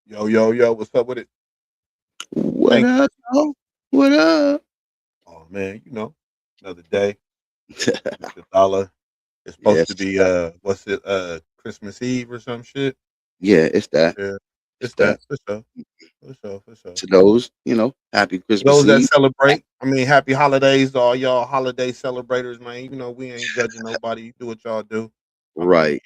Yo, yo, yo, what's up with it? What Thank up, y'all? What up? Oh man, another day with the dollar. It's supposed to Yes, be what's it, Christmas Eve or some shit. yeah, it's that. Yeah. It's It's that. that for sure. For sure. To those, happy For Christmas those that Eve. celebrate, happy holidays to all y'all holiday celebrators, man. We ain't judging nobody. You do what y'all do. I mean, Right.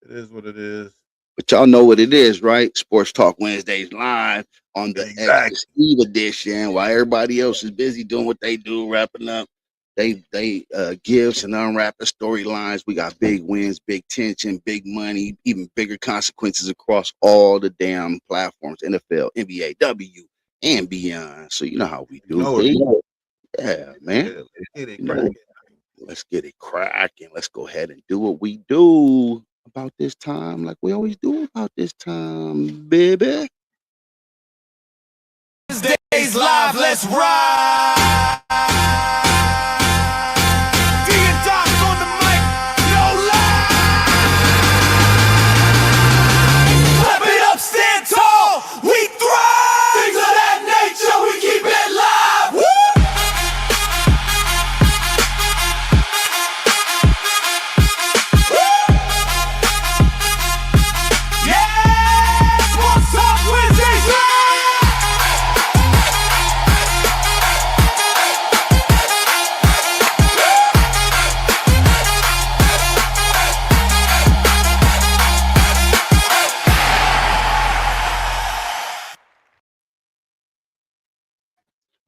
it is what it is. But y'all know what it is, right? Sports Talk Wednesdays live on the Xmas Exactly. Eve edition while everybody else is busy doing what they do, wrapping up they gifts and unwrapping storylines. We got big wins, big tension, big money, even bigger consequences across all the damn platforms, NFL, NBA, W, and beyond. So you know how we You do know it. things. Yeah, man. Yeah, let's get it You know, cracking. let's get it cracking. Let's go ahead and do what we do about this time, like we always do about this time, baby. Wednesdays live, let's ride. D and Doc on the mic, no lie. Clap it up, stand tall, we thrive. Things of that nature, we keep it live. Woo! Yeah, Sportz Talk Wednesdays live.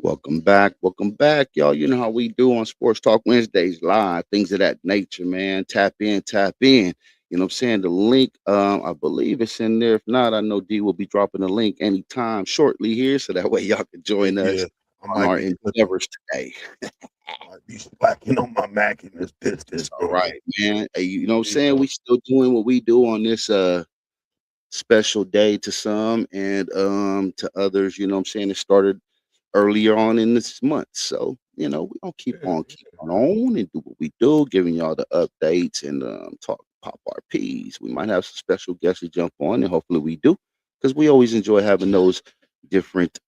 Welcome back, y'all. You know how we do on Sports Talk Wednesdays live, things of that nature, man. Tap in, tap in. You know what I'm saying? The link, I believe it's in there. If not, I know D will be dropping the link anytime shortly here, so that way y'all can join Yeah, us I on might our be slipping. endeavors today. Might be slacking on my Mac in this It's distance, all bro. right, man. Hey, you know what I'm You saying? know, We still doing what we do on this special day to some and to others, you know what I'm saying? It started earlier on in this month. So, we're gonna yeah, keep on and do what we do, giving y'all the updates and talk pop our P's. We might have some special guests to jump on, and hopefully we do, because we always enjoy having those different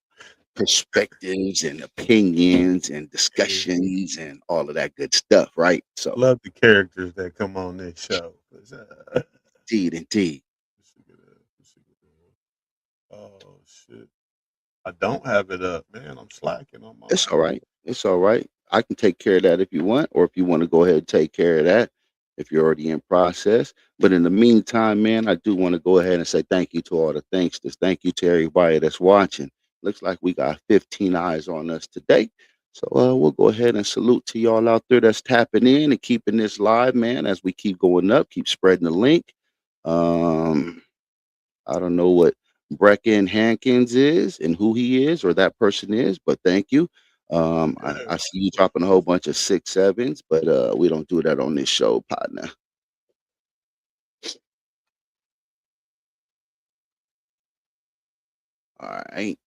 perspectives and opinions and yeah. discussions and all of that good stuff, right? So, Love the characters that come on this show. 'Cause, indeed. let's see let's see oh shit, I don't have it up, man. I'm slacking on It's mine. all right. It's all right. I can take care of that if you want, or if you want to go ahead and take care of that if you're already in process. But in the meantime, man, I do want to go ahead and say thank you to all the Thinksters. Thank you to everybody that's watching. Looks like we got 15 eyes on us today. So we'll go ahead and salute to y'all out there that's tapping in and keeping this live, man, as we keep going up, keep spreading the link. Um, I don't know what Brecken Hankins is and who he is or that person is, but thank you. Yeah, I see you dropping a whole bunch of 6 7s, but we don't do that on this show, partner. All right.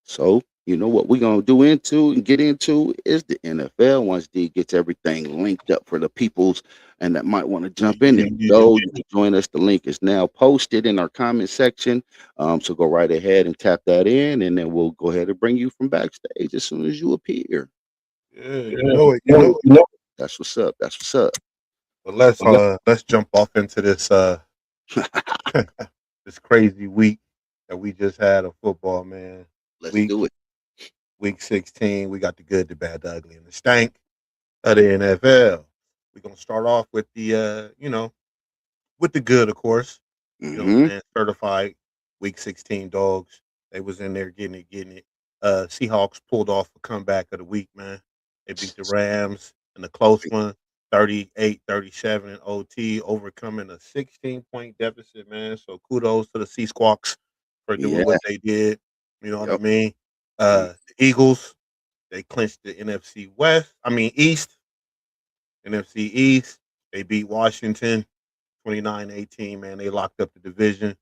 So, you know what we're gonna do into and get into is the NFL once D gets everything linked up for the peoples and that might want to jump in. There you yeah. go. You can join us. The link is now posted in our comment section. So go right ahead and tap that in, and then we'll go ahead and bring you from backstage as soon as you appear. Yeah, you know it. You know it. That's what's up. That's what's up. But let's jump off into this this crazy week that we just had of football, man. Let's Week do it. week 16, we got the good, the bad, the ugly, and the stank of the NFL. We're gonna start off with the with the good, of course. You know what Hmm. I'm saying? Certified week 16 dogs. They was in there getting it. Seahawks pulled off a comeback of the week, man. They beat the Rams in a close one, 38-37 in OT, overcoming a 16-point deficit, man. So kudos to the Sea Squawks for doing Yeah. what they did. You know what I Yep. mean? Mm. The Eagles, they clinched the NFC West. I mean East, NFC East. They beat Washington 29-18, man. They locked up the division.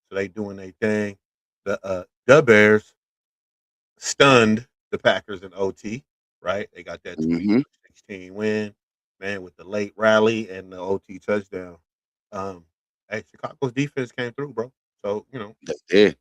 So they doing their thing. The Bears stunned the Packers in OT, right? They got that Hmm. 22-16 win, man, with the late rally and the OT touchdown. Um, hey, Chicago's defense came through, bro. So They did.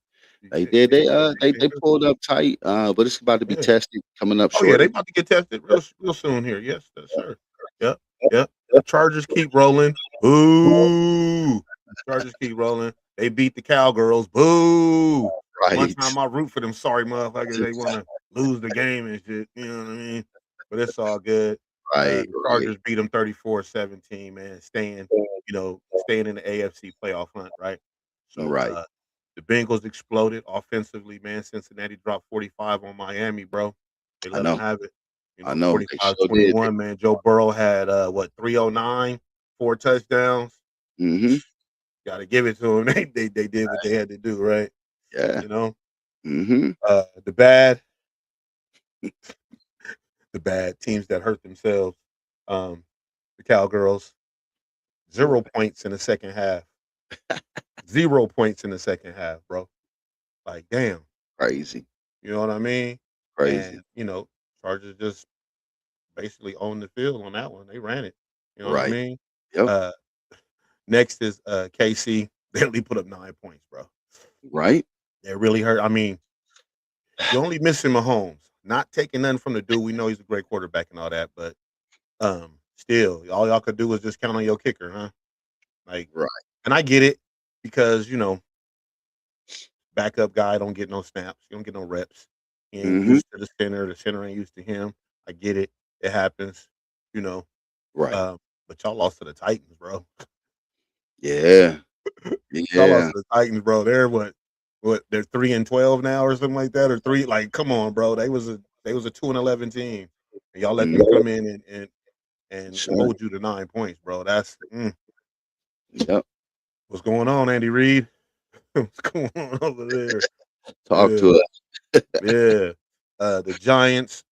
They did. They did good. pulled up tight. But it's about to be Yeah. tested coming up Oh yeah, they shortly. about to get tested real soon here. Yes, sir. Yep, yep. The Chargers keep rolling. Boo! Chargers keep rolling. They beat the Cowgirls. Boo! One Right. time I root for them sorry motherfuckers. They want to lose the game and shit. You know what I mean? But it's all good. Right. The Right. Chargers beat them 34-17, man. Staying in the AFC playoff hunt, right? So Right. the Bengals exploded offensively, man. Cincinnati dropped 45 on Miami, bro. They I let them know. have it. I know. They sure did. 45-21, man. Joe Burrow had 309, 4 touchdowns. Mm-hmm. Gotta give it to them. They did what they had to do, right? Yeah. You know? Mm-hmm. The bad teams that hurt themselves. The Cowgirls, 0 points in the second half. 0 points in the second half, bro. Like, damn. Crazy. You know what I mean? Crazy. And, Chargers just basically owned the field on that one. They ran it. You know what I Right. mean? Yep. Uh, Next is KC. They only put up 9 points, bro. Right. It really hurt. I mean, you're only missing Mahomes. Not taking nothing from the dude. We know he's a great quarterback and all that, but still, all y'all could do was just count on your kicker, huh? Like, Right. and I get it because backup guy don't get no snaps. He don't get no reps. He ain't Mm-hmm. used to the center. The center ain't used to him. I get it. It happens. You know. Right. But y'all lost to the Titans, bro. Yeah. Y'all lost Yeah. to the Titans, bro. They're what? They're 3-12 now or something like that, or three. Like, come on, bro. They was a 2-11 team, and y'all let them Mm-hmm. come in and Sure. hold you to 9 points, bro. That's Yep. what's going on, Andy Reid. What's going on over there? Talk to us. Yeah. The Giants,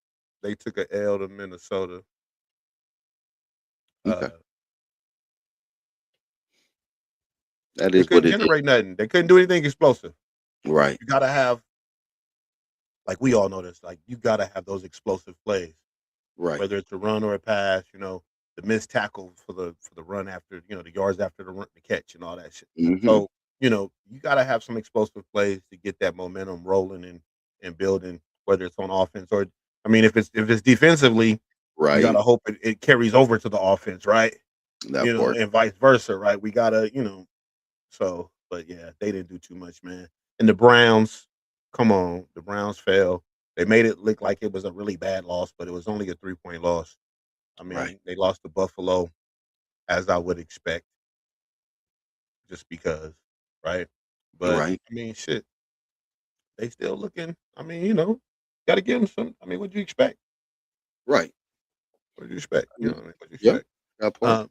they took a L to Minnesota. Okay. Uh, That they is what couldn't it is. generate nothing. They couldn't do anything explosive. Right. You gotta have, like we all know this, like you gotta have those explosive plays, Right. whether it's a run or a pass. The missed tackle for the run after, the yards after the catch and all that shit. Mm-hmm. So you gotta have some explosive plays to get that momentum rolling and building, whether it's on offense or, I mean, if it's defensively, you Right. gotta hope it carries over to the offense, right? That part. And vice versa, right? We gotta, so, but yeah, they didn't do too much, man. And the Browns, come on, the Browns fell. They made it look like it was a really bad loss, but it was only a 3-point loss. I Right. mean, they lost to Buffalo, as I would expect, just because, right? But Right. I mean, shit, they still looking. I mean, got to give them some. I mean, what'd you expect? Right. What'd you expect? You know what I mean? What'd you Yep. expect? That part.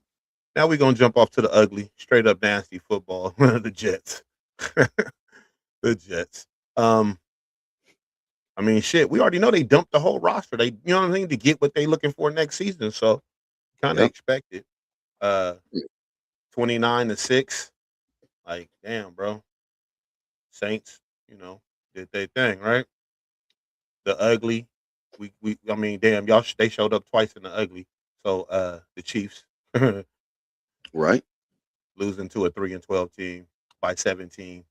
Now we're gonna jump off to the ugly, straight up nasty football. The Jets. The Jets. I mean, shit, we already know they dumped the whole roster. They, you know what I mean, to get what they looking for next season. So kind of Yep. expected. 29-6. Like, damn, bro. Saints, did their thing, right? The ugly. I mean, damn, they showed up twice in the ugly. So the Chiefs Right. losing to a 3-12 team by 17.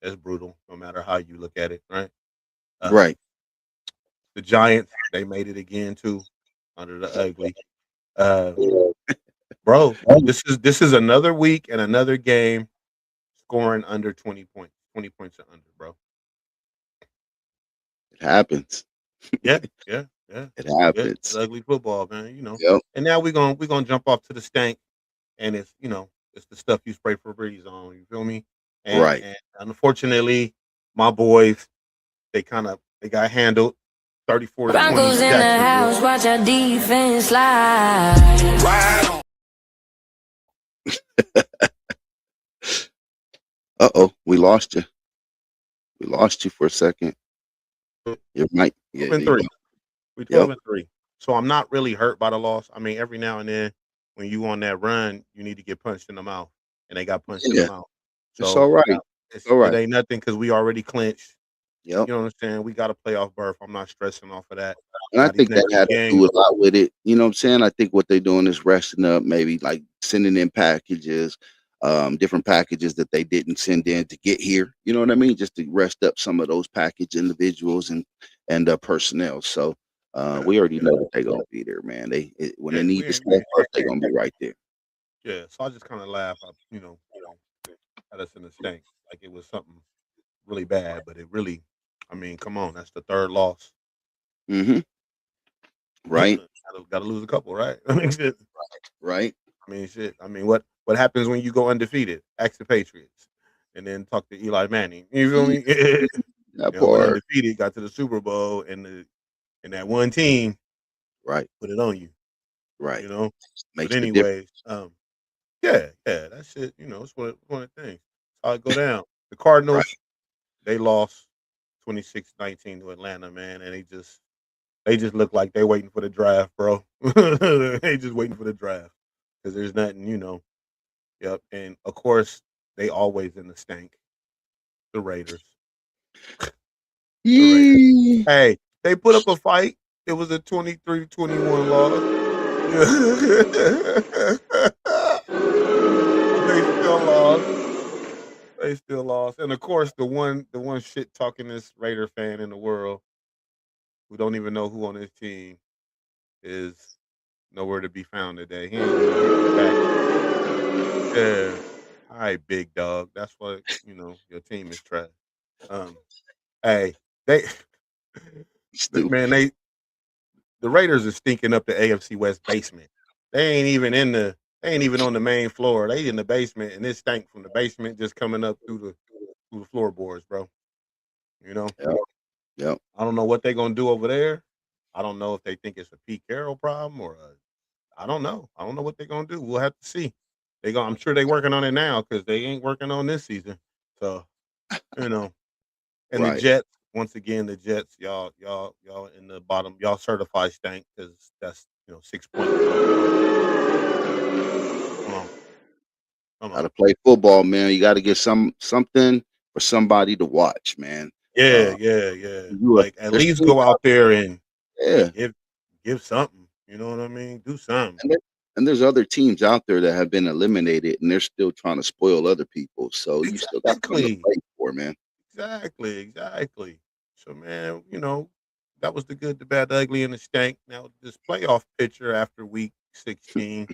That's brutal, no matter how you look at it, right? Right. The Giants, they made it again too, under the ugly. Uh, Bro, this is another week and another game scoring under 20 points. 20 points or under, bro. It happens. Yeah, yeah, yeah. It Yeah, it's happens. ugly football, man. Yep. And now we're gonna jump off to the stank, and it's the stuff you spray for breeze on. You feel me? Right. And unfortunately, my boys, they got handled 34-20 Broncos in in the Jacksonville. house, watch our defense slide. Ride Uh-oh. We lost you. We lost you for a second. Your mic. Yeah. 12 and There you 3. go. We Yep. 12-3. So I'm not really hurt by the loss. I mean, every now and then when you on that run, you need to get punched in the mouth, and they got punched in the Yeah. mouth. It's So all right. All it right. ain't nothing because we already clinched. Yep. You know what I'm saying? We got a playoff berth. I'm not stressing off of that. And I Now these think that next two had to games, do a lot with it. You know what I'm saying? I think what they're doing is resting up, maybe like sending in packages. different packages that they didn't send in to get here. You know what I mean? Just to rest up some of those package individuals and personnel. So Yeah, we already yeah, know that they're gonna be there, man. When they yeah. need We the ain't, we stuff, ain't. they're gonna be right there. Yeah. So I just kind of laugh. They had us in the stink like it was something really bad, but it really. I mean, come on, that's the third loss. Hmm. Right, Got to lose a couple, right? I mean, shit. right. I mean, shit. I mean, what happens when you go undefeated? Ask the Patriots, and then talk to Eli Manning. You feel Yeah, me? that Went part. undefeated, got to the Super Bowl, and that one team Right, put it on you. right. You know. But Makes the difference. anyways, yeah, that shit. It's one of the things. How it go down. The Cardinals, they lost 26-19 to Atlanta, man, and they just look like they waiting for the draft, bro. They just waiting for the draft because there's nothing. Yep, and of course they always in the stank. The Raiders, the Raiders. Yeah. Hey, they put up a fight. It was a 23-21 loss. But they still lost. They still lost, and of course the one shit talkingest Raider fan in the world who don't even know who on his team is nowhere to be found today. He ain't even hit me back. Yeah. All right, big dog. That's what your team is trash. Um, hey, they Stupid. man, the Raiders are stinking up the AFC West basement. They ain't even on the main floor. They in the basement, and it stank from the basement just coming up through the floorboards, bro. You know, Yep. Yep. I don't know what they're gonna do over there. I don't know if they think it's a Pete Carroll problem or I don't know. I don't know what they're gonna do. We'll have to see. I'm sure they're working on it now because they ain't working on this season. So you know, and the Right. Jets once again, the Jets, y'all in the bottom. Y'all certified stank because that's 6 points. Come on, come Got on. to play football, man. You got to get something for somebody to watch, man. Yeah, Uh, yeah, yeah. you Like at there's least teams go out out there and there, yeah, give something. You know what I mean? Do something. and there's other teams out there that have been eliminated, and they're still trying to spoil other people. So you still got something to Exactly. play for, man. Exactly. So, man, that was the good, the bad, the ugly, and the stank. Now, this playoff picture after week 16,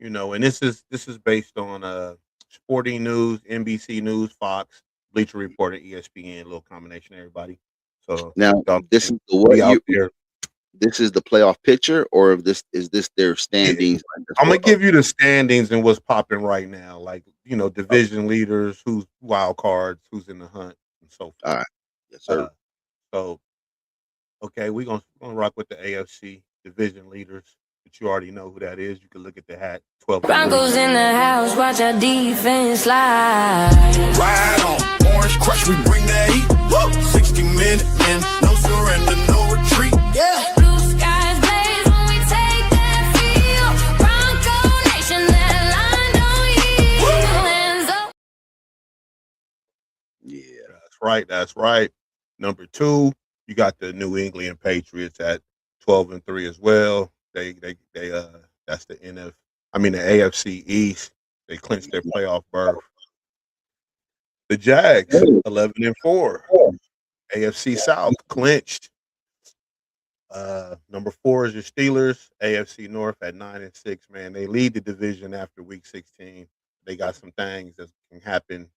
and this is based on Sporting News, NBC News, Fox, Bleacher Report, and ESPN. A little combination, of everybody. So Now, y'all this can is the be what out you there. this is the playoff picture, or if this is this their standings like this I'm gonna for? give you the standings and what's popping right now, like division leaders, who's wild cards, who's in the hunt, and so All forth. right, yes, sir. Uh, so okay, we're gonna rock with the AFC division leaders, but you already know who that is. You can look at the hat, 12-3. Broncos in the house, watch our defense slide. Ride on, orange crush, we bring that heat. Woo! 60-minute and no surrender, no retreat. Yeah. Blue skies blaze when we take that field. Bronco Nation, that line don't yield. Hands up. Yeah. That's right. That's right. Number two, you got the New England Patriots at 12-3 as well. They that's the AFC East. They clinched their playoff berth. The Jags, 11-4. AFC South clinched. Number four is your Steelers. AFC North at 9-6. Man, they lead the division after week 16. They got some things that can happen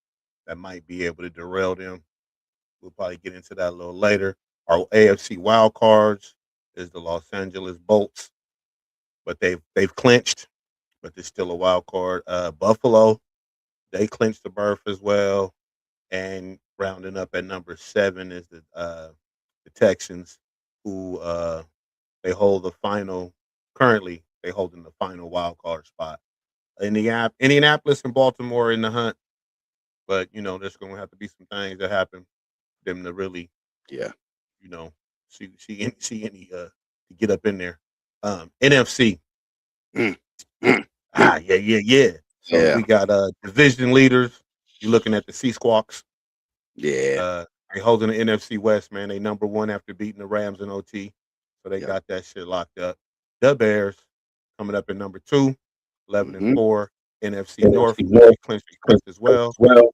that might be able to derail them. We'll probably get into that a little later. Our AFC wild cards is the Los Angeles Bolts, but they've clinched, but there's still a wild card. Buffalo, they clinched the berth as well, and rounding up at number 7 is the Texans, who they hold the final. Currently, they holding the final wild card spot. Indianapolis and Baltimore in the hunt, but there's going to have to be some things that happen for them to really Yeah. you know, see any to get up in there. NFC. Mm, mm, Yeah. So yeah. we got division leaders. You're looking at the Sea Squawks. Yeah. They holding the NFC West, man. They number one after beating the Rams in OT. So they Yep. got that shit locked up. The Bears coming up in number 2, 11 and Hmm. 4. NFC North, they clinched as well. You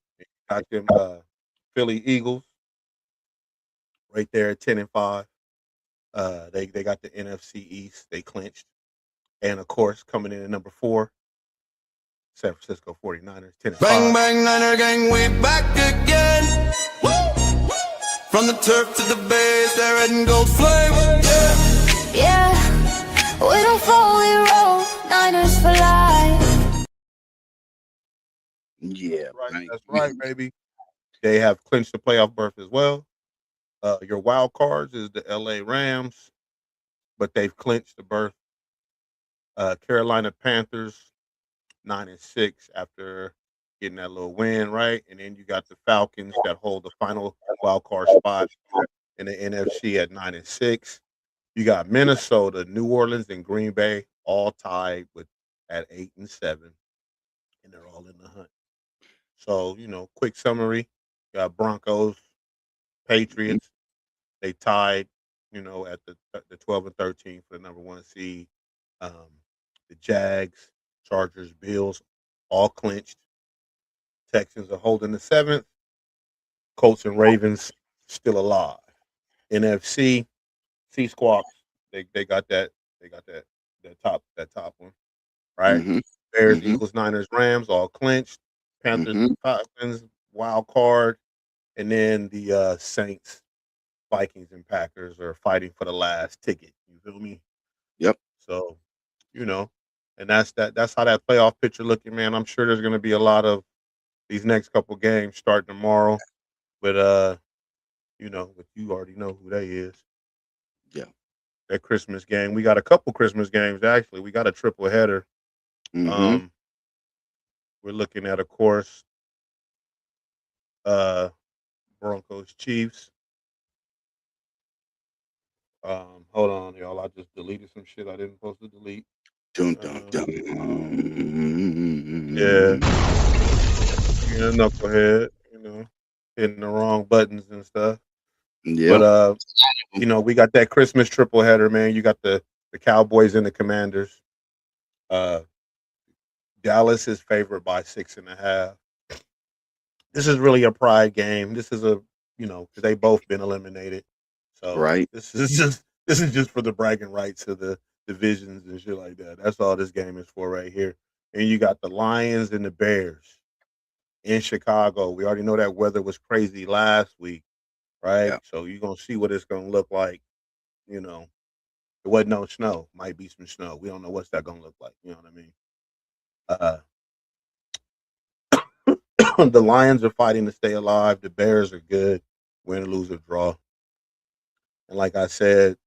got them Philly Eagles right there at 10-5. They got the NFC East, they clinched. And of course, coming in at number 4, San Francisco 49ers, 10 and Bang 5. bang Niner gang, we back again. From the turf to the base, they're red and gold flame. Yeah, we don't fall, we roll. Niners for life. Yeah, Right, man. that's right, baby. They have clinched the playoff berth as well. Your wild cards is the LA Rams, but they've clinched the berth. Carolina Panthers 9-6 after getting that little win, right? And then you got the Falcons that hold the final wild card spot in the NFC at 9-6. You got Minnesota, New Orleans, and Green Bay all tied with at 8-7, and they're all in the hunt. So quick summary: you got Broncos, Mhm. Patriots. They tied, at the 12 and 13 for the number 1 seed. Um, the Jags, Chargers, Bills, all clinched. Texans are holding the 7th. Colts and Ravens still alive. NFC, Sea Squawks, they got that top one, right? Mhm. Bears, Mhm. Eagles, Niners, Rams, all clinched. Panthers Mhm. and Falcons, wild card, and then the Saints, Vikings, and Packers are fighting for the last ticket. You feel me? Yep. So, you know, and that's how that playoff picture looking, man. I'm sure there's going to be a lot of these next couple games starting tomorrow, but but you already know who they is. Yeah. That Christmas game. We got a couple Christmas games actually. We got a triple header. Mhm. Um, we're looking at, of course, uh, Broncos Chiefs. Hold on, y'all. I just deleted some shit I didn't supposed to delete. Dun dun Uh, dun. yeah, knucklehead. Hitting the wrong buttons and stuff. But Yep. we got that Christmas triple header, man. You got the Cowboys and the Commanders. Uh, Dallas is favored by 6.5. This is really a pride game. This is because they both been eliminated. So Right. this is just for the bragging rights of the divisions and shit like that. That's all this game is for right here. And you got the Lions and the Bears in Chicago. We already know that weather was crazy last week, right? Yeah. So you're gonna see what it's gonna look like. You know, there wasn't no snow. Might be some snow. We don't know what's that gonna look like. You know what I mean? The Lions are fighting to stay alive. The Bears are good. Win, lose, or draw. And like I said,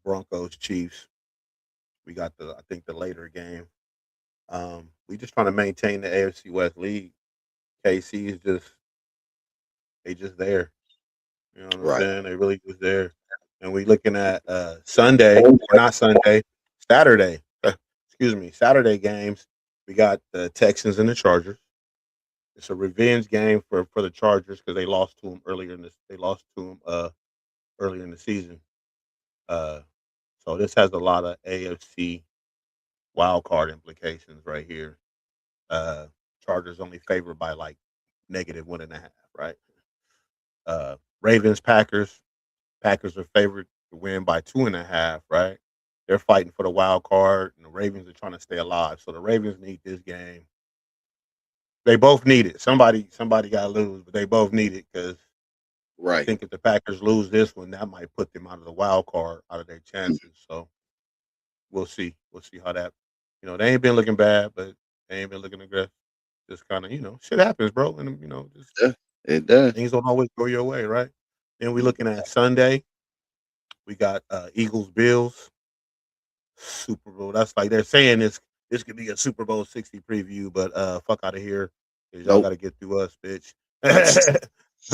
Broncos, Chiefs. We got I think the later game. We just trying to maintain the AFC West lead. KC is they just there. You know what I'm Right. saying? They really just there. And we looking at Sunday or not Sunday, Saturday. Excuse me, Saturday games. We got the Texans and the Chargers. It's a revenge game for the Chargers because they lost to them earlier in this. They lost to them earlier in the season. Uh, so this has a lot of AFC wild card implications right here. Uh, Chargers only favored by like -1.5, right? Ravens, Packers. Packers are favored to win by 2.5, right? They're fighting for the wild card, and the Ravens are trying to stay alive. So the Ravens need this game. They both need it. Somebody got to lose, but they both need it because I Right. think if the Packers lose this one, that might put them out of the wild card, out of their Mm. chances. So we'll see. We'll see how that. They ain't been looking bad, but they ain't been looking aggressive. Just kind of, shit happens, bro, and just Yeah. It does. things don't always go your way, right? Then we looking at Sunday. We got Eagles, Bills, Super Bowl. That's like they're saying this could be a Super Bowl 60 preview, but fuck out of here because y'all got Nope. to get through us, bitch.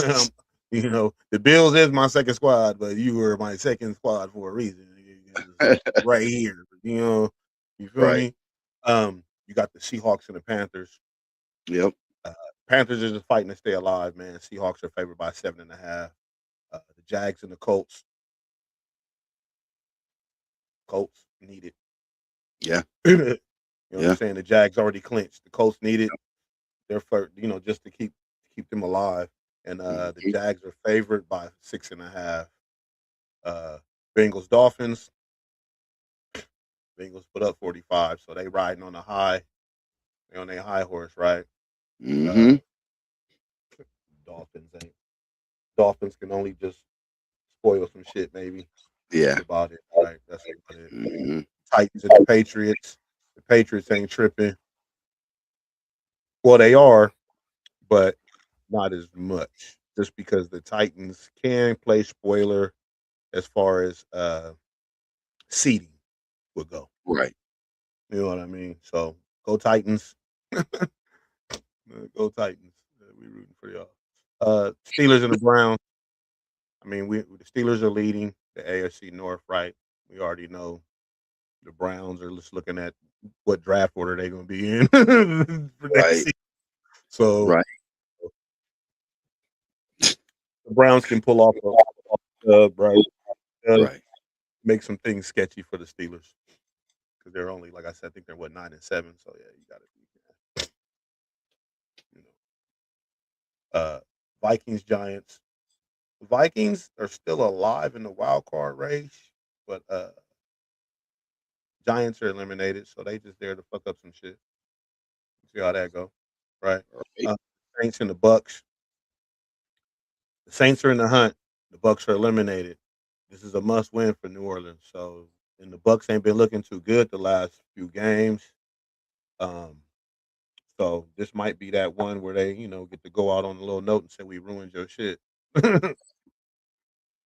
um, the Bills is my second squad, but you were my second squad for a reason. Right here, you feel Right. me? You got the Seahawks and the Panthers. Yep. Uh, Panthers are just fighting to stay alive, man. Seahawks are favored by 7.5. The Jags and the Colts. Colts need Yeah. it. You know what I'm Yeah. saying? The Jags already clinched. The Colts needed their first, just to keep them alive. And the Mhm. Jags are favored by 6.5. Uh, Bengals Dolphins. Bengals put up 45, so they riding on a high. They on their high horse, right? Uh, Mhm. Dolphins ain't. Dolphins can only just spoil some shit, maybe. That's Yeah. about it, right? That's about it. Mhm. Titans and the Patriots. The Patriots ain't tripping. Well, they are, but not as much. Just because the Titans can play spoiler as far as seeding would go. Right. You know what I mean? So go Titans. Go Titans. We rooting for y'all. Steelers and the Browns. I mean, the Steelers are leading the AFC North, right? We already know the Browns are just looking at what draft order they're going to be in for next Right. season. So Right. the Browns can pull off a dub, right? Right. Make some things sketchy for the Steelers because they're only, like I said, I think they're 9-7. So yeah, you got to be, you know, Vikings Giants. The Vikings are still alive in the wild card race, but Giants are eliminated, so they just there to fuck up some shit. See how that go, right? Right. Uh, Saints and the Bucks. The Saints are in the hunt. The Bucks are eliminated. This is a must win for New Orleans. So, and the Bucks ain't been looking too good the last few games. Um, so this might be that one where they, get to go out on a little note and say we ruined your shit.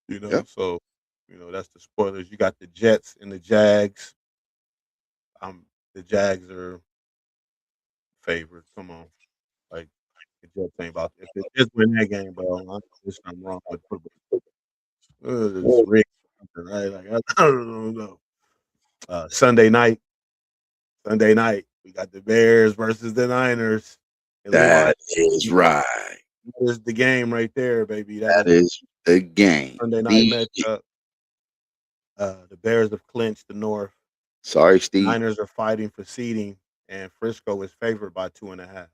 Yep. So, that's the spoilers. You got the Jets and the Jags. The Jags are favored. Come on, like the Jets ain't about. If the Jets win that game, bro, I know there's something wrong with football. It's rigged, right? Like I don't know. Sunday night, we got the Bears versus the Niners. And Levi, That is right. that is the game right there, baby. That That is the is the game. Sunday night The matchup. The Bears have clinched the North. Sorry, Steve. Niners are fighting for seeding, and Frisco is favored by 2.5.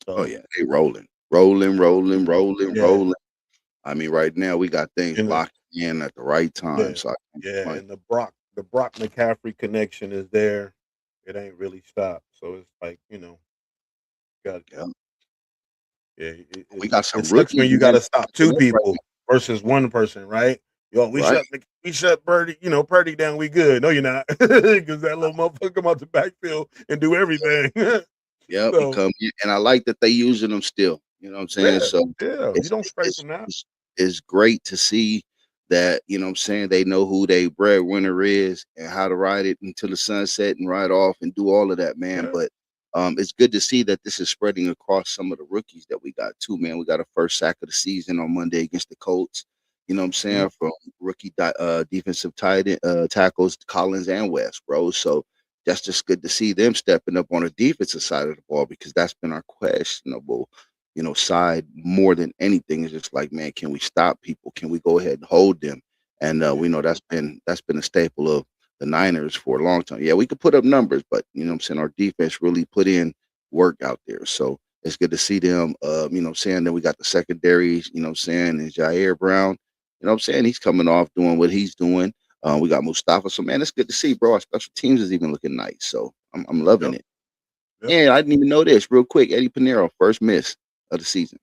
Oh So yeah, they rolling, rolling, rolling, rolling, yeah, rolling. I mean, right now we got things and locked in at the right yeah, time, so I can't yeah, complain. and the Brock McCaffrey connection is there. It ain't really stopped. So it's like got Yeah. yeah. We got It some sucks when rookies, you got man, to stop two stepping up right people versus one person, right? Yo, we now. Right. shut Purdy down. We good. No, you're not, because that little motherfucker come out the backfield and do everything. Yep, he So come in, and I like that they using them still. You know what I'm saying? yeah, So yeah, you it's don't stray it's from that. it's, it's great to see that, you know what I'm saying, they know who they breadwinner is and how to ride it until the sunset and ride off and do all of that, man. Yeah, But it's good to see that this is spreading across some of the rookies that we got too, man. We got a first sack of the season on Monday against the Colts. You know what I'm mhm, saying? From rookie defensive tight tackles Collins and West, bro. So that's just good to see them stepping up on the defensive side of the ball because that's been our questionable, side more than anything. Is just like, man, can we stop people? Can we go ahead and hold them? And we yeah, know that's been a staple of the Niners for a long time. Yeah, we could put up numbers, but you know what I'm saying, our defense really put in work out there. So it's good to see them. Saying that we got the secondaries, saying, and Jair Brown, I'm saying he's coming off doing what he's doing. We got Mustafa. So man, it's good to see, bro. Our special teams is even looking nice. So I'm loving yep, it. yep. And I didn't even know this real quick. Eddie Pinero, first miss of the season,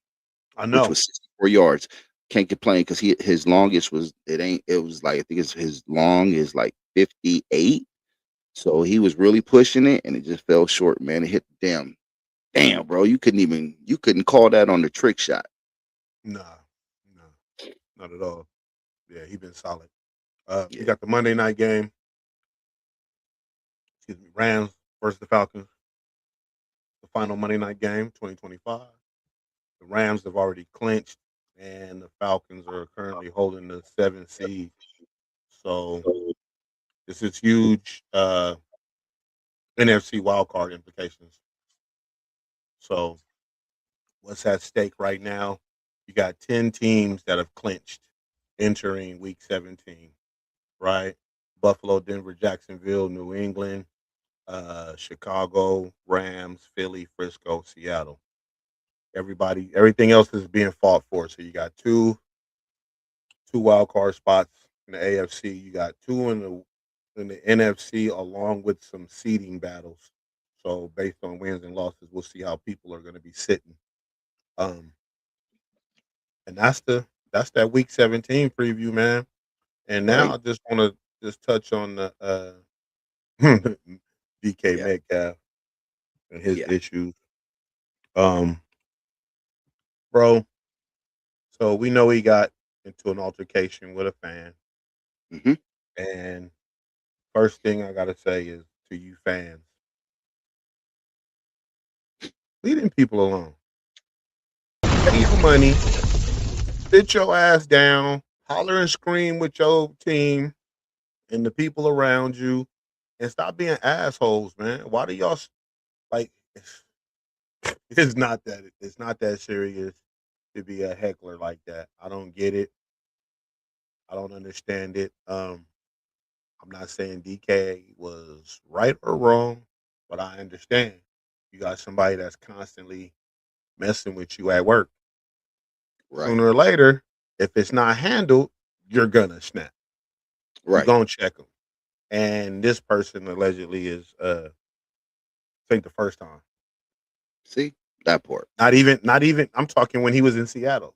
I which know. was 64 yards. Can't complain because his longest was like I think his long is like 58. So he was really pushing it and it just fell short, man. It hit the damn, bro. You couldn't call that on the trick shot. Nah, nah, not at all. Yeah, he been solid. You Yeah. got the Monday night game. Excuse me, Rams versus the Falcons. The final Monday night game, 2025. The Rams have already clinched, and the Falcons are currently holding the 7th seed. So this is huge NFC wildcard implications. So what's at stake right now? You got 10 teams that have clinched entering Week 17, right? Buffalo, Denver, Jacksonville, New England, Chicago, Rams, Philly, Frisco, Seattle. Everything else is being fought for. So you got two wild card spots in the AFC. You got two in the NFC, along with some seeding battles. So based on wins and losses, we'll see how people are going to be sitting. Um, and that's that Week 17 preview, man. And now Right. I just want to just touch on the DK Yeah. Metcalf and his Yeah. issues. Um, bro, so we know he got into an altercation with a fan. Hmm. And first thing I gotta say is to you fans, leave them people alone. Pay your money, sit your ass down, holler and scream with your team and the people around you, and stop being assholes, man. Why do y'all like? It's not that serious to be a heckler like that. I don't get it. I don't understand it. I'm not saying DK was right or wrong, but I understand. You got somebody that's constantly messing with you at work. Right. Sooner or later, if it's not handled, you're gonna snap. You're Right. gonna check them. And this person allegedly is I think the first time. See that part. Not even I'm talking when he was in Seattle.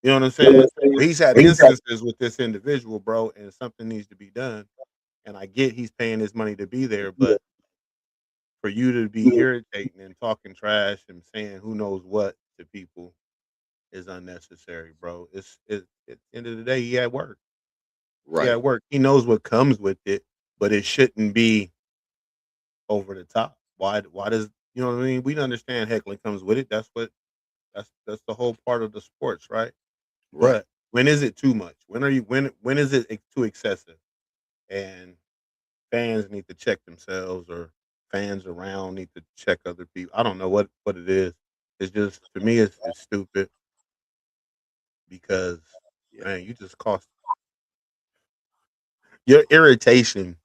You know what I'm saying? He's had instances with this individual, bro, and something needs to be done. And I get he's paying his money to be there, but for you to be irritating and talking trash and saying who knows what to people is unnecessary, bro. At the end of the day, he at work. He Right. at work. He knows what comes with it, but it shouldn't be over the top. Why does you know what I mean? We understand heckling comes with it. That's the whole part of the sports, right? Right. But when is it too much? When is it too excessive? And fans need to check themselves, or fans around need to check other people. I don't know what it is. It's just to me, it's stupid because Yeah. man, you just cost your irritation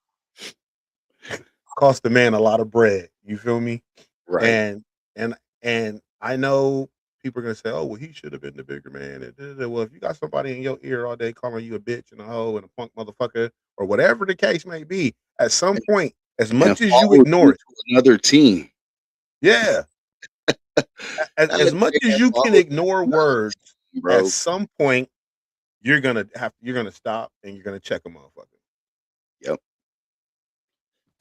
cost the man a lot of bread. You feel me? Right. And and and I know people are gonna say, "Oh, well, he should have been the bigger man." And well, if you got somebody in your ear all day calling you a bitch and a hoe and a punk motherfucker or whatever the case may be, at some point, as And much as you follow you ignore it, to another team. yeah, That as little much as man you can followed you ignore to another words, team, at bro. some point you're gonna stop and you're gonna check a motherfucker. Yep.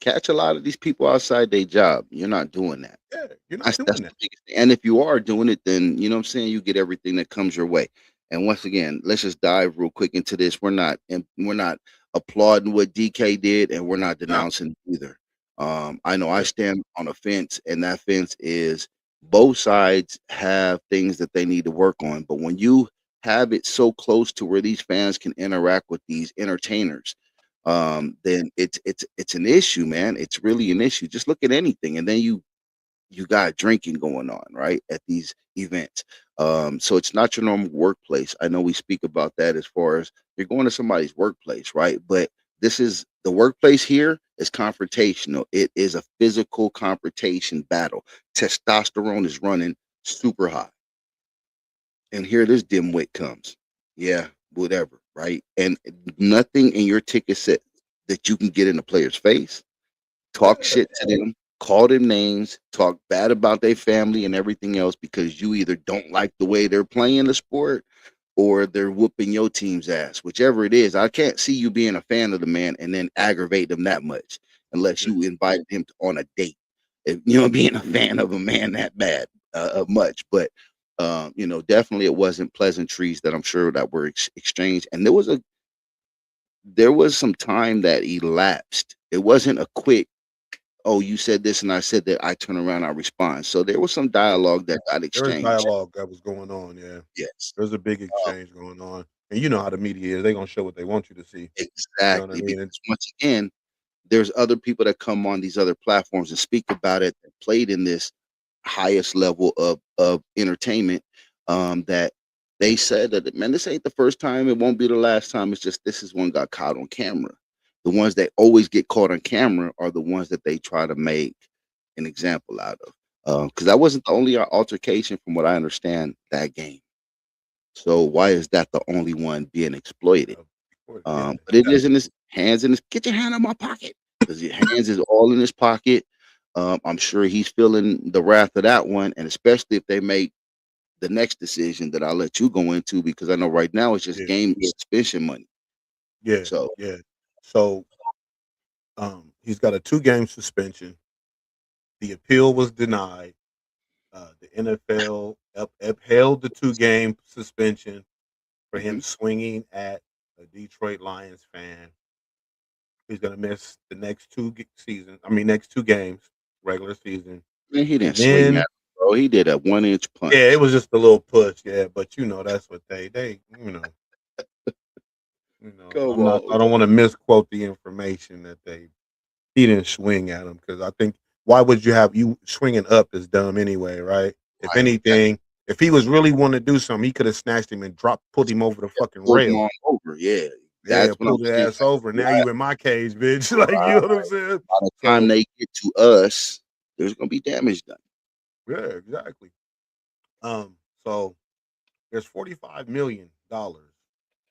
Catch a lot of these people outside their job. You're not doing that. Yeah, you're not That's doing the that. biggest thing. And if you are doing it, then you know what I'm saying, you get everything that comes your way. And once again, let's just dive real quick into this. We're not applauding what DK did, and we're not No, denouncing it either. I know I yeah, stand on a fence, and that fence is both sides have things that they need to work on. But when you have it so close to where these fans can interact with these entertainers, then it's an issue, man. It's really an issue. Just look at anything, and then you got drinking going on, right, at these events. So it's not your normal workplace. I know we speak about that as far as you're going to somebody's workplace, right? But this is the workplace here is confrontational. It is a physical confrontation battle. Testosterone is running super high. And here this dimwit comes. Yeah, whatever, right? And nothing in your ticket set that you can get in a player's face, talk yeah, shit to them, call them names, talk bad about their family and everything else because you either don't like the way they're playing the sport or they're whooping your team's ass. Whichever it is, I can't see you being a fan of the man and then aggravate them that much unless yeah. you invited him on a date. If you know being a fan of a man that bad much, but definitely it wasn't pleasantries that I'm sure that were exchanged, and there was some time that elapsed. It wasn't a quick, oh, you said this and I said that, I turn around, I respond. So there was some Yeah. dialogue that got There was exchanged. dialogue that was going on. Yeah, Yes. there's a big exchange going on, and you know how the media is. They're gonna show what they want you to see. You know what I Exactly. mean? And Because once again, there's other people that come on these other platforms and speak about it that played in this highest level of entertainment, that they said that, man, this ain't the first time, it won't be the last time. It's just this is one got caught on camera. the ones that always get caught on camera are the ones that they try to make an example out of. Because that wasn't the only altercation, from what I understand, that game. So why is that the only one being exploited? Of course, yeah. But it is in his hands. Get your hand out my pocket, because your hands is all in his pocket. I'm sure he's feeling the wrath of that one, and especially if they make the next decision that I'll let you go into, because I know right now it's just Yeah. game suspension money. Yeah. So Yeah. So he's got a 2-game suspension. The appeal was denied. The NFL upheld the 2-game suspension for him mhm. swinging at a Detroit Lions fan. He's going to miss the next next 2 games, regular season. Man, he And didn't swing at then, him, bro. He did a 1-inch yeah, it punch. was just a little push. Yeah. But that's what they, Come on. I don't want to misquote the information that he didn't swing at him, because I think, why would you swinging up is dumb anyway, right? If Right. anything, if he was really wanting to do something, he could have snatched him and pulled him over the fucking Pulled him rail. on over. Yeah. Yeah, That's what I'm pulled the saying. ass over. Now Right. you in my cage, bitch. Like, you know what I'm saying? By the time So they get to us, there's gonna be damage done. yeah, exactly. So there's $45 million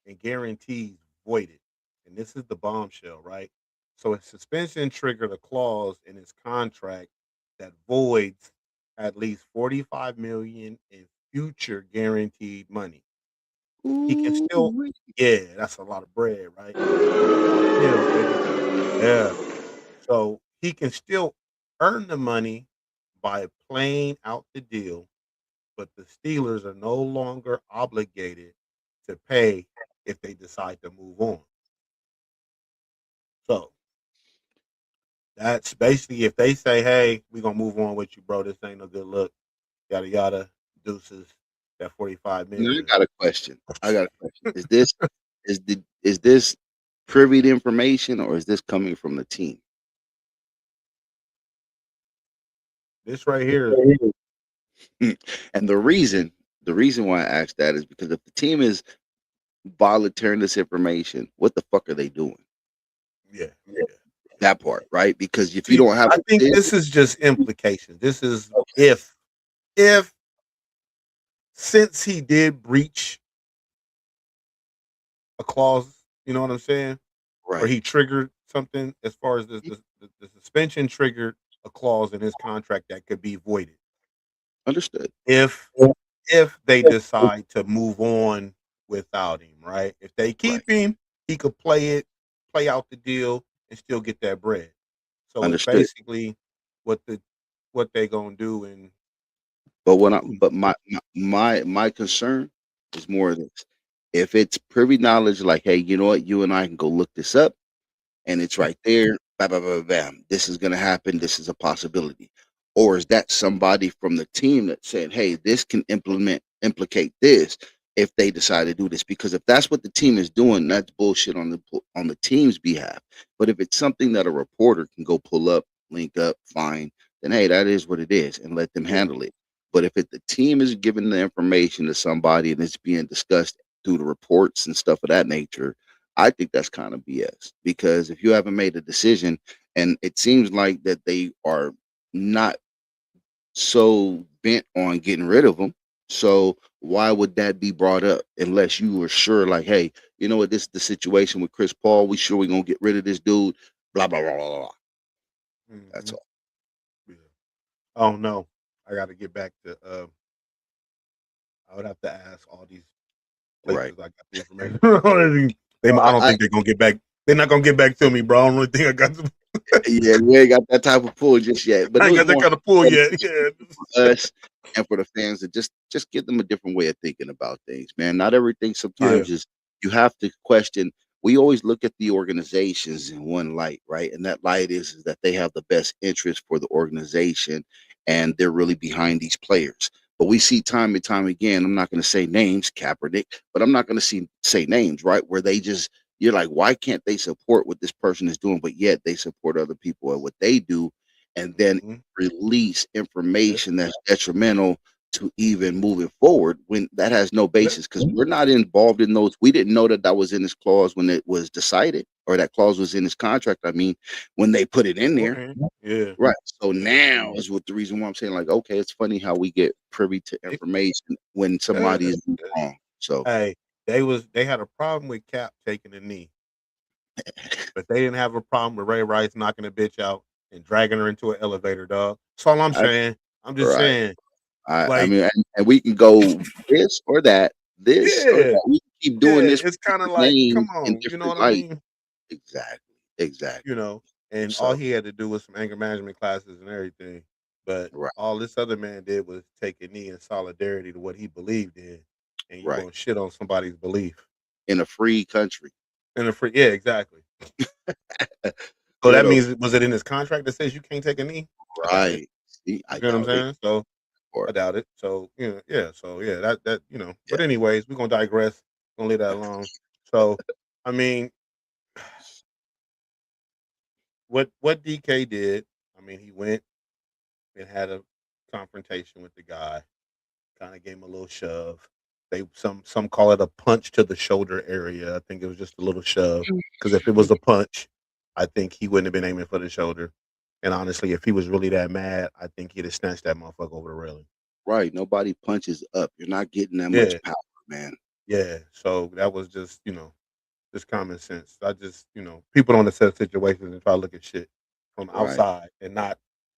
in guarantees voided, and this is the bombshell, right? So his suspension triggered a clause in his contract that voids at least $45 million in future guaranteed money. He can still, Ooh-wee. yeah, that's a lot of bread, right? 45 mil, baby. Yeah. So he can still earn the money by playing out the deal, but the Steelers are no longer obligated to pay if they decide to move on. So that's basically, if they say, "Hey, we're gonna move on with you, bro. This ain't no good look." Yada yada. Deuces. That 45 Now I million. got a question. Is this privy to information, or is this coming from the team? This right here is And the reason why I asked that is because if the team is volunteering this information, what the fuck are they doing? yeah. That part, right? Because if you See, don't have I a think decision, this is just implications. This is okay, if since he did breach a clause, you know what I'm saying? Or right? he triggered something, as far as the suspension triggered a clause in his contract that could be voided Understood. if if they decide to move on without him, right? If they Right. keep him, he could play out the deal and still get that bread. So it's Understood. basically what they gonna do. And But who my concern is more of this. If it's privy knowledge, like, hey, you know what, you and I can go look this up, and it's right there, bam, bam, bam, bam. This is gonna happen. This is a possibility. Or is that somebody from the team that said, hey, this can implicate this if they decide to do this? Because if that's what the team is doing, that's bullshit on the team's behalf. But if it's something that a reporter can go pull up, link up, find, then hey, that is what it is, and let them yeah, handle it. But if the team is giving the information to somebody and it's being discussed through the reports and stuff of that nature, I think that's kind of BS, because if you haven't made a decision, and it seems like that they are not so bent on getting rid of them, so why would that be brought up unless you were sure, like, hey, you know what, this is the situation with Chris Paul. We sure we're gonna get rid of this dude. Blah blah blah blah blah. That's mhm, all. yeah. Oh no, I got to get back to. I would have to ask all these Right. places I got the information. I don't I, think they're gonna get back. They're not gonna get back to me, bro. I don't really think I got. yeah, we ain't got that type of pull just yet, but I it ain't was got that more kind of pull yet. Yeah. us and for the fans to just give them a different way of thinking about things, man. Not everything Yeah. sometimes is, you have to question. We always look at the organizations in one light, right? And that light is that they have the best interest for the organization, and they're really behind these players. But we see time and time again, I'm not going to say names, Kaepernick, but I'm not going to say names, right? Where they just, you're like, why can't they support what this person is doing, but yet they support other people and what they do, and then Mhm. release Yeah. information that's detrimental to even moving forward when that has no basis because we're not involved in those. We didn't know that that was in his clause when it was decided, or that clause was in his contract. I mean, when they put it in there, Yeah. right? So now is what the reason why I'm saying, like, okay, it's funny how we get privy to It- information when somebody is wrong. So Hey, they had a problem with Cap taking a knee, but they didn't have a problem with Ray Rice knocking a bitch out and dragging her into an elevator, dog. That's all I'm I, saying. I'm just right. saying, I like, mean, and we can go this or that, this or yeah, that. We can keep doing yeah. this with It's kind of different like, come names in on, you know different what I light. mean? Exactly. You Exactly. know, and all So he had to do was some anger management classes and everything. But right, all this other man did was take a knee in solidarity to what he believed in, and you right. gonna shit on somebody's belief In a free country. in a free. Yeah, exactly. So You that know, means was it in his contract that says you can't take a knee? I doubt it. right. See, I You know what I'm doubt it. saying? So Or I doubt it. So yeah. So yeah, that yeah. But anyways, we're gonna digress. Gonna leave that alone. So I mean, what DK did? I mean, he went and had a confrontation with the guy. Kind of gave him a little shove. Some call it a punch to the shoulder area. I think it was just a little shove. Because if it was a punch, I think he wouldn't have been aiming for the shoulder. And honestly, if he was really that mad, I think he'd have snatched that motherfucker over the railing. Right. Nobody punches up. You're not getting that much Yeah, power, man. yeah. So that was just just common sense. I just people don't assess situations and try to look at shit from Right. outside and not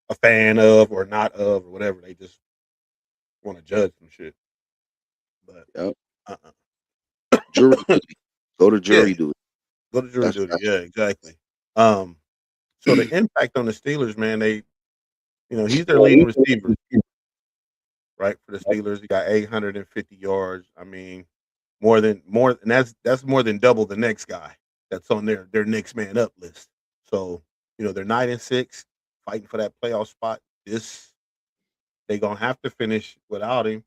a fan of or not of or whatever. They just want to judge some shit. But Yep. uh-uh. Jury duty. Go to Yeah, jury duty. go to jury That's duty. that's Yeah, exactly. Um, so the impact on the Steelers, man, he's their leading receiver, right? For the Steelers, he got 850 yards. I mean, and that's more than double the next guy that's on their next man up list. So, they're 9-6, fighting for that playoff spot. They gonna have to finish without him.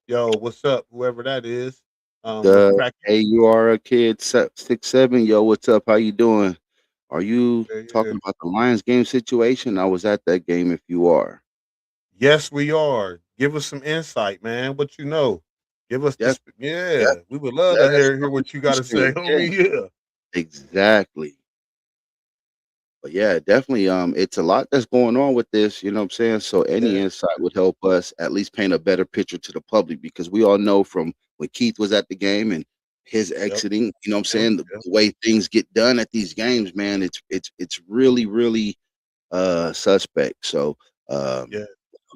Yo, what's up? Whoever that is. What's the cracking? hey, you are a kid 6'7". Yo, what's up? How you doing? Are you Yeah, yeah. talking about the Lions game situation? I was at that game if you are. Yes, we are. Give us some insight, man. What you know? Give us Yes, yeah. We would love to let us hear know what what you you got to say, saying. Yeah, homie. Yeah, exactly. But yeah, definitely, it's a lot that's going on with this, you know what I'm saying? So any yeah, insight would help us at least paint a better picture to the public because we all know from when Keith was at the game and his yep, exiting, you know what I'm yep, saying? The yep, way things get done at these games, man, it's really, really suspect. So yeah,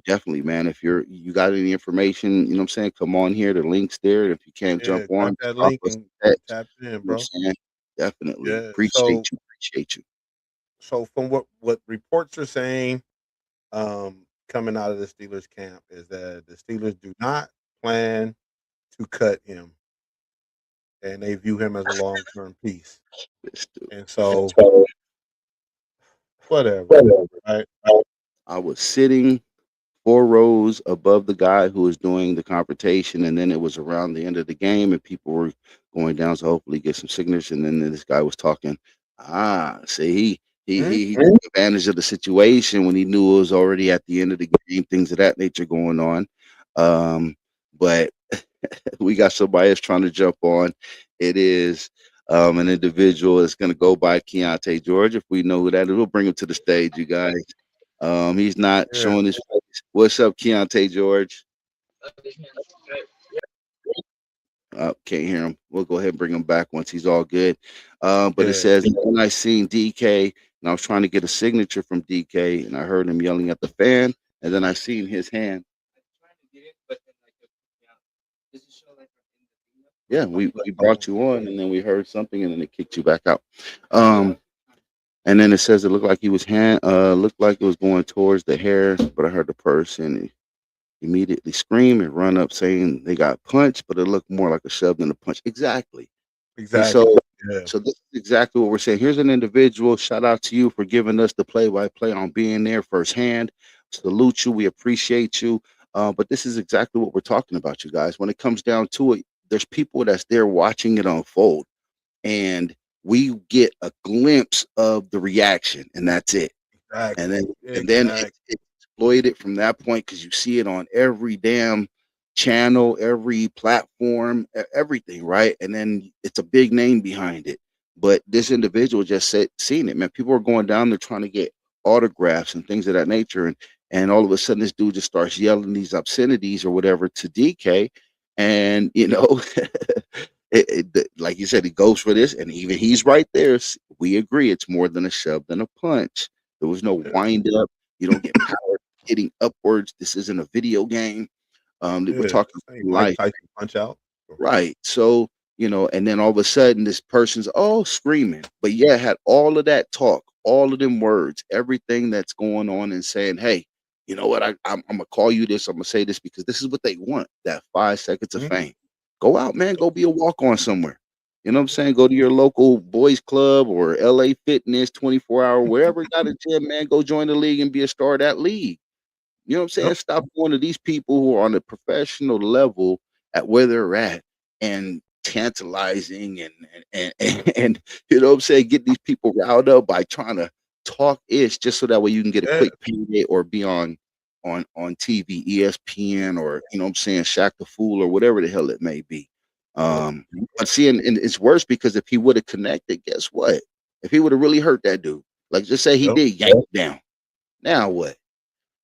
definitely, man, if you got any information, you know what I'm saying, come on here. The link's there. If you can't jump yeah. Got on, just that drop link us and a text. tap in, You know bro. what I'm saying? Definitely. Yeah. Appreciate you. Appreciate you. So from what reports are saying, coming out of the Steelers camp is that the Steelers do not plan to cut him, and they view him as a long term piece. Let's do it. And so, whatever, right? I was sitting 4 rows above the guy who was doing the confrontation, and then it was around the end of the game, and people were going down to hopefully get some signatures, and then this guy was talking. See, he took advantage of the situation when he knew it was already at the end of the game, things of that nature going on. But we got somebody else trying to jump on. It is an individual that's going to go by Keontae George. If we know who that is, we'll bring him to the stage, you guys. He's not Yeah, showing his face. What's up, Keontae George? Can't hear him. We'll go ahead and bring him back once he's all good. But it yeah. says, when I seen DK, and I was trying to get a signature from DK, and I heard him yelling at the fan, and then I seen his hand. Yeah, we brought you on, and then we heard something, and then it kicked you back out. And then it says it looked like he was looked like it was going towards the hair, but I heard the person immediately scream and run up saying they got punched, but it looked more like a shove than a punch. Exactly. And Exactly. Yeah. so this is exactly what we're saying. Here's an individual. Shout out to you for giving us the play-by-play on being there firsthand. Salute you. We appreciate you. But this is exactly what we're talking about, you guys. When it comes down to it, there's people that's there watching it unfold, and we get a glimpse of the reaction, and that's it. And Exactly. then Exactly. it's exploit it from that point because you see it on every damn channel, every platform, everything, right? And then it's a big name behind it. But this individual just said, seen it, man. People are going down there trying to get autographs and things of that nature, and all of a sudden this dude just starts yelling these obscenities or whatever to DK, and like you said, he goes for this, and even he's right there. We agree, it's more than a shove than a punch. There was no Yeah. wind up. You don't get power hitting upwards. This isn't a video game. We're Yeah. talking Same Mike life. Tyson punch out. Right. So, and then all of a sudden this person's screaming. But yeah, had all of that talk, all of them words, everything that's going on and saying, hey, you know what? I'm gonna call you this. I'm gonna say this because this is what they want. That 5 seconds of Mhm. fame. Go out, man. Go be a walk-on somewhere. You know what I'm saying? Go to your local boys club or LA Fitness, 24-hour, wherever got a gym, man. Go join the league and be a star of that league. You know what I'm saying? Yep. Stop going to these people who are on a professional level at where they're at and tantalizing and you know what I'm saying, get these people riled up by trying to talk ish just so that way you can get a Yeah. quick payday or be on TV, ESPN, or you know what I'm saying, Shaq the Fool or whatever the hell it may be. Yep. But see, and it's worse because if he would have connected, guess what? If he would have really hurt that dude, like just say he Yep. did yank down, now what?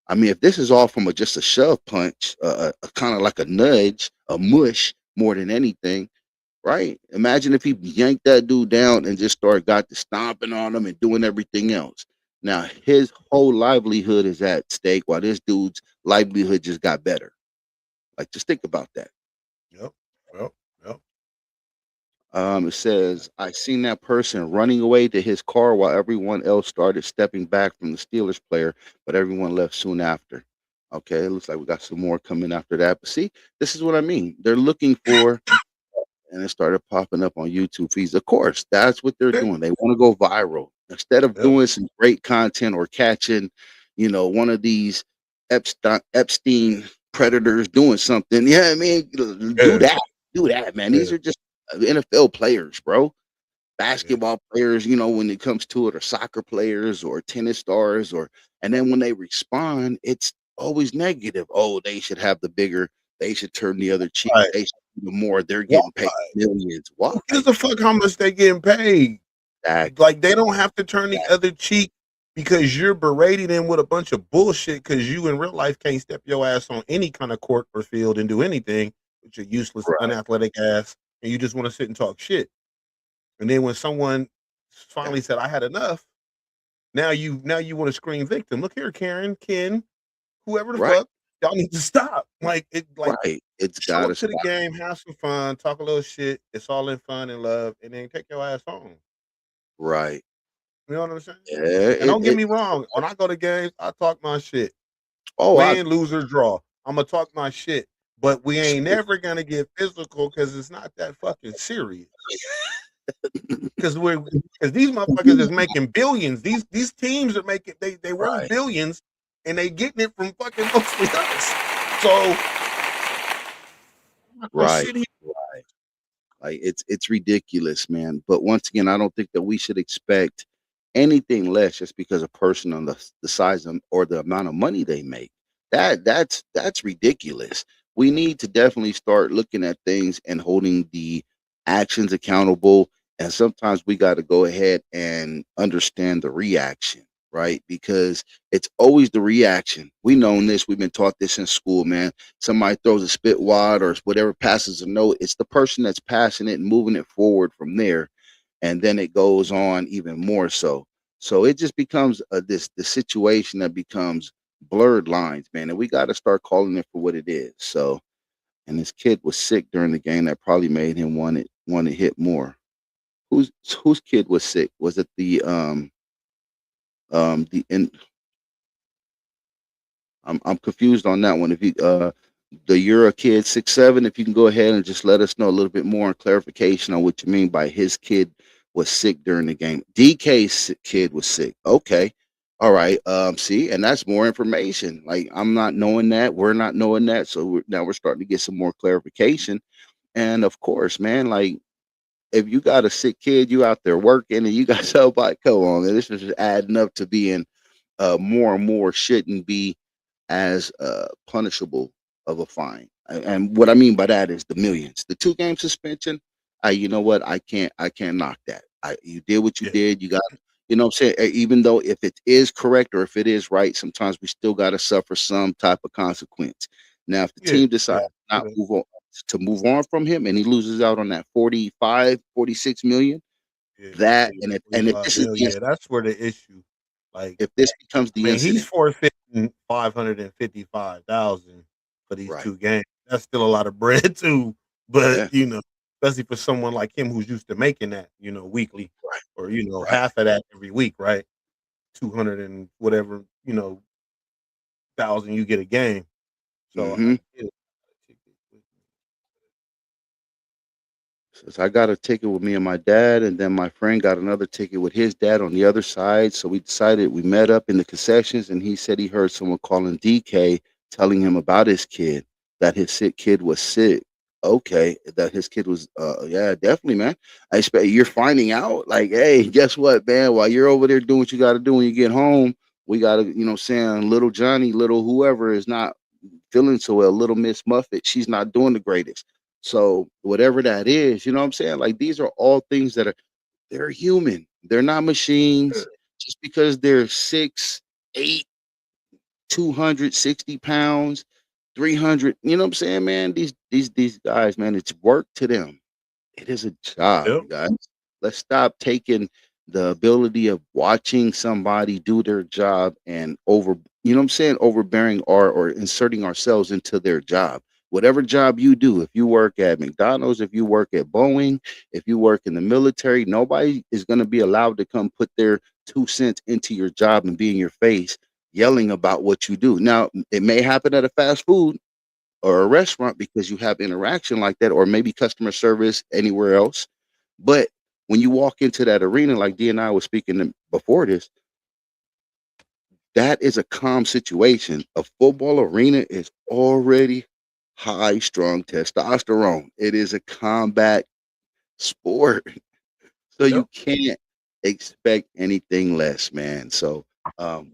I mean, if this is all from just a shove punch, a kind of like a nudge, a mush more than anything, right? Imagine if he yanked that dude down and just got to stomping on him and doing everything else. Now his whole livelihood is at stake, while this dude's livelihood just got better. Like, just think about that. Yep. Yep. Yep. It says, I seen that person running away to his car while everyone else started stepping back from the Steelers player, but everyone left soon after. Okay, it looks like we got some more coming after that. But see, this is what I mean. They're looking for, and it started popping up on YouTube feeds. Of course, that's what they're doing. They want to go viral. Instead of Yep. doing some great content or catching, one of these Epstein predators doing something. Yeah, I mean, do Yeah. that. Do that, man. These Yeah. are just NFL players, bro. Yeah. Basketball players, when it comes to it, or soccer players or tennis stars, and then when they respond, it's always negative. Oh, they should have the bigger, they should turn the other cheek, Right. they should do more, they're Why? getting paid millions. Why? Who gives a fuck how much they getting paid? Exactly. Like, they don't have to turn the other cheek because you're berating them with a bunch of bullshit because you in real life can't step your ass on any kind of court or field and do anything with your useless, Right. unathletic ass, and you just want to sit and talk shit. And then when someone finally said, "I had enough," now you want to scream victim. Look here, Karen, Ken, whoever the Right. fuck, y'all need to stop. Like Right. It's show gotta up to the stop. game, have some fun, talk a little shit. It's all in fun and love, and then take your ass home. Right. You know what I'm saying? Yeah. And don't get me wrong, when I go to games, I talk my shit. Oh, Win, lose, or draw. I'm gonna talk my shit. But we ain't never gonna get physical because it's not that fucking serious. Because these motherfuckers is making billions. These teams are making they worth Right. billions, and they getting it from fucking mostly us. So I'm not gonna Right. sit here. Right. Like, it's ridiculous, man. But once again, I don't think that we should expect anything less just because a person on the size of, or the amount of money they make. That's ridiculous. We need to definitely start looking at things and holding the actions accountable. And sometimes we got to go ahead and understand the reaction, right? Because it's always the reaction. We known this. We've been taught this in school, man. Somebody throws a spit wad or whatever, passes a note. It's the person that's passing it and moving it forward from there, and then it goes on even more so. So it just becomes the situation that becomes blurred lines, man, and we got to start calling it for what it is. So, and this kid was sick during the game, that probably made him want to hit more. Whose kid was sick? Was it the in? I'm confused on that one. If you the Euro kid 6'7", if you can go ahead and just let us know a little bit more and clarification on what you mean by his kid was sick during the game. DK's kid was sick. Okay. All right. See, and that's more information. Like, I'm not knowing that. We're not knowing that. So now we're starting to get some more clarification. And of course, man, like, if you got a sick kid, you out there working, and you got somebody, come on, man, this is just adding up to being more and more shouldn't be as punishable of a fine. And what I mean by that is the millions. The 2-game suspension, you know what? I can't knock that. You did what you Yeah. did. You got, you know what I'm saying? Even though if it is correct or if it is right, sometimes we still got to suffer some type of consequence. Now, if the Yeah. team decides Yeah. not move on from him and he loses out on that 45, 46 million, Yeah. that Yeah. and if 45 this is mil, the yeah, that's where the issue. Like, if this becomes I the mean, he's incident, forfeiting 555,000 for these right? 2 games. That's still a lot of bread too. But Yeah, especially for someone like him who's used to making that, weekly, right, or right. half of that every week, right? 200 and whatever, thousand you get a game. So Mm-hmm. I get it. Says I got a ticket with me and my dad, and then my friend got another ticket with his dad on the other side. So we met up in the concessions, and he said he heard someone calling DK telling him about his kid, that his sick kid was sick. Okay, that his kid was yeah, definitely, man. I expect you're finding out, like, hey, guess what, man? While you're over there doing what you gotta do when you get home, we gotta, saying little Johnny, little whoever is not feeling so well, little Miss Muffet, she's not doing the greatest. So whatever that is, you know what I'm saying? Like these are all things that they're human. They're not machines. Just because they're 6'8", 260 pounds, 300, you know what I'm saying, man? These guys, man, it's work to them. It is a job, Yep. you guys. Let's stop taking the ability of watching somebody do their job and overbearing or inserting ourselves into their job. Whatever job you do, if you work at McDonald's, if you work at Boeing, if you work in the military, nobody is going to be allowed to come put their 2 cents into your job and be in your face yelling about what you do. Now, it may happen at a fast food or a restaurant because you have interaction like that, or maybe customer service anywhere else. But when you walk into that arena, like D and I was speaking before this, that is a calm situation. A football arena is already high strung testosterone. It is a combat sport. So you Yep. can't expect anything less, man. So,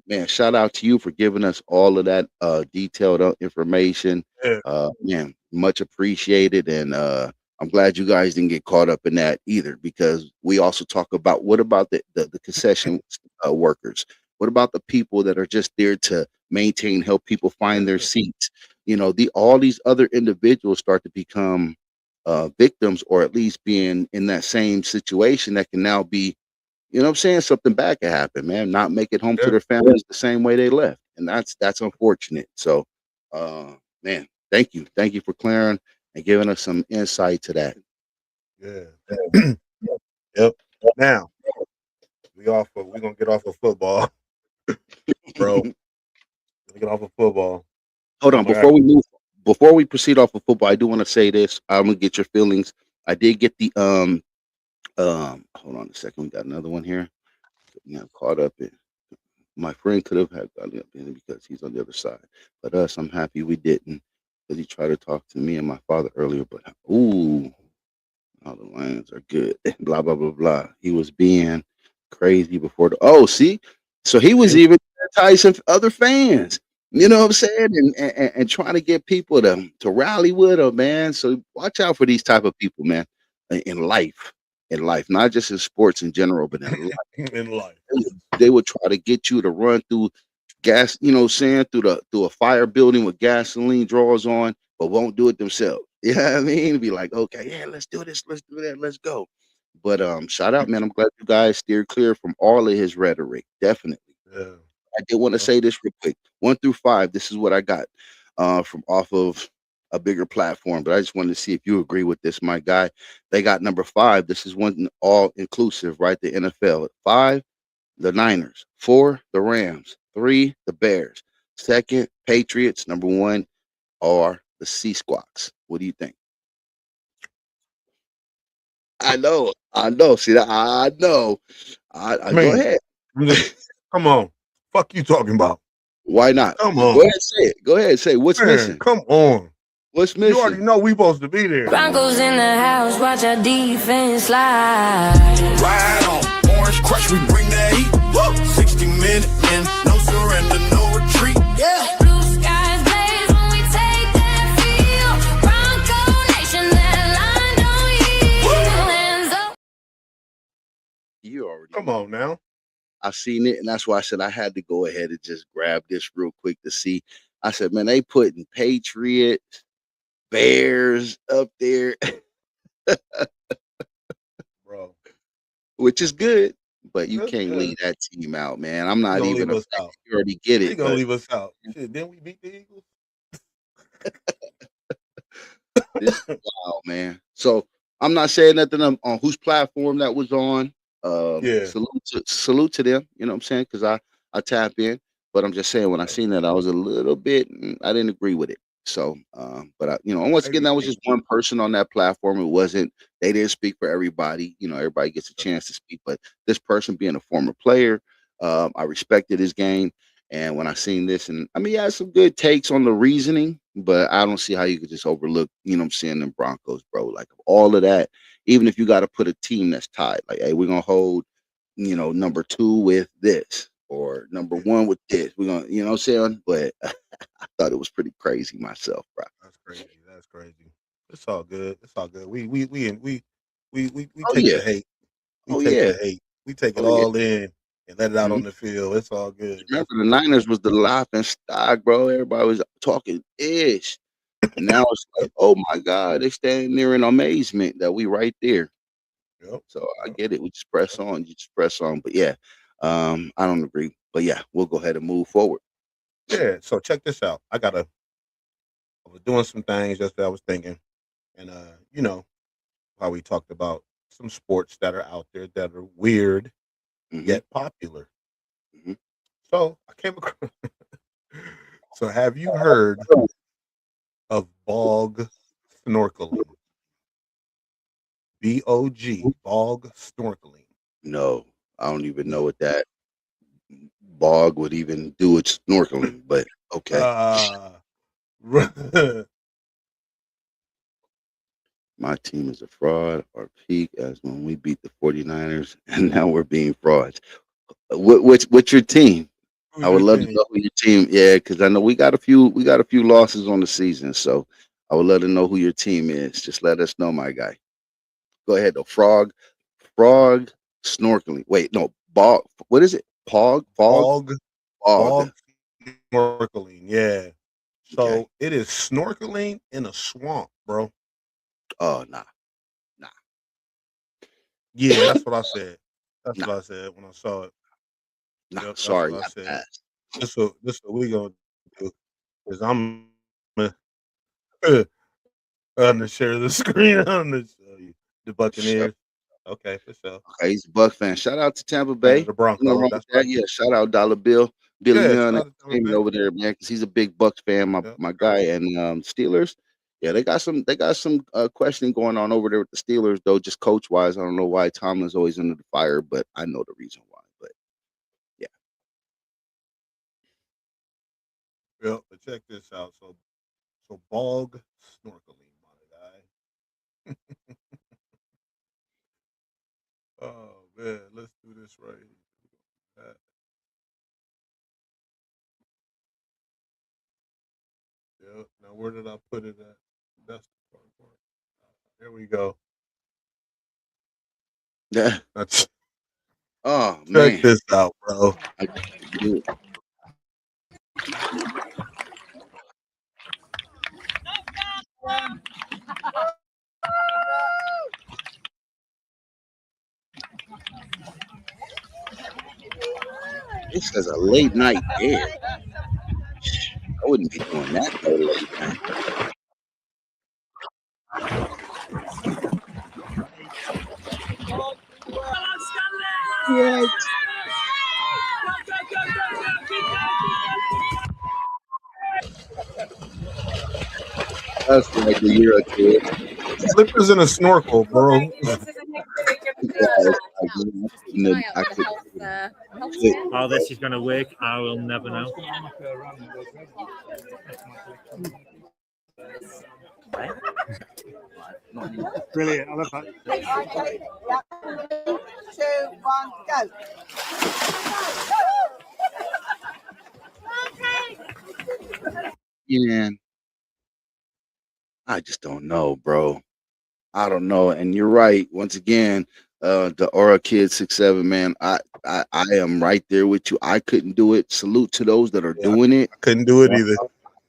man, shout out to you for giving us all of that detailed information. Yeah. Man, much appreciated, and I'm glad you guys didn't get caught up in that either, because we also talk about what about the concession workers? What about the people that are just there to maintain, help people find their seats? All these other individuals start to become victims, or at least being in that same situation that can now be, you know what I'm saying, something bad can happen, man. Not make it home to Yeah. their families the same way they left. And that's unfortunate. So man, thank you for clearing and giving us some insight to that. Yeah. Yep. Now we're gonna get off of football, bro. Get off of football. Hold on, All before we proceed off of football, I do want to say this. I'm gonna get your feelings. I did get the hold on a second, we got another one here. Got caught up in. My friend could have had gotten up in it because he's on the other side. But us, I'm happy we didn't. Because he tried to talk to me and my father earlier. But ooh, all the lines are good. Blah blah blah blah. He was being crazy before the. See, so he was Yeah. even enticing other fans. You know what I'm saying, and trying to get people to rally with him, man. So watch out for these type of people, man, in life, not just in sports in general, but in life. in life. They would try to get you to run through gas, you know what I'm saying, through a fire building with gasoline drawers on, but won't do it themselves. You know what I mean? Be like, okay, yeah, let's do this, let's do that, let's go. But shout out, man. I'm glad you guys steered clear from all of his rhetoric. Definitely. Yeah. I did want to say this real quick. 1 through 5, this is what I got from off of a bigger platform, but I just wanted to see if you agree with this, my guy. They got number 5. This is one all inclusive, right? The NFL. 5, the Niners. 4, the Rams. 3, the Bears. 2nd, Patriots. Number 1 are the Sea Squawks. What do you think? I know. See that? I know. I go Man, ahead. come on. Fuck you talking about? Why not? Come Go on. ahead, say it. Go ahead, say it. What's Man, missing? come on. What's You already missing? know we supposed to be there. Broncos in the house, watch our defense slide. Ride on, orange crush, we bring that heat. Woo! 60 minutes in, no surrender, no retreat. Yeah. Blue sky Come on now. I seen it, and that's why I said I had to go ahead and just grab this real quick to see. I said, man, they putting Patriots, Bears up there, Bro. which is good, but you That's can't leave good. that team out, man. I'm He not gonna even leave a us fan. out. You already get He it, gonna but leave us out. Shit, didn't we beat the Eagles? this is wild, man. So I'm not saying nothing on whose platform that was on. Yeah. Salute to them. You know what I'm saying? Because I tap in, but I'm just saying when I Yeah. seen that I was a little bit I didn't agree with it. So, but and once again, that was Hey, just one person on that platform. It wasn't. They didn't speak for everybody. Everybody gets a chance to speak, but this person being a former player, I respected his game. And when I seen this, and I mean, he had some good takes on the reasoning, but I don't see how you could just overlook, what I'm saying, them Broncos, bro. Like all of that, even if you got to put a team that's tied, like, hey, we're gonna hold, number 2 with this or number yeah, 1 with this. We're gonna, what I'm saying? But I thought it was pretty crazy myself, bro. that's crazy. That's crazy. It's all good. It's all good. We Oh take yeah. the hate. We Oh take yeah. the hate. We take it Oh yeah. all in and let it out Mhm. on the field. It's all good. Remember, That's the what's up. Niners was the laughing stock, bro. Everybody was talking ish. And now it's like, Yep. oh my God, they stand there in amazement that we right there. Yep. So I Yep. get it. We just press Yep. on. You just press on. But yeah, I don't agree. But yeah, we'll go ahead and move forward. Yeah. So check this out. I was doing some things just that I was thinking, and how we talked about some sports that are out there that are weird Hmm. yet popular. Hmm. So I came across. So have you heard of bog snorkeling? bog snorkeling. No, I don't even know what that bog would even do with snorkeling. But okay, Uh, my team is a fraud. Our peak as when we beat the 49ers, and now we're being frauds. What's your team? I who's would your love to team? know who your team. Yeah, because I know we got a few losses on the season, so I would love to know who your team is. Just let us know, my guy. Go ahead, though. Frog snorkeling. Wait, no, bog. What is it? Fog, Bog fog. bog snorkeling. Yeah. Okay. So it is snorkeling in a swamp, bro. Oh, nah, nah, Yeah, that's what I said. That's nah, what I said when I saw it. nah. Yep, that's what Sorry, I I said. passed. This what we gonna do is I'm gonna share the screen. I'm gonna show you the Sure. Buccaneers. Okay, for sure. Okay, he's a Buck fan. Shout out to Tampa And Bay. the No Broncos. wrong with That's that. right. Yeah, shout out Dollar Bill, Billy Yeah, Young shout out to Tampa Entertainment Bay. over there, man, because he's a big Bucks fan. My Yep, my yep. guy and Steelers. Yeah, they got some questioning going on over there with the Steelers though, just coach wise. I don't know why Tomlin's always under the fire, but I know the reason why. But yeah, Yep. But check this out. So bog snorkeling, my guy. Oh man, let's do this right here. Yep. Now where did I put it at? That's the fun part. There we go. yeah. Now Oh check man, this out, bro. I can't do it. It says a late night dare. I wouldn't be doing that no late night. What? That's right. The year or two. Flippers and a snorkel, bro. Yes, I couldn't. I could. How this is going to work, I will never know. Brilliant. I love that. Okay. Yeah. 3, 2, 1, go. Man, I just don't know, bro. I don't know. And you're right. Once again, The Aura Kid 6'7", man. I am right there with you. I couldn't do it. Salute to those that are Yeah, doing it. I couldn't do it either.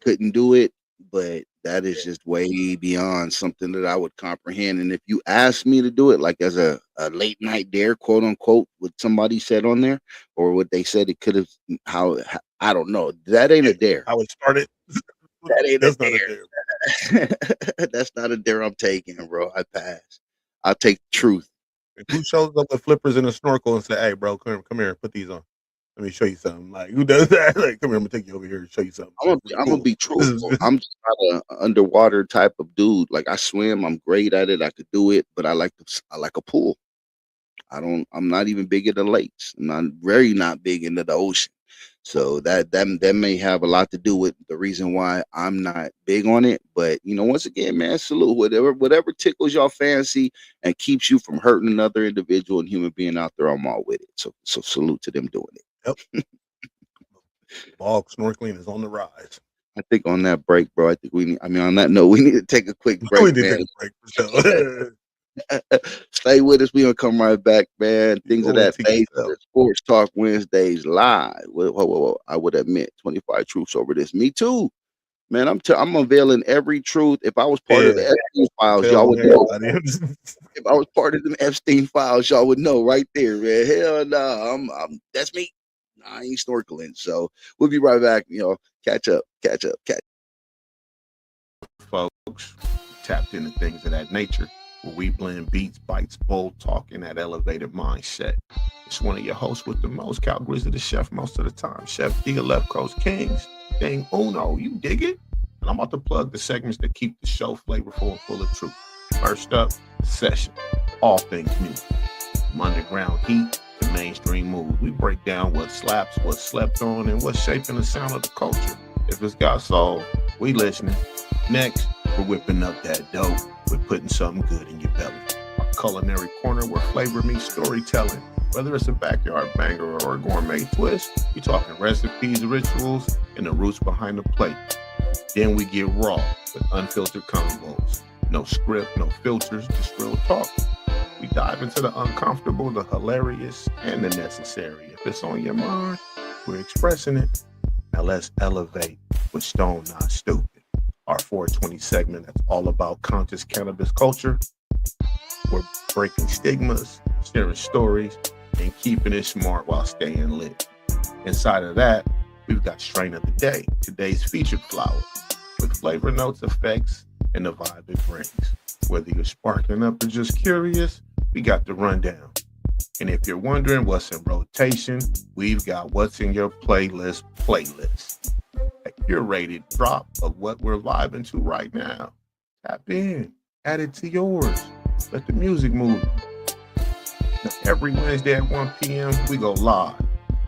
Couldn't do it, but that is just way beyond something that I would comprehend. And if you ask me to do it, like as a late night dare, quote unquote, what somebody said on there, or what they said it could have, I don't know. That ain't a dare. How it started. That ain't That's a not a dare. dare. That's not a dare I'm taking, bro. I pass. I'll take the truth. Who shows up with flippers and a snorkel and say, "Hey, bro, come here, put these on. Let me show you something." Like, who does that? Like, come here, I'm gonna take you over here and show you something. I'm gonna Cool. be truthful. I'm just not a underwater type of dude. Like I swim, I'm great at it. I could do it, but I like a pool. I'm not even big into lakes. I'm not big into the ocean. So that may have a lot to do with the reason why I'm not big on it. But once again, man, salute whatever tickles your fancy and keeps you from hurting another individual and human being out there. I'm all with it. So salute to them doing it. Yep. Bog snorkeling is on the rise. I think on that break, bro. I think on that note, we need to take a quick break, We did man. take a break for sure. Stay with us. We gonna come right back, man. Things of owe that it to nature. yourself. Sports Talk Wednesdays live. Whoa. I would admit 25 truths over this. Me too, man. I'm unveiling every truth. If I was part of the Yeah. Epstein files, Tell y'all would know. everybody. If I was part of the Epstein files, y'all would know right there, man. Hell no, I'm that's me. I ain't snorkeling. So we'll be right back. Catch up. Folks, tapped into things of that nature, where we blend beats, bites, bold talk, and that elevated mindset. It's one of your hosts with the most, Cal Grizzly, the chef most of the time. Chef D, Left Coast Kings, Thing Uno, you dig it? And I'm about to plug the segments that keep the show flavorful and full of truth. First up, Session, all things new. From underground heat to mainstream moves, we break down what slaps, what's slept on, and what's shaping the sound of the culture. If it's got soul, we listening. Next, we're whipping up that dope. We're putting something good in your belly. Our culinary corner where flavor meets storytelling. Whether it's a backyard banger or a gourmet twist, we talking recipes, rituals, and the roots behind the plate. Then we get raw with unfiltered combos. No script, no filters, just real talk. We dive into the uncomfortable, the hilarious, and the necessary. If it's on your mind, we're expressing it. Now let's elevate with Stone Not Stupid. Our 420 segment that's all about conscious cannabis culture. We're breaking stigmas, sharing stories, and keeping it smart while staying lit. Inside of that, we've got Strain of the Day, today's featured flower, with flavor notes, effects, and the vibe it brings. Whether you're sparking up or just curious, we got the rundown. And if you're wondering what's in rotation, we've got what's in your playlist. A curated drop of what we're vibing to right now. Tap in, add it to yours. Let the music move. Now, every Wednesday at 1 p.m., we go live.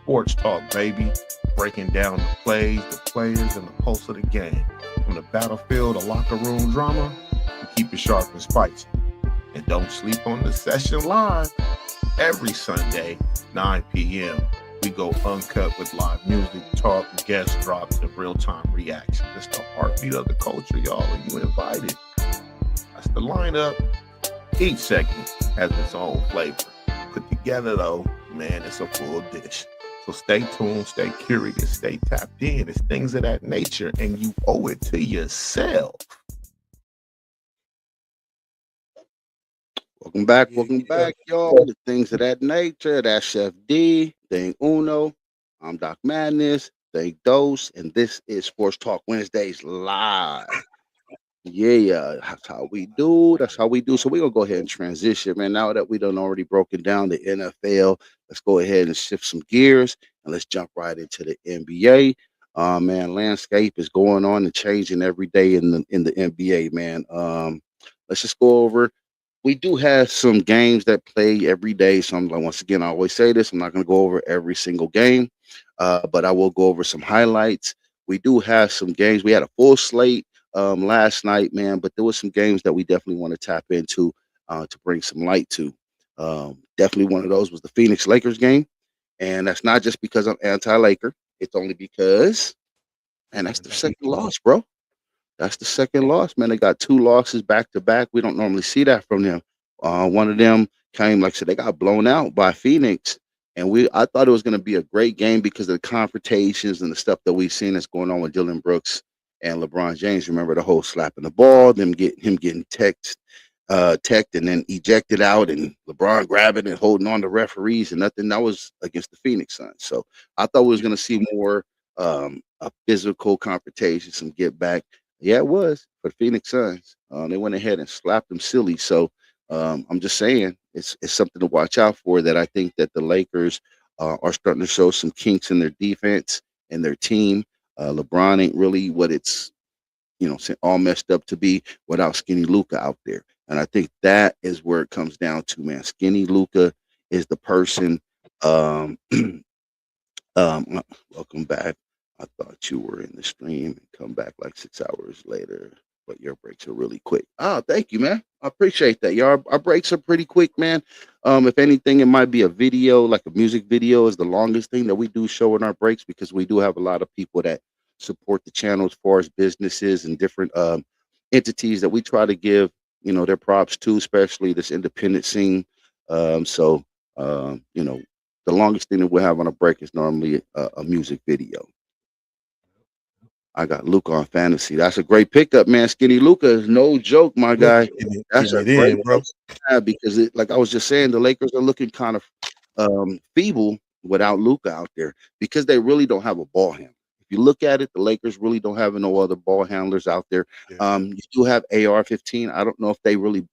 Sportz Talk, baby. Breaking down the plays, the players, and the pulse of the game. From the battlefield to locker room drama, we keep it sharp and spicy. And don't sleep on the session live. Every Sunday, 9 p.m., we go uncut with live music, talk, guest drops, and real-time reaction. It's the heartbeat of the culture, y'all, and you invited. That's the lineup. Each segment has its own flavor. Put together, though, man, it's a full dish. So stay tuned, stay curious, stay tapped in. It's things of that nature, and you owe it to yourself. Welcome back, y'all. The things of that nature. That's Chef D, Thing Uno. I'm Doc Madness, Thing Dose, and this is Sports Talk Wednesdays live. Yeah, that's how we do. So we're gonna go ahead and transition, man. Now that we done already broken down the NFL, let's go ahead and shift some gears and let's jump right into the NBA. Man, landscape is going on and changing every day in the NBA, man. Let's just go over. We do have some games that play every day. So I'm like, once again, I always say this, I'm not going to go over every single game, but I will go over some highlights. We do have some games. We had a full slate last night, man, but there was some games that we definitely want to tap into to bring some light to. Definitely one of those was the Phoenix Lakers game. And that's not just because I'm anti-Laker. It's only because, and that's the second loss, bro. That's the second loss, man. They got two losses back to back. We don't normally see that from them. One of them came, like I said, they got blown out by Phoenix. And I thought it was going to be a great game because of the confrontations and the stuff that we've seen that's going on with Dylan Brooks and LeBron James. Remember the whole slapping the ball, him getting teched and then ejected out, and LeBron grabbing and holding on to referees and nothing. That was against the Phoenix Suns. So I thought we was going to see more a physical confrontation, some get back. Yeah, it was for the Phoenix Suns. They went ahead and slapped them silly. So I'm just saying it's something to watch out for. That I think that the Lakers are starting to show some kinks in their defense and their team. LeBron ain't really what it's all messed up to be without Skinny Luca out there. And I think that is where it comes down to, man. Skinny Luca is the person. Um, Welcome back. I thought you were in the stream and come back like 6 hours later, but your breaks are really quick. Oh, thank you, man. I appreciate that. Yeah, our breaks are pretty quick, man. If anything, it might be a video, like a music video is the longest thing that we do show in our breaks, because we do have a lot of people that support the channel as far as businesses and different entities that we try to give, their props to, especially this independent scene. The longest thing that we'll have on a break is normally a music video. I got Luca on fantasy. That's a great pickup, man. Skinny Luca is no joke, my guy. That's a great bro. because like I was just saying, the Lakers are looking kind of feeble without Luca out there because they really don't have a ball handler. If you look at it, the Lakers really don't have no other ball handlers out there. Yeah. You do have AR-15. I don't know if they really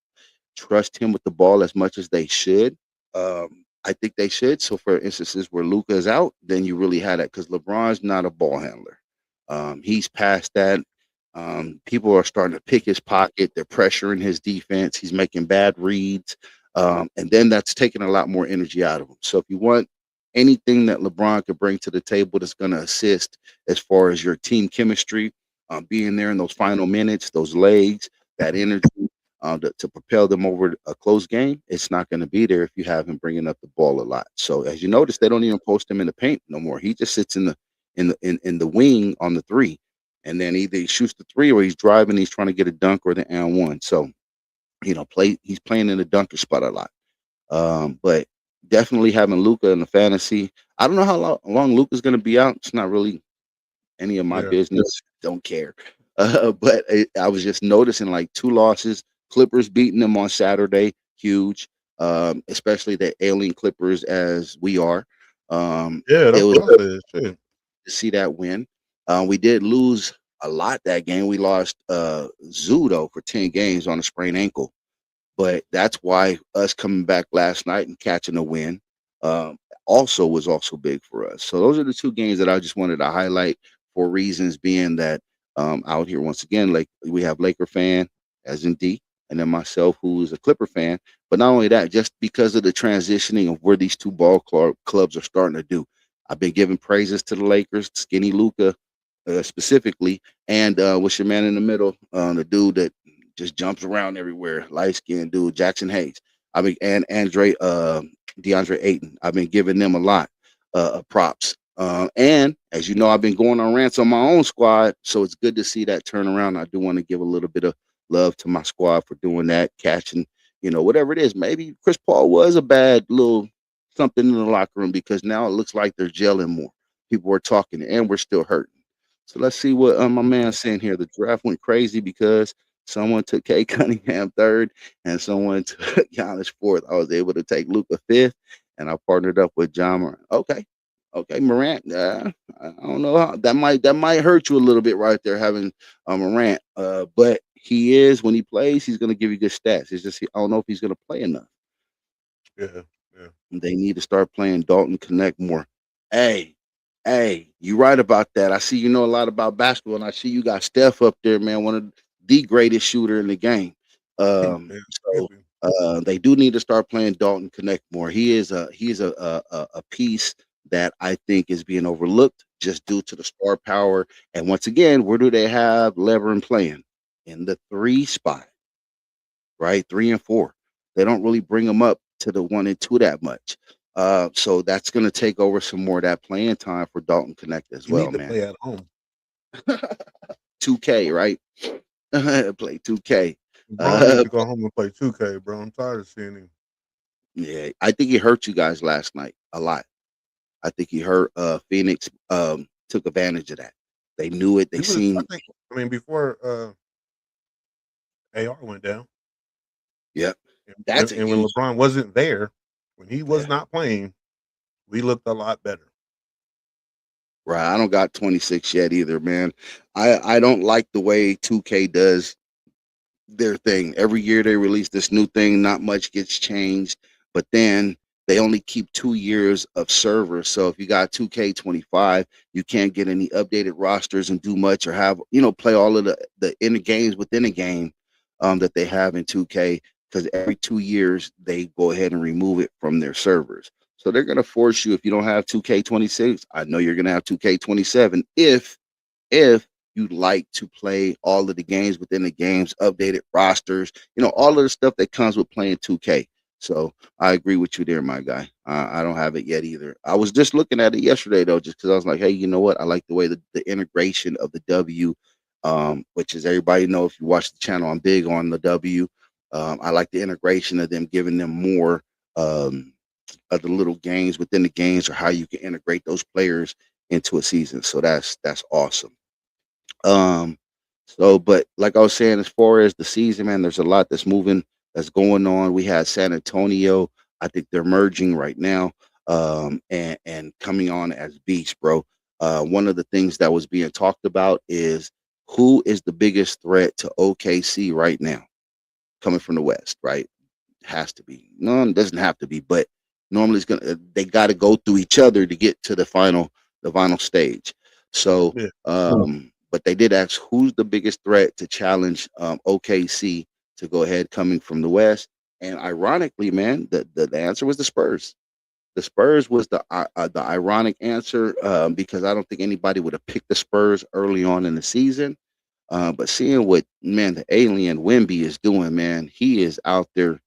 trust him with the ball as much as they should. I think they should. So for instances where Luca is out, then you really had that, because LeBron's not a ball handler. He's past that. People are starting to pick his pocket. They're pressuring his defense. He's making bad reads. And then that's taking a lot more energy out of him. So if you want anything that LeBron could bring to the table that's going to assist as far as your team chemistry, being there in those final minutes, those legs, that energy, to propel them over a close game, it's not going to be there if you have him bringing up the ball a lot. So as you notice, they don't even post him in the paint no more. He just sits in the wing on the three, and then either he shoots the three or he's driving. He's trying to get a dunk or the and one. So he's playing in the dunker spot a lot. But definitely having Luca in the fantasy. I don't know how long Luca's going to be out. It's not really any of my business. Don't care. But I was just noticing like 2 losses. Clippers beating them on Saturday, huge. Especially the alien Clippers as we are. Yeah, It that's was what I said. Shit. to see that win. We did lose a lot that game. We lost Zudo for 10 games on a sprained ankle. But that's why us coming back last night and catching a win was also big for us. So those are the 2 games that I just wanted to highlight, for reasons being that out here once again, like we have Laker fan as in D, and then myself who's a Clipper fan. But not only that, just because of the transitioning of where these 2 ball clubs are starting to do. I've been giving praises to the Lakers, Skinny Luca specifically, and what's your man in the middle, the dude that just jumps around everywhere, light skinned dude, Jackson Hayes. And DeAndre Ayton. I've been giving them a lot of props. And as you know, I've been going on rants on my own squad, so it's good to see that turnaround. I do want to give a little bit of love to my squad for doing that, catching, whatever it is. Maybe Chris Paul was a bad little something in the locker room, because now it looks like they're gelling more. People are talking, and we're still hurting. So let's see what my man's saying here. The draft went crazy because someone took Kay Cunningham 3rd and someone took Giannis 4th. I was able to take Luka 5th, and I partnered up with John Morant. Okay, Morant. I don't know how that might hurt you a little bit right there, having Morant. But he is, when he plays, he's going to give you good stats. It's just I don't know if he's going to play enough. Yeah. They need to start playing Dalton Connect more. Hey, you right about that. I see you know a lot about basketball, and I see you got Steph up there, man, one of the greatest shooter in the game. They do need to start playing Dalton Connect more. He is a piece that I think is being overlooked just due to the star power. And once again, where do they have Levering playing? In the 3 spot, right? 3 and 4. They don't really bring them up to the 1 and 2 that much. So that's going to take over some more of that playing time for Dalton Connect as well, need to man. play at home. 2K, right? Play 2K. LeBron needs to go home and play 2K, bro. I'm tired of seeing him. Yeah, I think he hurt you guys last night a lot. I think he hurt Phoenix. Took advantage of that. They knew it. They He was, I seen. think, I mean, before AR went down, Yep, and, that's a and when huge. LeBron wasn't there, when he was Yeah, not playing, we looked a lot better. right. I don't got 26 yet either, man. I don't like the way 2K does their thing. Every year they release this new thing, not much gets changed, but then they only keep 2 years of servers. So if you got 2K25, you can't get any updated rosters and do much or have, play all of the inner games within a game that they have in 2K, because every 2 years they go ahead and remove it from their servers. So they're going to force you, if you don't have 2K26, I know you're going to have 2K27 if you'd like to play all of the games within the games, updated rosters, all of the stuff that comes with playing 2K. So I agree with you there, my guy. I don't have it yet either. I was just looking at it yesterday though, just because I was like, hey, you know what? I like the way the integration of the W, which is, everybody know, if you watch the channel, I'm big on the W. I like the integration of them, giving them more of the little games within the games, or how you can integrate those players into a season. So that's awesome. Um, but like I was saying, as far as the season, man, there's a lot that's moving, that's going on. We had San Antonio. I think they're merging right now, and coming on as beasts, bro. One of the things that was being talked about is, who is the biggest threat to OKC right now, coming from the West, right? Has to be. No, it doesn't have to be, but normally they got to go through each other to get to the final stage. So, Yeah. but they did ask, who's the biggest threat to challenge OKC to go ahead, coming from the West. And ironically, man, the answer was the Spurs. The Spurs was the ironic answer, because I don't think anybody would have picked the Spurs early on in the season. But seeing what, man, the alien Wemby is doing, man, he is out there.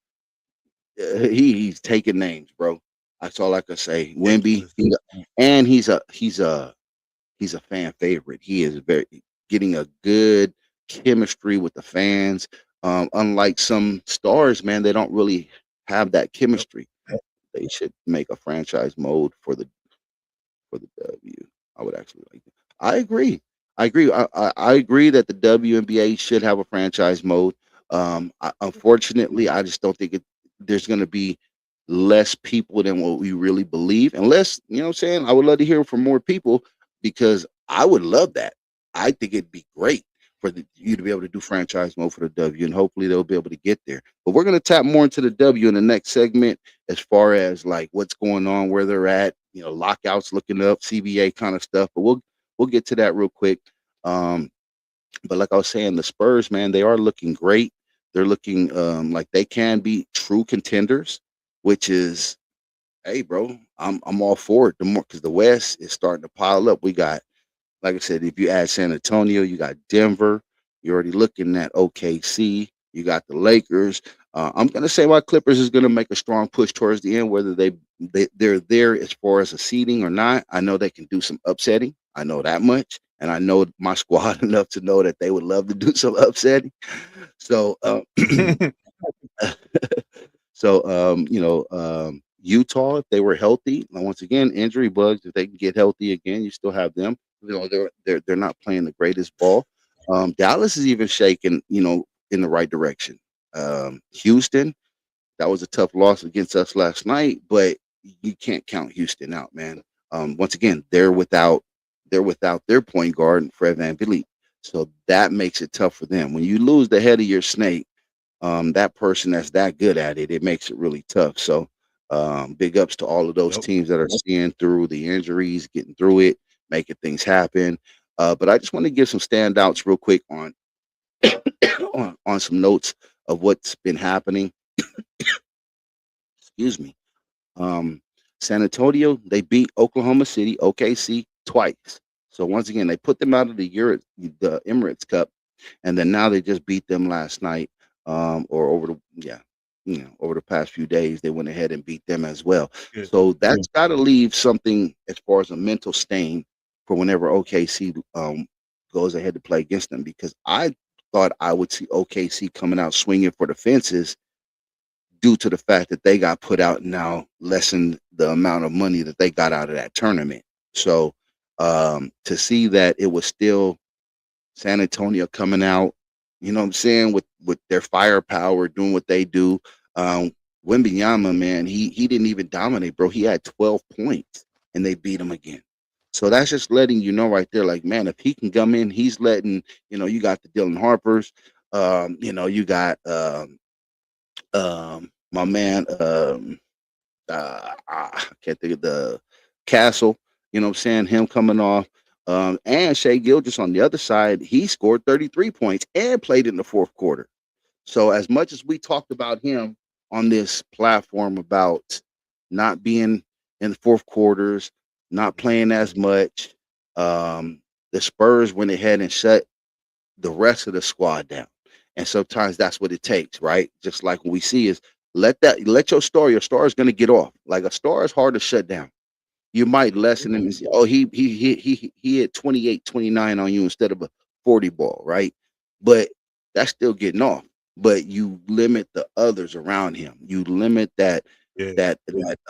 He's taking names, bro. That's all I can say. Wemby, Ridiculous. and he's a fan favorite. He is getting a good chemistry with the fans. Unlike some stars, man, they don't really have that chemistry. They should make a franchise mode for the W. I would actually like that. I agree. I agree that the WNBA should have a franchise mode. Unfortunately, I just don't think there's going to be less people than what we really believe. Unless, you know what I'm saying? I would love to hear from more people, because I would love that. I think it'd be great for you to be able to do franchise mode for the W, and hopefully they'll be able to get there. But we're going to tap more into the W in the next segment, as far as like what's going on, where they're at, lockouts looking up, CBA kind of stuff. But we'll get to that real quick. But like I was saying, the Spurs, man, they are looking great. They're looking like they can be true contenders, which is, hey, bro, I'm all for it. The more, because the West is starting to pile up. We got, like I said, if you add San Antonio, you got Denver. You're already looking at OKC. You got the Lakers. I'm gonna say my Clippers is gonna make a strong push towards the end, whether they're there as far as a seeding or not. I know they can do some upsetting. I know that much, and I know my squad enough to know that they would love to do some upsetting. So, Utah, if they were healthy, and once again, injury bugs, if they can get healthy again, you still have them. They're not playing the greatest ball. Dallas is even shaking, in the right direction. Houston, that was a tough loss against us last night, but you can't count Houston out, man. Once again, they're without their point guard, Fred VanVleet. So that makes it tough for them. When you lose the head of your snake, that person that's that good at it, it makes it really tough. So big ups to all of those teams that are seeing through the injuries, getting through it, making things happen. But I just want to give some standouts real quick on on some notes of what's been happening. Excuse me. San Antonio, they beat Oklahoma City, OKC, twice. So once again, they put them out of the Emirates Cup, and then now they just beat them last night, or over the past few days, they went ahead and beat them as well. Yeah. So that's got to leave something as far as a mental stain for whenever OKC goes ahead to play against them, because I thought I would see OKC coming out swinging for the fences due to the fact that they got put out and now lessen the amount of money that they got out of that tournament. So to see that it was still San Antonio coming out, you know what I'm saying, with their firepower, doing what they do. Wembanyama, man, he didn't even dominate, bro. He had 12 points and they beat him again. So that's just letting you know right there, like, man, if he can come in, he's letting, you got the Dylan Harpers, you got my man, I can't think of the Castle, you know what I'm saying, him coming off. And Shea Gilgeous on the other side, he scored 33 points and played in the fourth quarter. So as much as we talked about him on this platform about not being in the fourth quarters, not playing as much, the Spurs went ahead and shut the rest of the squad down. And sometimes that's what it takes, right? Just like what we see is let your star is going to get off. Like a star is hard to shut down. You might lessen him and say, oh, he hit 28, 29 on you instead of a 40 ball, right? But that's still getting off. But you limit the others around him. You limit that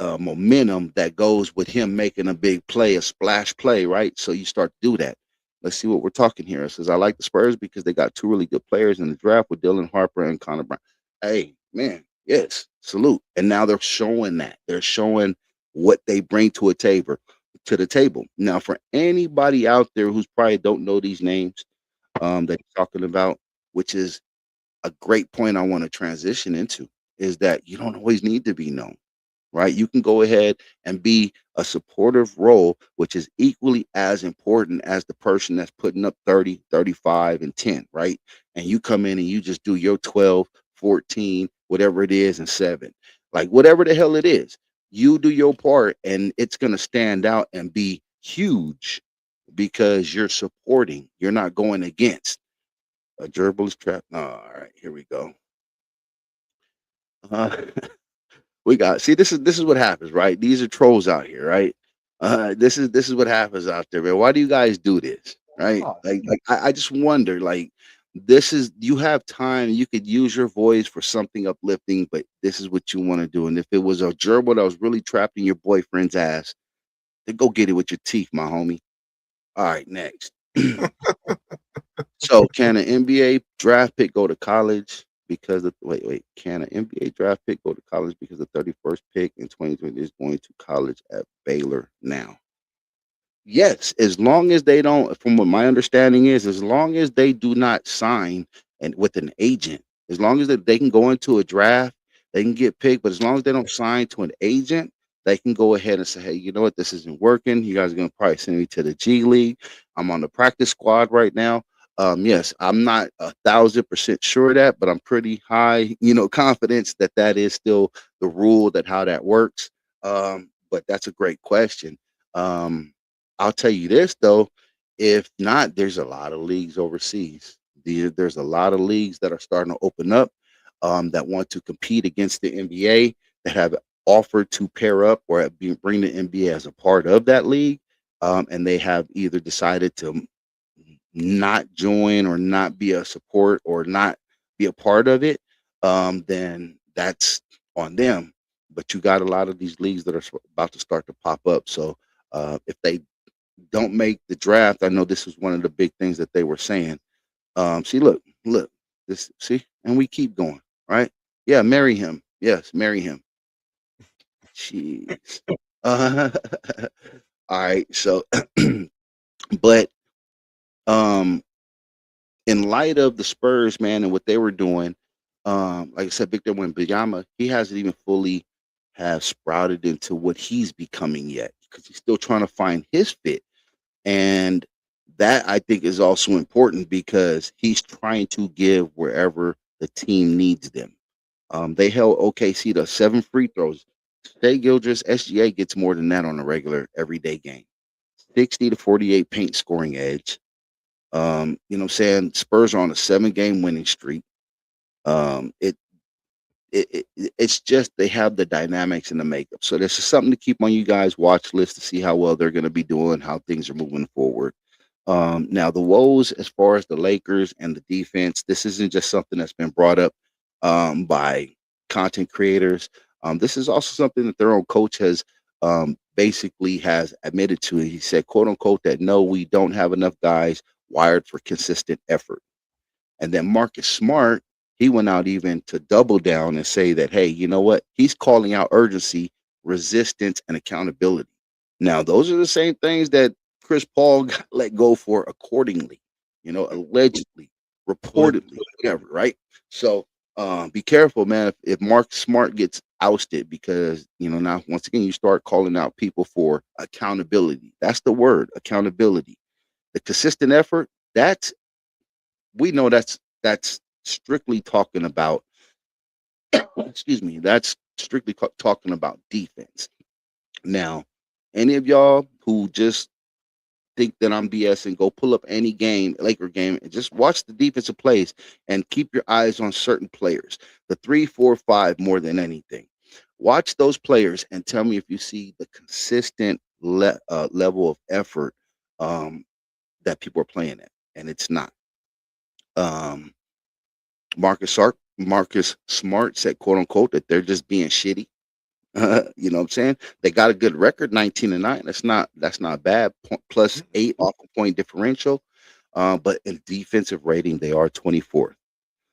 momentum that goes with him making a big play, a splash play, right? So you start to do that. Let's see what we're talking here. It says, I like the Spurs because they got two really good players in the draft with Dylan Harper and Connor Brown. Hey, man, yes, salute. And now they're showing that. They're showing what they bring to the table. Now, for anybody out there who's probably don't know these names that you're talking about, which is a great point I want to transition into, is that you don't always need to be known, right? You can go ahead and be a supportive role, which is equally as important as the person that's putting up 30, 35, and 10, right? And you come in and you just do your 12, 14, whatever it is, and 7. Like whatever the hell it is, you do your part and it's going to stand out and be huge because you're supporting. You're not going against. A gerbil is trapped. All right, here we go. We got, see, this is what happens, right? These are trolls out here, right? This is what happens out there, man. Why do you guys do this, right? Like I just wonder, like, you have time, you could use your voice for something uplifting, but this is what you want to do. And if it was a gerbil that was really trapped in your boyfriend's ass, then go get it with your teeth, my homie. All right, next. So can an NBA draft pick go to college because of can an NBA draft pick go to college because the 31st pick in 2020 is going to college at Baylor now? Yes, as long as they don't, from what my understanding is, as long as they do not sign and with an agent, as long as they can go into a draft, they can get picked, but as long as they don't sign to an agent, they can go ahead and say, hey, you know what, this isn't working. You guys are going to probably send me to the G League. I'm on the practice squad right now. Yes, I'm not 1,000% sure of that, but I'm pretty high, confidence that is still the rule, that how that works. But that's a great question. I'll tell you this though, if not, there's a lot of leagues overseas. There's a lot of leagues that are starting to open up that want to compete against the NBA, that have offered to pair up or bring the NBA as a part of that league. And they have either decided to not join or not be a support or not be a part of it, then that's on them. But you got a lot of these leagues that are about to start to pop up. So if they don't make the draft, I know this is one of the big things that they were saying. See, look, this, see, and we keep going, right? Yeah, marry him. Yes, marry him. Jeez. All right. So, but in light of the Spurs, man, and what they were doing, like I said, Victor Wembanyama, he hasn't even fully have sprouted into what he's becoming yet, because he's still trying to find his fit. And that, I think, is also important because he's trying to give wherever the team needs them. They held OKC to 7 free throws. Shea Gilgeous, SGA gets more than that on a regular everyday game. 60 to 48 paint scoring edge. You know what I'm saying? Spurs are on a 7-game winning streak. It's just they have the dynamics and the makeup. So this is something to keep on you guys' watch list to see how well they're going to be doing, how things are moving forward. Now the woes as far as the Lakers and the defense, this isn't just something that's been brought up by content creators. This is also something that their own coach has basically has admitted to. He said, "quote unquote," that no, we don't have enough guys wired for consistent effort. And then Marcus Smart, he went out even to double down and say that, hey, you know what? He's calling out urgency, resistance, and accountability. Now, those are the same things that Chris Paul got let go for accordingly, allegedly, reportedly, whatever, right? So be careful, man. If Mark Smart gets ousted because, now once again, you start calling out people for accountability. That's the word, accountability. The consistent effort, we know that's strictly talking about excuse me, that's strictly talking about defense. Now, any of y'all who just think that I'm BSing, go pull up any game, Laker game, and just watch the defensive plays and keep your eyes on certain players. The 3, 4, 5 more than anything. Watch those players and tell me if you see the consistent level of effort that people are playing at, and it's not. Um, Marcus Smart said, "quote unquote," that they're just being shitty. You know what I'm saying? They got a good record, 19-9. That's not bad. Plus 8 off a point differential. But in defensive rating, they are 24th.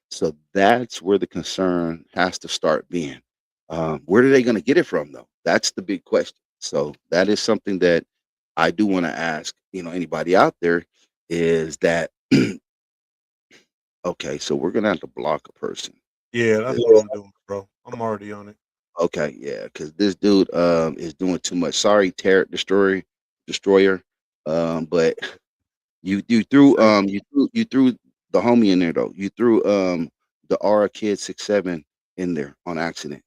So that's where the concern has to start being. Where are they going to get it from, though? That's the big question. So that is something that I do want to ask. Anybody out there is that okay? So we're gonna have to block a person. Yeah, that's what I'm doing, bro. I'm already on it. Okay, yeah, because this dude is doing too much. Sorry, Destroyer. But you threw you threw the homie in there though. You threw the Aura Kid 6'7" in there on accident.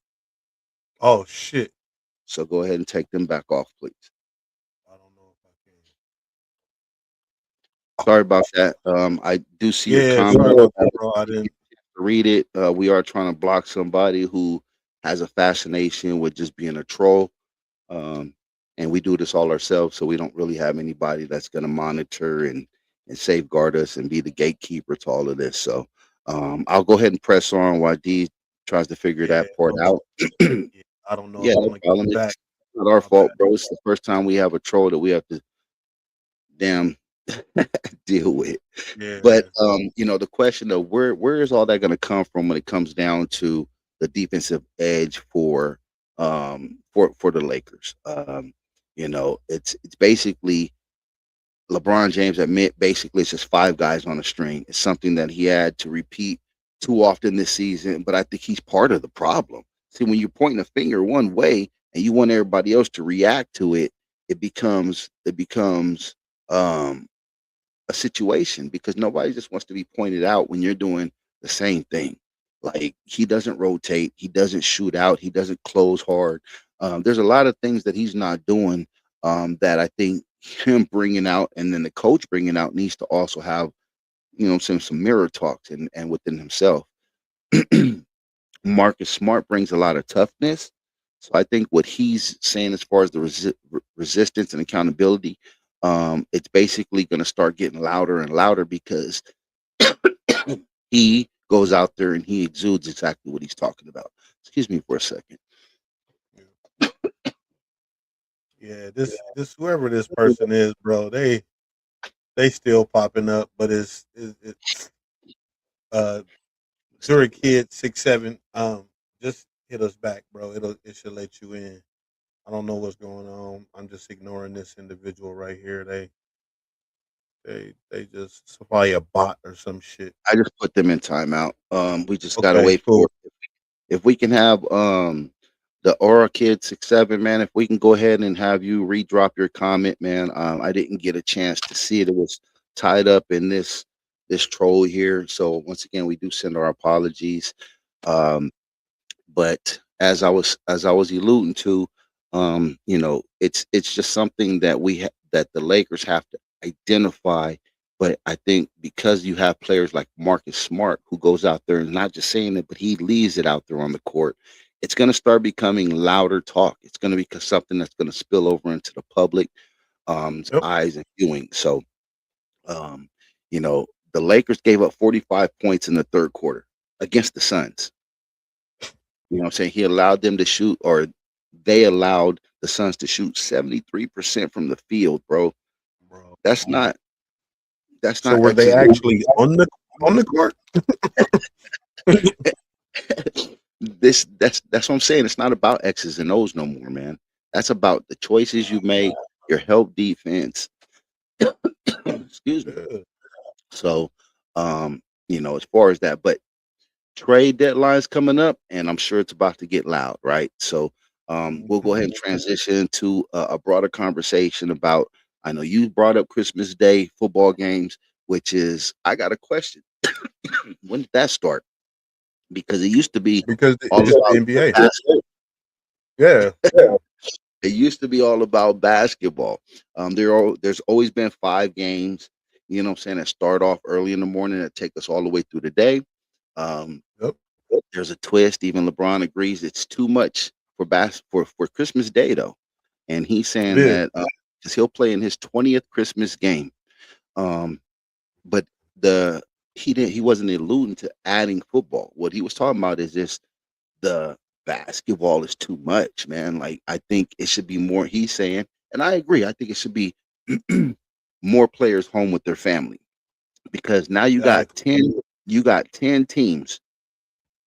Oh shit! So go ahead and take them back off, please. I don't know if I can. Sorry about that. I do see your Yeah, comment. sorry about that, bro. I didn't. Read it. We are trying to block somebody who has a fascination with just being a troll. And we do this all ourselves, so we don't really have anybody that's going to monitor and safeguard us and be the gatekeeper to all of this. So I'll go ahead and press on while D tries to figure Yeah, that part out. yeah, I don't know Yeah, if I'm no gonna problem. get It's back. not our My fault, bad. bro. It's the first time we have a troll that we have to damn deal with. Yeah, But the question of where is all that going to come from when it comes down to the defensive edge for the Lakers? It's basically LeBron James admit basically it's just 5 guys on a string. It's something that he had to repeat too often this season, but I think he's part of the problem. See, when you're pointing a finger one way and you want everybody else to react to it, it becomes a situation because nobody just wants to be pointed out when you're doing the same thing. Like he doesn't rotate, he doesn't shoot out, he doesn't close hard. There's a lot of things that he's not doing that I think him bringing out and then the coach bringing out needs to also have, some mirror talks and within himself. Marcus Smart brings a lot of toughness. So I think what he's saying as far as the resistance and accountability, it's basically going to start getting louder and louder because he goes out there and he exudes exactly what he's talking about. Excuse me for a second. Yeah, this whoever this person is, bro, they still popping up, but it's Zurich Kid 6'7". Just hit us back, bro. It should let you in. I don't know what's going on. I'm just ignoring this individual right here. They just it's probably a bot or some shit. I just put them in timeout. We just gotta Okay, wait cool. for if we can have the Aura Kid 6'7", man. If we can go ahead and have you redrop your comment, man. I didn't get a chance to see it. It was tied up in this troll here. So once again, we do send our apologies. But as I was alluding to, it's just something that that the Lakers have to identify. But I think because you have players like Marcus Smart who goes out there and not just saying it, but he leaves it out there on the court, it's going to start becoming louder talk. It's going to be something that's going to spill over into the public Yep. eyes and viewing. So Um, you know, the Lakers gave up 45 points in the third quarter against the Suns. You know what I'm saying? He allowed them to shoot, or they allowed the Suns to shoot 73% from the field, bro. bro. That's not that's So not were they X's and actually on the court? that's what I'm saying. It's not about X's and O's no more, man. That's about the choices you make, your help defense. Excuse me. Yeah. So, as far as that, but trade deadlines coming up, and I'm sure it's about to get loud, right? So, we'll go ahead and transition to a broader conversation about. I know you brought up Christmas Day football games, which is I got a question. When did that start? Because it used to be Because all it's just the about NBA. basketball. Yeah. It used to be all about basketball. There's always been 5 games, you know what I'm saying, that start off early in the morning that take us all the way through the day. Um, Yep. there's a twist. Even LeBron agrees it's too much for Christmas Day though, and he's It saying is. that because he'll play in his 20th Christmas game. Um, but the he wasn't alluding to adding football. What he was talking about is just the basketball is too much, man. Like I think it should be more. He's saying, and I agree. I think it should be more players home with their family because now Exactly. you got 10 teams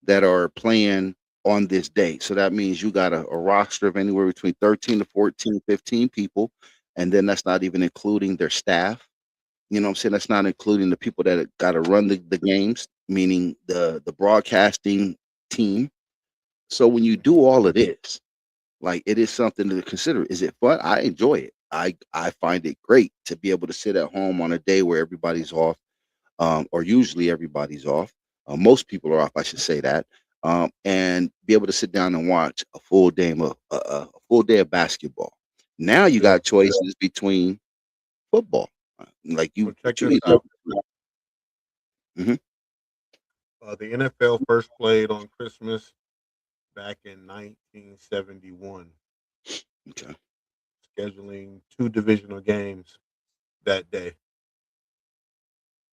that are playing on this day. So that means you got a roster of anywhere between 13 to 14, 15 people. And then that's not even including their staff. You know what I'm saying? That's not including the people that got to run the games, meaning the broadcasting team. So when you do all of this, like it is something to consider. Is it fun? I enjoy it. I find it great to be able to sit at home on a day where everybody's off, or usually everybody's off. Most people are off, I should say that, and be able to sit down and watch a full day of basketball. Now you Yeah. got choices between football, like So check what you this need. out. Hmm. The NFL first played on Christmas back in 1971, Okay. scheduling 2 divisional games that day.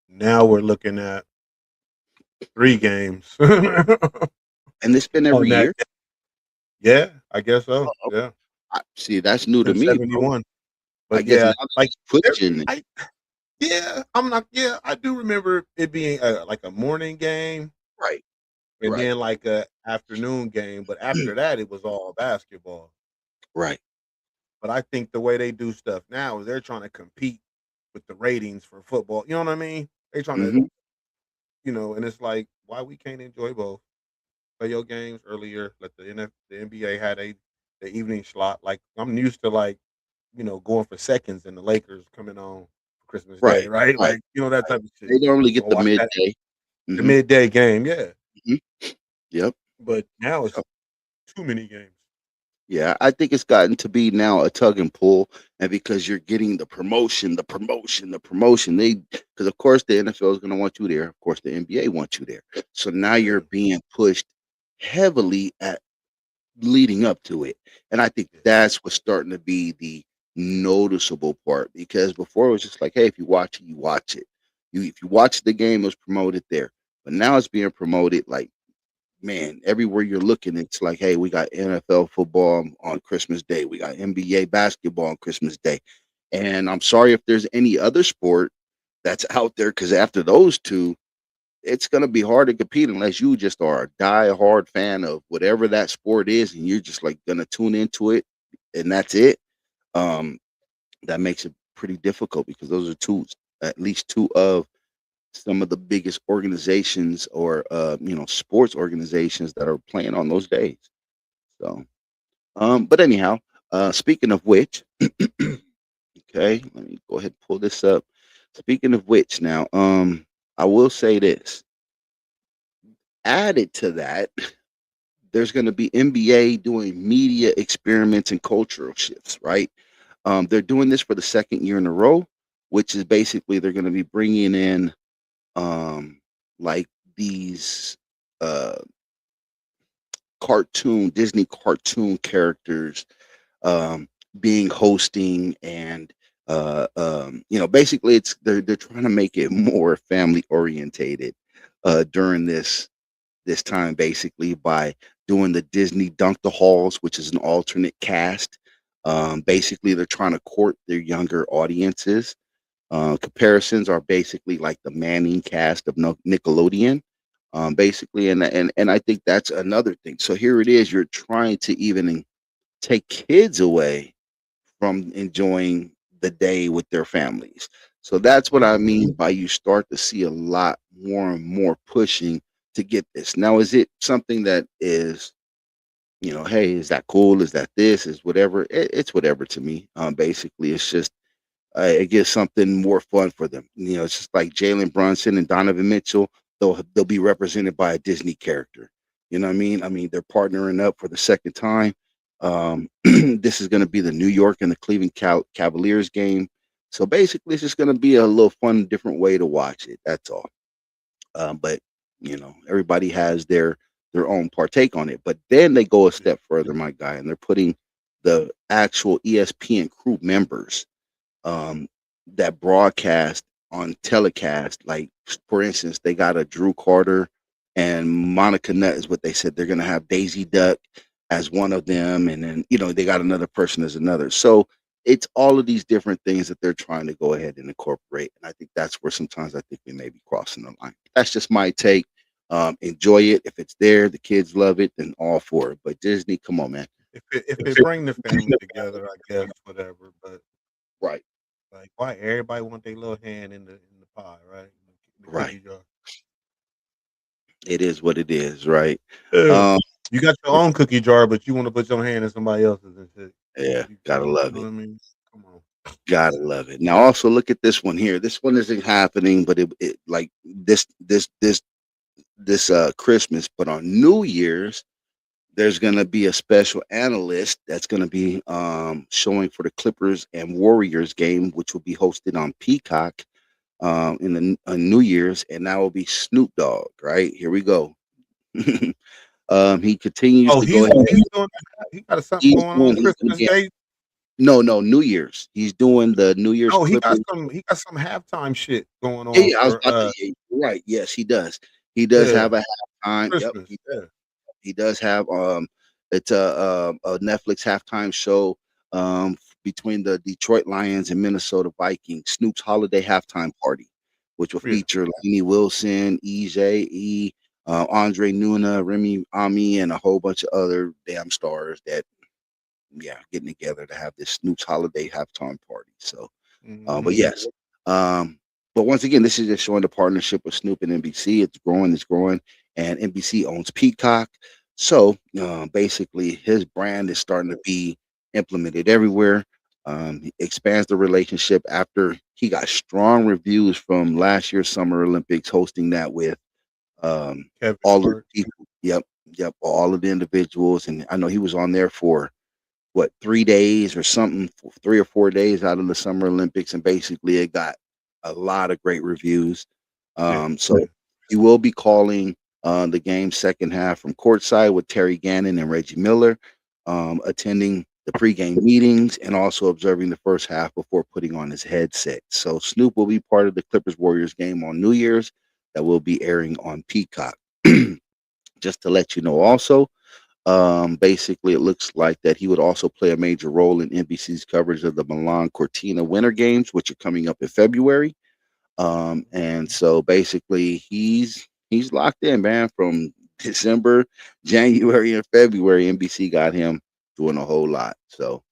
Now we're looking at 3 games And it's been every on that year. day. Yeah, I guess so. Oh, Yeah, see, that's new to since me, bro. 71. I But guess now yeah, that like it's there, pushing it, I I'm not. Yeah, I do remember it being like a morning game right, and right, then like a afternoon game. But after that, it was all basketball. right. But I think the way they do stuff now is they're trying to compete with the ratings for football. You know what I mean? They're trying to, Hmm. and it's like why we can't enjoy both. Play your games earlier. Let the NBA had the evening slot. Like I'm used to like going for seconds and the Lakers coming on for Christmas Day, Right, right? right. Like that type of shit. They normally So get I the watch that midday. the Hmm. midday game, yeah. Hmm. Yep. But now it's Yep. too many games. Yeah, I think it's gotten to be now a tug and pull, and because you're getting the promotion, because of course the NFL is going to want you there, of course the NBA wants you there. So now you're Yeah, being pushed heavily at leading up to it, and I think yeah, that's what's starting to be the noticeable part. Because before it was just like, hey, if you watch it, you watch it. If you watch the game, it was promoted there, but now it's being promoted like man, everywhere you're looking, it's like, hey, we got NFL football on Christmas Day. We got NBA basketball on Christmas Day. And I'm sorry if there's any other sport that's out there, because after those two, it's going to be hard to compete unless you just are a die-hard fan of whatever that sport is and you're just like going to tune into it and that's it. Um, that makes it pretty difficult because those are at least two of some of the biggest organizations or sports organizations that are playing on those days. So, but anyhow, speaking of which, okay, let me go ahead and pull this up. Speaking of which, now, I will say this. Added to that, there's going to be NBA doing media experiments and cultural shifts, right? They're doing this for the second year in a row, which is basically they're going to be bringing in like these uh Disney cartoon characters um being hosting and Basically, they're trying to make it more family orientated during this time, basically by doing the Disney Dunk the Halls, which is an alternate cast. Basically, they're trying to court their younger audiences. Comparisons are basically like the Manning cast of Nickelodeon, basically, and I think that's another thing. So here it is, you're trying to even take kids away from enjoying the day with their families. So that's what I mean by you start to see a lot more and more pushing to get this. Now, is it something that is, hey, is that cool? Is that this? Is whatever? It's whatever to me. Basically, it's just it gives something more fun for them. It's just like Jalen Brunson and Donovan Mitchell. They'll be represented by a Disney character. You know what I mean? I mean, they're partnering up for the second time. This is going to be the New York and the Cleveland Cavaliers game. So basically, it's just going to be a little fun, different way to watch it. That's all. But everybody has their own partake on it. But then they go a step further, my guy, and they're putting the actual ESPN crew members that broadcast on telecast. Like, for instance, they got a Drew Carter and Monica Nutt is what they said. They're going to have Daisy Duck as one of them, and then they got another person as another. So it's all of these different things that they're trying to go ahead and incorporate, and I think that's where sometimes I think we may be crossing the line. That's just my take. Enjoy it. If it's there, the kids love it, then all for it. But Disney, come on, man. If it bring the family together, I guess whatever. But Right, like, why everybody want their little hand in the pie, right? The right. cookie jar. It is what it is, right? Yeah. You got your own cookie jar, but you want to put your hand in somebody else's and shit. Yeah, You gotta love know it. what I mean? Come on. Gotta love it. Now, also look at this one here. This one isn't happening, but it like this Christmas, but on New Year's, there's gonna be a special analyst that's gonna be showing for the Clippers and Warriors game, which will be hosted on Peacock in the on New Year's, and that will be Snoop Dogg. Right here we go. He continues Oh, to go ahead. he's doing that. He got something He's going on doing. He's gonna Christmas be Day. no New Year's. He's doing the New Year's Oh, he got Clippers. some halftime shit going Yeah, on yeah, I was for about to. Yeah, you're right. Yes, he does. He does yeah, have a halftime. Yep, Christmas. Yeah. he does have it's a Netflix halftime show between the Detroit Lions and Minnesota Vikings. Snoop's holiday halftime party, which will Yeah. feature Lainey Wilson, EJ, Andre Nuna, Remy Ami, and a whole bunch of other damn stars that getting together to have this Snoop's holiday halftime party. So but Mhm. yes. But once again, this is just showing the partnership with Snoop and NBC. It's growing, and NBC owns Peacock. So basically, his brand is starting to be implemented everywhere. He expands the relationship after he got strong reviews from last year's Summer Olympics, hosting that with Kevin all the Hart. people. Yep, all of the individuals, and I know he was on there for what 3 days or something, 3 or 4 days out of the Summer Olympics, and basically it got a lot of great reviews. Yeah. So he will be calling the game second half from courtside with Terry Gannon and Reggie Miller, attending the pregame meetings and also observing the first half before putting on his headset. So Snoop will be part of the Clippers Warriors game on New Year's that will be airing on Peacock. Just to let you know, also. Basically, it looks like that he would also play a major role in NBC's coverage of the Milan Cortina Winter Games, which are coming up in February. And so basically, he's locked in, man. From December, January, and February, NBC got him doing a whole lot. So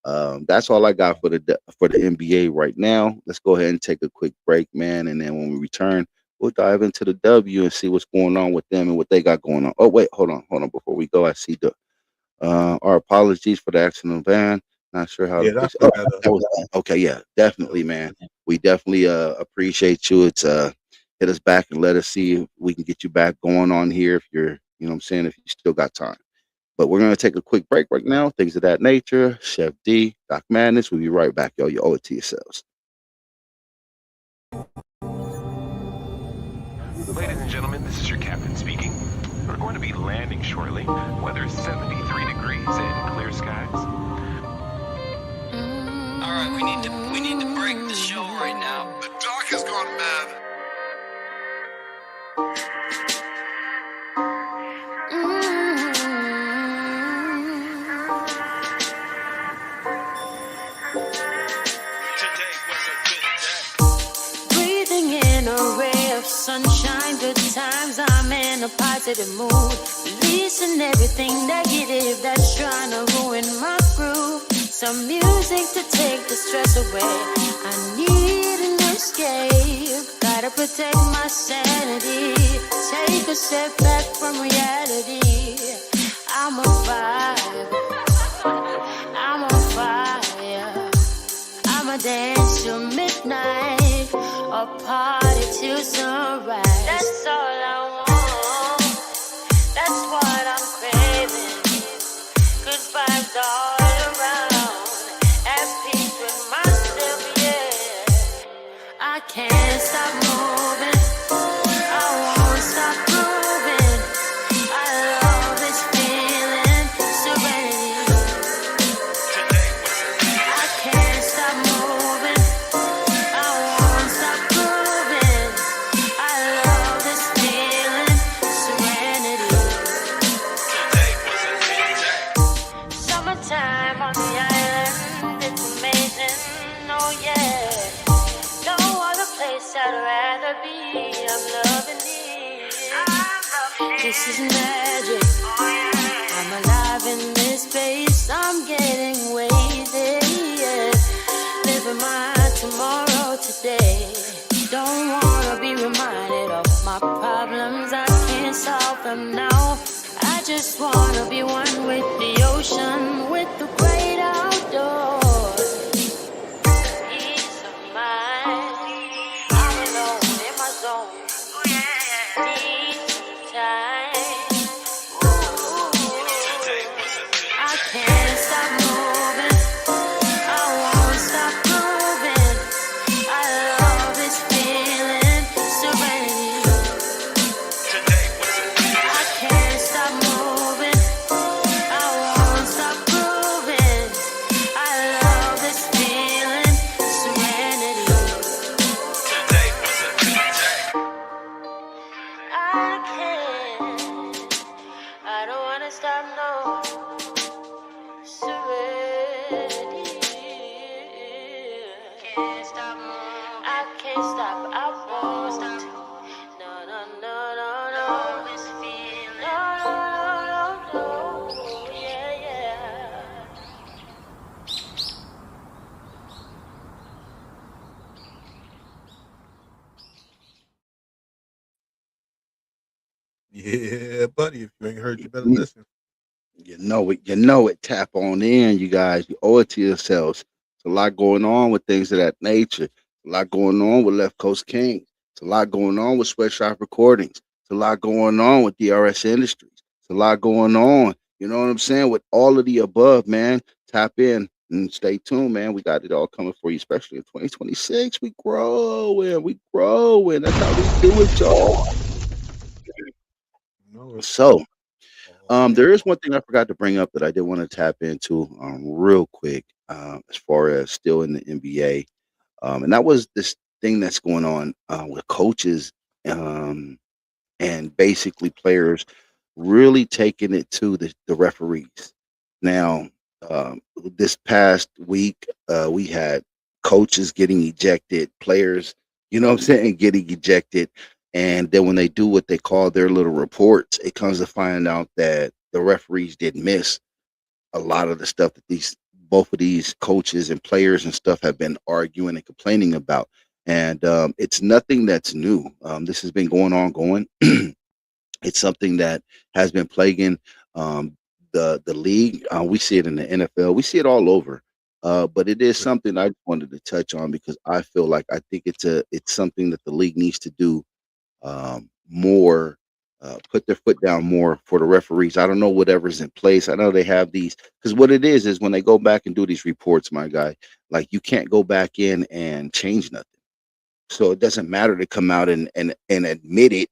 that's all I got for the NBA right now. Let's go ahead and take a quick break, man, and then when we return, we'll dive into the W and see what's going on with them and what they got going on. Oh, wait, hold on. Before we go, I see our apologies for the accident van. Not sure how Yeah, to fix that's it. Oh, that was okay. Yeah, definitely, man. We definitely appreciate you. It's hit us back and let us see if we can get you back going on here if you're, what I'm saying, if you still got time. But we're gonna take a quick break right now. Things of that nature. Chef D, Doc Madness. We'll be right back, y'all. You owe it to yourselves. Ladies and gentlemen, this is your captain speaking. We're going to be landing shortly. Weather is 73 degrees and clear skies. Mm. Alright, we need to break the show right now. The dark has gone mad. Today was a good day. Breathing in a ray of sunshine, good times, I'm in a positive mood. Releasing everything negative that's trying to ruin my groove. Some music to take the stress away. I need an escape. Gotta protect my sanity. Take a step back from reality. I'm a vibe. I'm on fire. I'ma dance till midnight, or party till sunrise. That's all I want. That's what I'm craving. Good vibes all around. At peace with myself, yeah. I can't stop moving. I won't stop grooving. I love this feeling, serenity. I can't stop moving. I won't stop grooving. I love this feeling, serenity. Summertime on the island, it's amazing, oh yeah. No other place I'd rather be. I'm loving it. This is magic. I'm alive in this space. I'm getting wasted, yeah. Living my tomorrow today. Don't wanna be reminded of my problems. I can't solve them now. I just wanna be one with the ocean, with the great outdoors. Peace of mind. I'm alone in my zone. Need some time. I can't stop moving. I won't stop grooving. I love this feeling, serenity. I can't stop moving. I won't stop grooving. I love this feeling, serenity. I can't. I don't wanna stop, no. Serenity. Can't stop. I can't stop. I won't stop. No, no, no, no, no. This feeling. No, no, no, no, no. Yeah, yeah. Yeah, buddy. If you ain't heard, you better listen. You know it. Tap on in, you guys. You owe it to yourselves. It's a lot going on with things of that nature. A lot going on with Left Coast Kings. It's a lot going on with Sweatshop Recordings. It's a lot going on with DRS Industries. It's a lot going on. You know what I'm saying? With all of the above, man. Tap in and stay tuned, man. We got it all coming for you, especially in 2026. We growing. We growing. That's how we do it, y'all. No, it's So, all there is one thing I forgot to bring up that I did want to tap into real quick, as far as still in the NBA. And that was this thing that's going on with coaches, um, and basically players really taking it to the referees. Now, this past week, we had coaches getting ejected, players, you know what I'm saying, getting ejected. And then when they do what they call their little reports, it comes to find out that the referees did miss a lot of the stuff that both of these coaches and players and stuff have been arguing and complaining about. And it's nothing that's new. This has been going. It's something that has been plaguing the league. We see it in the NFL. We see it all over. But it is something I wanted to touch on because I feel like I think it's something that the league needs to do more, put their foot down more for the referees. I don't know whatever's in place. I know they have these, because what it is when they go back and do these reports, my guy, like you can't go back in and change nothing. So it doesn't matter to come out and admit it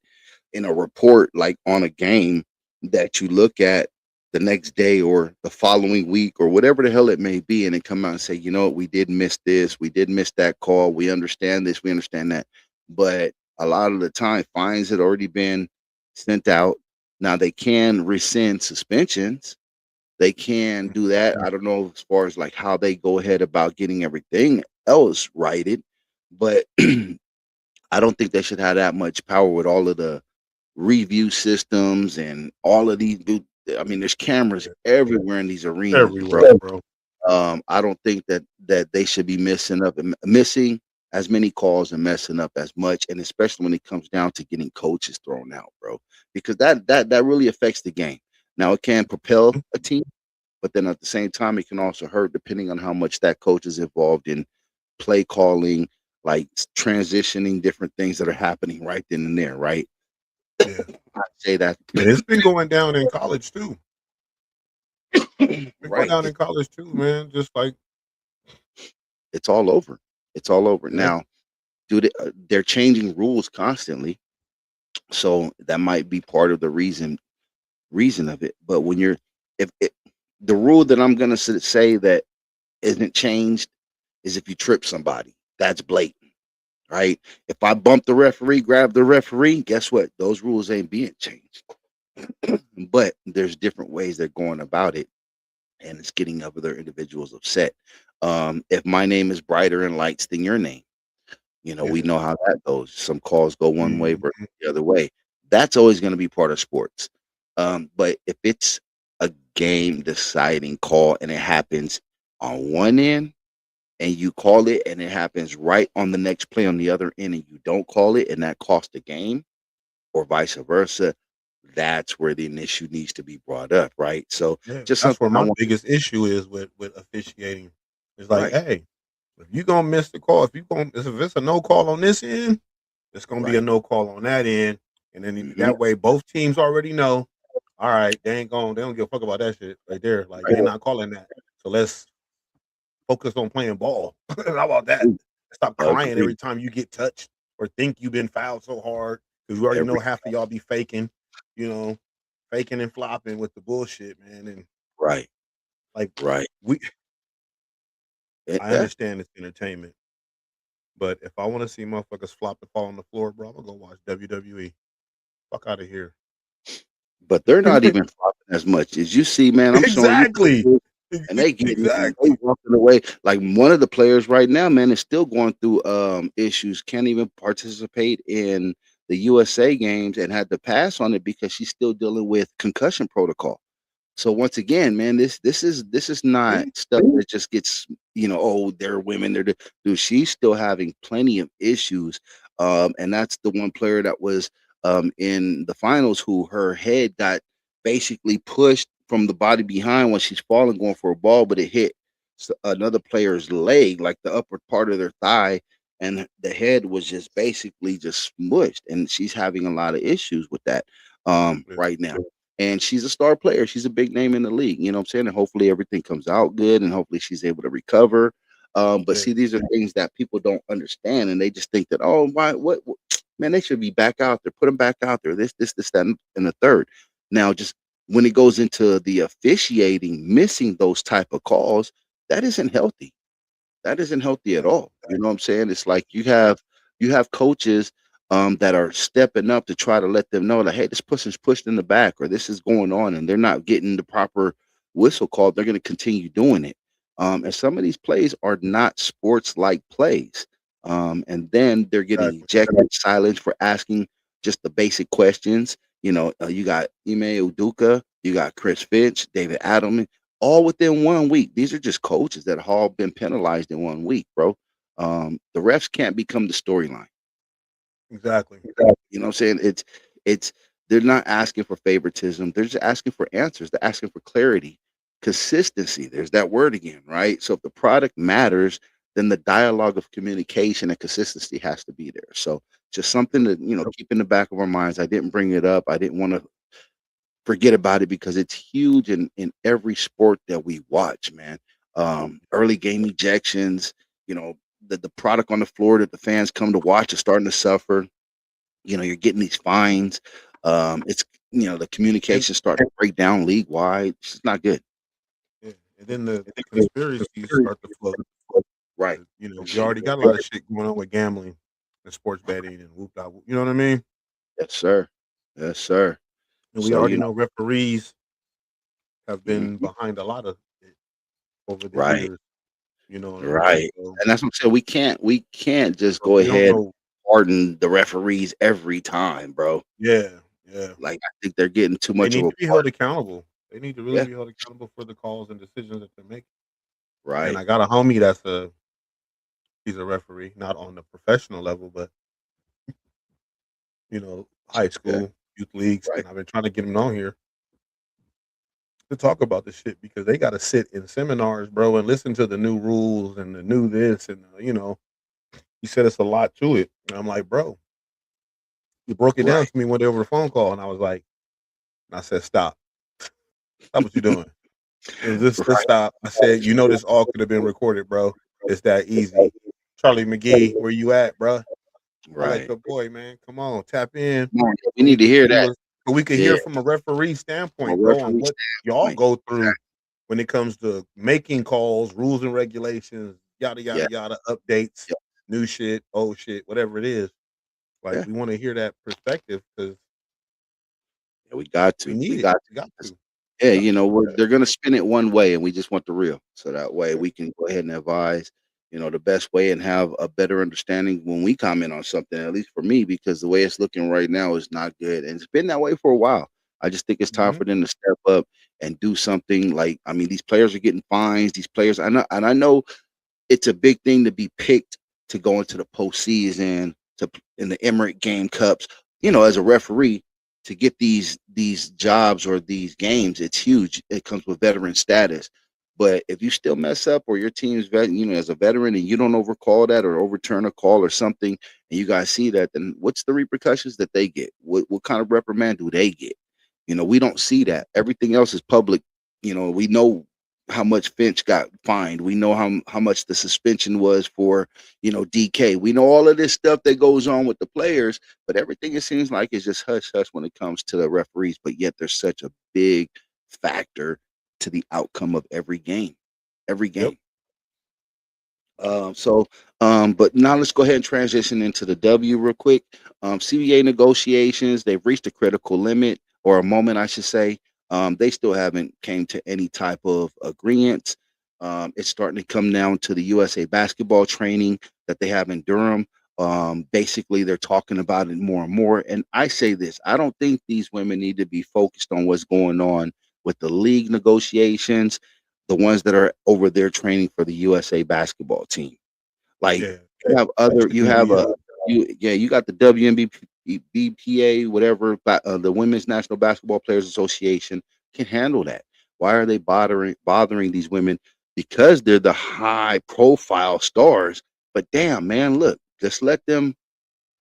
in a report, like on a game that you look at the next day or the following week or whatever the hell it may be, and then come out and say, you know what, we did miss this, we did miss that call, we understand this, we understand that. But a lot of the time, fines had already been sent out. Now they can rescind suspensions. They can do that. I don't know as far as like how they go ahead about getting everything else righted, but I don't think they should have that much power with all of the review systems and all of these. I mean, there's cameras everywhere in these arenas, bro. Everywhere, bro. I don't think that they should be missing as many calls and messing up as much, and especially when it comes down to getting coaches thrown out, bro, because that really affects the game. Now it can propel a team, but then at the same time, it can also hurt depending on how much that coach is involved in play calling, like transitioning different things that are happening right then and there, right? Yeah. I'd say that. And it's been going down in college too. Been going Right. down in college too, man. Just like It's all over. It's all over. Yeah. Now, they're changing rules constantly, so that might be part of the reason of it. But when you're if it, the rule that I'm gonna say that isn't changed is if you trip somebody, that's blatant, right? If I bump the referee, grab the referee, guess what? Those rules ain't being changed. But there's different ways they're going about it, and it's getting other individuals upset. If my name is brighter in lights than your name, we Yeah. know how that goes. Some calls go one way Mhm. versus the other way. That's always going to be part of sports. But if it's a game deciding call and it happens on one end and you call it and it happens right on the next play on the other end and you don't call it and that costs the game or vice versa, that's where the issue needs to be brought up, right? So Yeah. just That's something where I my want. biggest issue is with officiating. It's like, Right, hey, if you gonna miss the call, if it's a no call on this end, it's gonna be a right. no call on that end, and then Hmm. that way both teams already know. All right, they don't give a fuck about that shit right there. Like Right. they're not calling that. So let's focus on playing ball. How about that? Stop crying Agree. every time you get touched or think you've been fouled so hard because you already know Every half of y'all be faking, you know, faking and flopping with the bullshit, man. And right, like right. we, I Yeah. understand it's entertainment, but if I want to see motherfuckers flop and fall on the floor, bro, I'm gonna go watch WWE. Fuck out of here. But they're not even flopping as much as you see, man. I'm showing you Exactly. pictures, and they Exactly. walking away. Like one of the players right now, man, is still going through issues. Can't even participate in the USA games and had to pass on it because she's still dealing with concussion protocol. So once again, man, this is not See? stuff that just gets, oh, they're women, dude, she's still having plenty of issues. And that's the one player that was in the finals who her head got basically pushed from the body behind when she's falling going for a ball, but it hit another player's leg, like the upper part of their thigh, and the head was just basically just smushed. And she's having a lot of issues with that Yeah. right now. And she's a star player. She's a big name in the league. You know what I'm saying? And hopefully everything comes out good and hopefully she's able to recover. But Yeah. see, these are things that people don't understand and they just think that, oh, why, what man, they should be back out there. Put them back out there. This, that, and the third. Now, just when it goes into the officiating, missing those type of calls, that isn't healthy. That isn't healthy at all. You know what I'm saying? It's like you have coaches that are stepping up to try to let them know that hey, this person's pushed in the back or this is going on, and they're not getting the proper whistle called. They're going to continue doing it. And some of these plays are not sports like plays. And then they're getting Exactly. ejected, silenced for asking just the basic questions. You got Ime Udoka, you got Chris Finch, David Adelman, all within 1 week. These are just coaches that have all been penalized in 1 week, bro. The refs can't become the storyline. Exactly. You know what I'm saying? It's they're not asking for favoritism. They're just asking for answers. They're asking for clarity, consistency. There's that word again, right? So if the product matters, then the dialogue of communication and consistency has to be there. So just something to keep in the back of our minds. I didn't bring it up. I didn't want to forget about it because it's huge in every sport that we watch, man. Early game ejections, the product on the floor that the fans come to watch is starting to suffer. You're getting these fines. It's the communication start to break down league wide. It's just not good. Yeah, and then the conspiracies start to float. Right. We already got a lot of shit going on with gambling and sports betting and whoop da whoop. You know what I mean? Yes, sir. Yes, sir. And we So, already know referees have been mhm, behind a lot of it over the right, years. You know what I mean? right. So, And that's what I'm saying. We can't just so go we don't ahead and know. pardon the referees every time, bro. Yeah, yeah. Like I think they're getting too They much of need a to be part. held accountable. They need to really Yeah, be held accountable for the calls and decisions that they're making. And right. I got a homie he's a referee, not on the professional level, but high Okay. school, youth leagues, Right. and I've been trying to get him on here to talk about this shit because they got to sit in seminars, bro, and listen to the new rules and the new this and he said it's a lot to it. And I'm like, bro, he broke it down Right. to me one day over the phone call, and I was like, and I said, stop what you're doing. This Right. stop. I said, this all could have been recorded, bro. It's that easy. Charlie McGee, where you at, bro? I like Right. your boy, man. Come on, tap in Come on, we so we need to could hear see that. so we could Yeah. hear from a referee From a standpoint, bro, on referee what y'all standpoint. go through when it comes to making calls, rules and regulations, yada Yeah. yada yada, updates, Yeah. new shit, old shit, whatever it is. Like Yeah. we want to hear that perspective because Yeah, we got we to. We need it. got We got to. to. Yeah, We got to. they're gonna spin it one way, and we just want the real. So that way Yeah. we can go ahead and advise, the best way and have a better understanding when we comment on something. At least for me, because the way it's looking right now is not good, and it's been that way for a while. I just think it's time Hmm. for them to step up and do something. Like, I mean, these players are getting fines. These players, I know it's a big thing to be picked to go into the postseason, in the Emirate Game Cups. As a referee, to get these jobs or these games, it's huge. It comes with veteran status. But if you still mess up, or your team's as a veteran, and you don't overcall that or overturn a call or something, and you guys see that, then what's the repercussions that they get? What kind of reprimand do they get? We don't see that. Everything else is public. We know how much Finch got fined. We know how much the suspension was for, DK. We know all of this stuff that goes on with the players, but everything, it seems like, is just hush hush when it comes to the referees. But yet there's such a big factor to the outcome of every game. Every Yep. game. But now let's go ahead and transition into the W real quick. CBA negotiations, they've reached a critical limit, or a moment, I should say. They still haven't came to any type of agreement. It's starting to come down to the USA basketball training that they have in Durham. Basically, they're talking about it more and more. And I say this, I don't think these women need to be focused on what's going on with the league negotiations, the ones that are over there training for the USA basketball team. Like, Yeah. you Should have be you got the WNBPA, whatever, the Women's National Basketball Players Association can handle that. Why are they bothering these women? Because they're the high profile stars. But damn, man, look, just let them,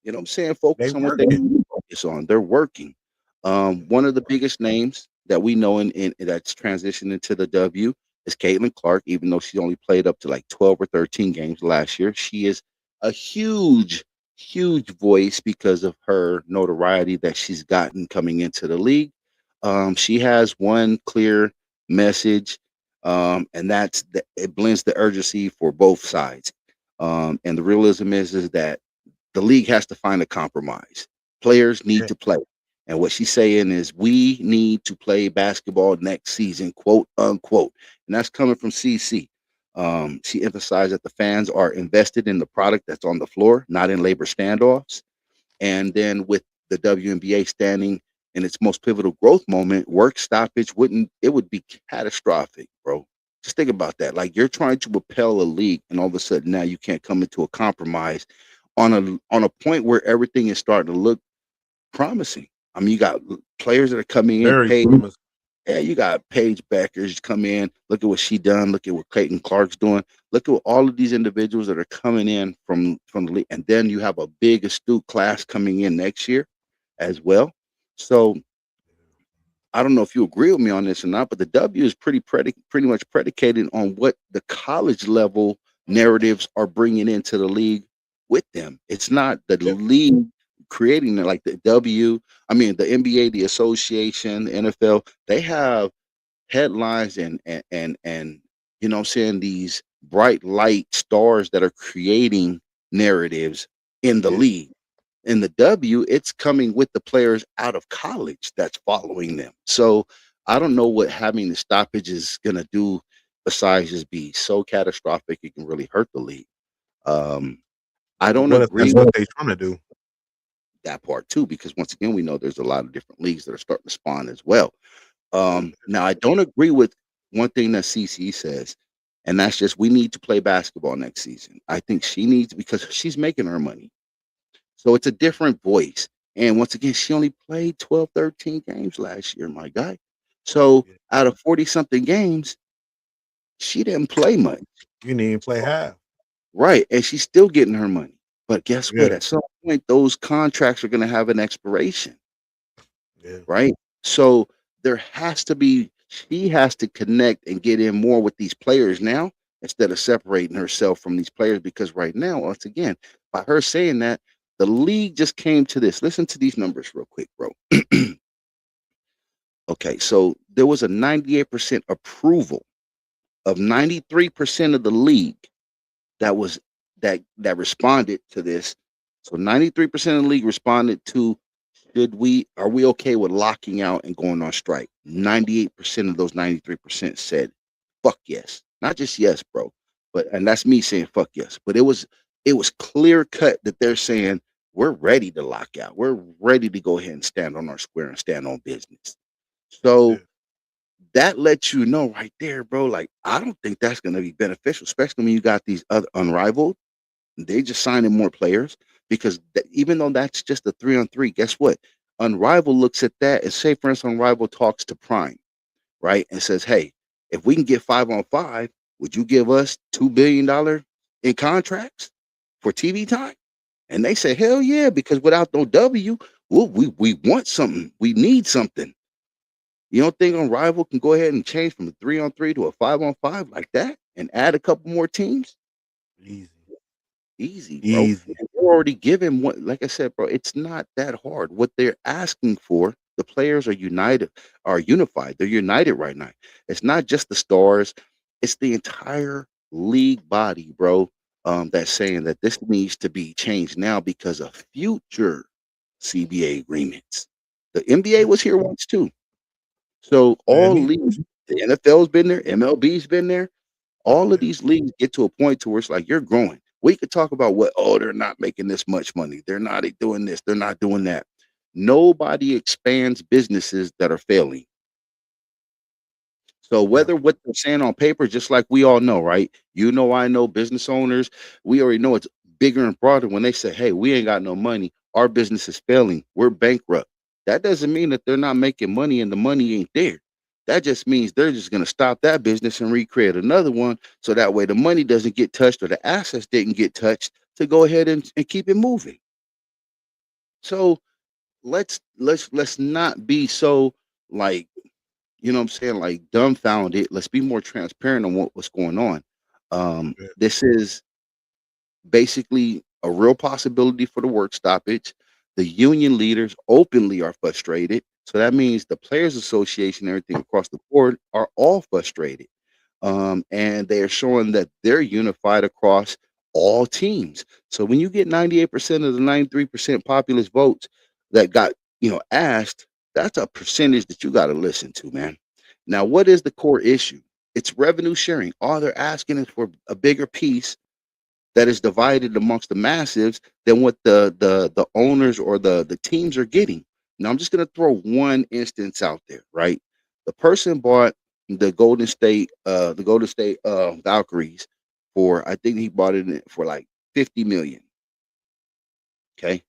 what I'm saying, they focus on what they working. need to focus on. They're working. One of the biggest names that we know in that's transitioned into the W is Caitlin Clark. Even though she only played up to like 12 or 13 games last year, she is a huge, huge voice because of her notoriety that she's gotten coming into the league. She has one clear message, and that's that it blends the urgency for both sides. And the realism is that the league has to find a compromise. Players need Yeah. to play. And what she's saying is, we need to play basketball next season, quote unquote. And that's coming from CC. She emphasized that the fans are invested in the product that's on the floor, not in labor standoffs. And then with the WNBA standing in its most pivotal growth moment, work stoppage would be catastrophic, bro. Just think about that. Like, you're trying to propel a league, and all of a sudden now you can't come into a compromise on a point where everything is starting to look promising. I mean, you got players that are coming in Very paid. promising. Yeah, you got Paige Beckers come in. Look at what she done. Look at what Clayton Clark's doing. Look at all of these individuals that are coming in from the league, and then you have a big astute class coming in next year as well. So I don't know if you agree with me on this or not, but the W is pretty much predicated on what the college level narratives are bringing into the league with them. It's not the Yeah. league creating it, like the the NBA, the association, the NFL, they have headlines and you know what I'm saying, these bright light stars that are creating narratives in the Yeah. league. In the W, it's coming with the players out of college that's following them. So I don't know what having the stoppage is gonna do besides just be so catastrophic it can really hurt the league. Um, I But don't what if agree that's with what they trying to do? that part too, because once again, we know there's a lot of different leagues that are starting to spawn as well. Now I don't agree with one thing that CC says, and that's just we need to play basketball next season. I think she needs, because she's making her money. So it's a different voice. And once again, she only played 12, 13 games last year, my guy. So Yeah. out of 40 something games, she didn't play much. You need to play half. Right. And she's still getting her money. But guess what? Yeah. At some point, those contracts are going to have an expiration. Yeah. Right? So there has to be, she has to connect and get in more with these players now instead of separating herself from these players. Because right now, once again, by her saying that, the league just came to this. Listen to these numbers real quick, bro. Okay, so there was a 98% approval of 93% of the league that was that responded to this. So 93% of the league responded to, are we okay with locking out and going on strike? 98% of those 93% said fuck yes. Not just yes, bro. But and that's me saying fuck yes. But it was clear cut that they're saying we're ready to lock out. We're ready to go ahead and stand on our square and stand on business. Yeah. So that lets you know right there, bro. Like, I don't think that's gonna be beneficial, especially when you got these other unrivaled. They just signing more players because even though that's just a 3-on-3, guess what? Unrivaled looks at that and say, for instance, Unrivaled talks to Prime, right? And says, hey, if we can get 5-on-5, would you give us $2 billion in contracts for TV time? And they say, hell yeah, because without no W, we want something. We need something. You don't think Unrivaled can go ahead and change from a 3-on-3 to a 5-on-5 like that and add a couple more teams? Easy. Easy, bro. Easy. And they're already given what, like I said, bro, it's not that hard. What they're asking for, the players are unified. They're united right now. It's not just the stars, it's the entire league body, bro. That's saying that this needs to be changed now because of future CBA agreements. The NBA was here once too. So Yeah, all leagues, the NFL's been there, MLB's been there. All of yeah. these leagues get to a point to where it's like you're growing. We could talk about they're not making this much money. They're not doing this. They're not doing that. Nobody expands businesses that are failing. So Yeah. whether what they're saying on paper, just like we all know, right? You know, I know business owners. We already know it's bigger and broader when they say, "Hey, we ain't got no money. Our business is failing. We're bankrupt." That doesn't mean that they're not making money and the money ain't there. That just means they're just going to stop that business and recreate another one, so that way the money doesn't get touched or the assets didn't get touched to go ahead and keep it moving. So let's not be so, like, you know what I'm saying, like, dumbfounded. Let's be more transparent on what's going on. Yeah. This is basically a real possibility for the work stoppage. The union leaders openly are frustrated. So that means the Players Association, everything across the board, are all frustrated. And they are showing that they're unified across all teams. So when you get 98% of the 93% populist votes that got, asked, that's a percentage that you got to listen to, man. Now, what is the core issue? It's revenue sharing. All they're asking is for a bigger piece that is divided amongst the massives than what the owners or the teams are getting. Now I'm just gonna throw one instance out there, right? The person bought the Golden State Valkyries for, I think he bought it for like 50 million. Okay.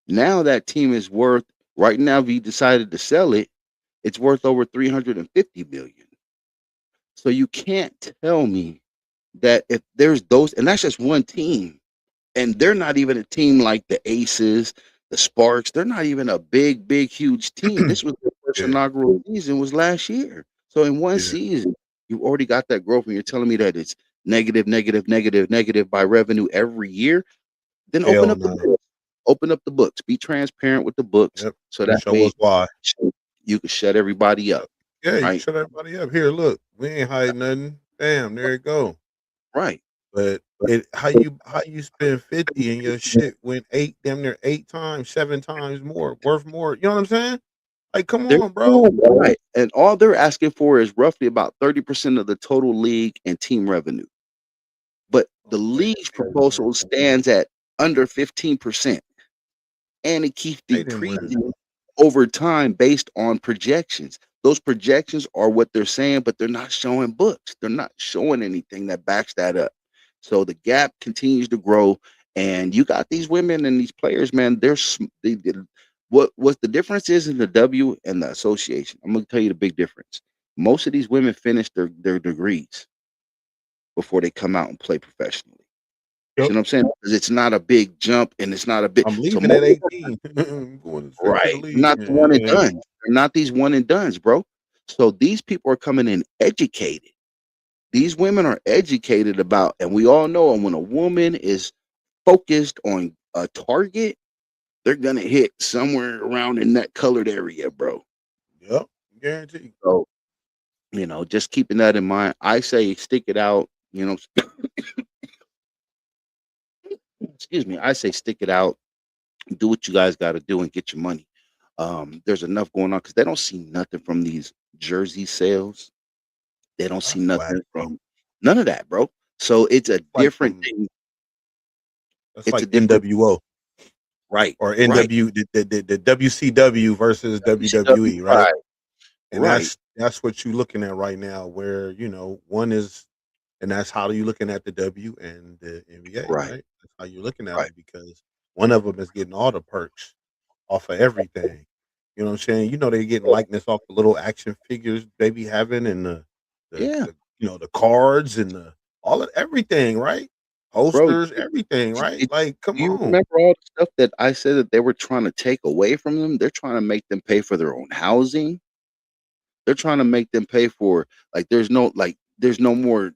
Now that team is worth, right now, if he decided to sell it, it's worth over 350 million. So you can't tell me that if there's those, and that's just one team, and they're not even a team like the Aces, the Sparks. They're not even a big, huge team. This was their first Yeah. inaugural season was last year. So in one Yeah. season, you already got that growth, and you're telling me that it's negative, negative, negative, negative by revenue every year. Then open Hell up the no. books. Open up the books. Be transparent with the books, Yep. so And that show way us why. you can shut everybody Yep. up. Yeah, you can Right. shut everybody up. Here, look, we ain't hiding nothing. Bam, there you go. Right. But how you spend 50 and your shit went damn near 8 times, 7 times more, worth more. You know what I'm saying? Like, come They're on, bro. right, and all they're asking for is roughly about 30% of the total league and team revenue. But the Oh man, league's proposal stands at under 15%, and it keeps they didn't win. decreasing over time based on projections. Those projections are what they're saying, but they're not showing books. They're not showing anything that backs that up. So the gap continues to grow, and you got these women and these players, man. What the difference is in the W and the association. I'm gonna tell you the big difference. Most of these women finish their degrees before they come out and play professionally. See Yep. what I'm saying? 'Cause it's not a big jump and it's not a big I'm so leaving most at 18. I'm going straight to the right. league. Not the one and Yeah. done. They're not these one and dones, bro. So these people are coming in educated. These women are educated about, and we all know when a woman is focused on a target, they're gonna hit somewhere around in that colored area, bro. Yep. Guaranteed. So, just keeping that in mind, I say stick it out, excuse me, I say stick it out, do what you guys got to do and get your money. There's enough going on because they don't see nothing from these jersey sales. They don't see That's whack, nothing bro. from none of that, bro. So it's a Like different from thing. that's It's a like different NWO right, or right. NW the WCW versus WCW, WWE, right? right, And right. that's what you're looking at right now, where one is, and that's how you're looking at the W and the NBA, Right, right? That's how you're looking at right. them because one of them is getting all the perks off of everything. You know what I'm saying? They're getting likeness off the little action figures they be having and the, Yeah, the the cards and the all of everything, right? bro. Posters, everything, right? Did Like, come you on, remember all the stuff that I said that they were trying to take away from them? They're trying to make them pay for their own housing. They're trying to make them pay for there's no more.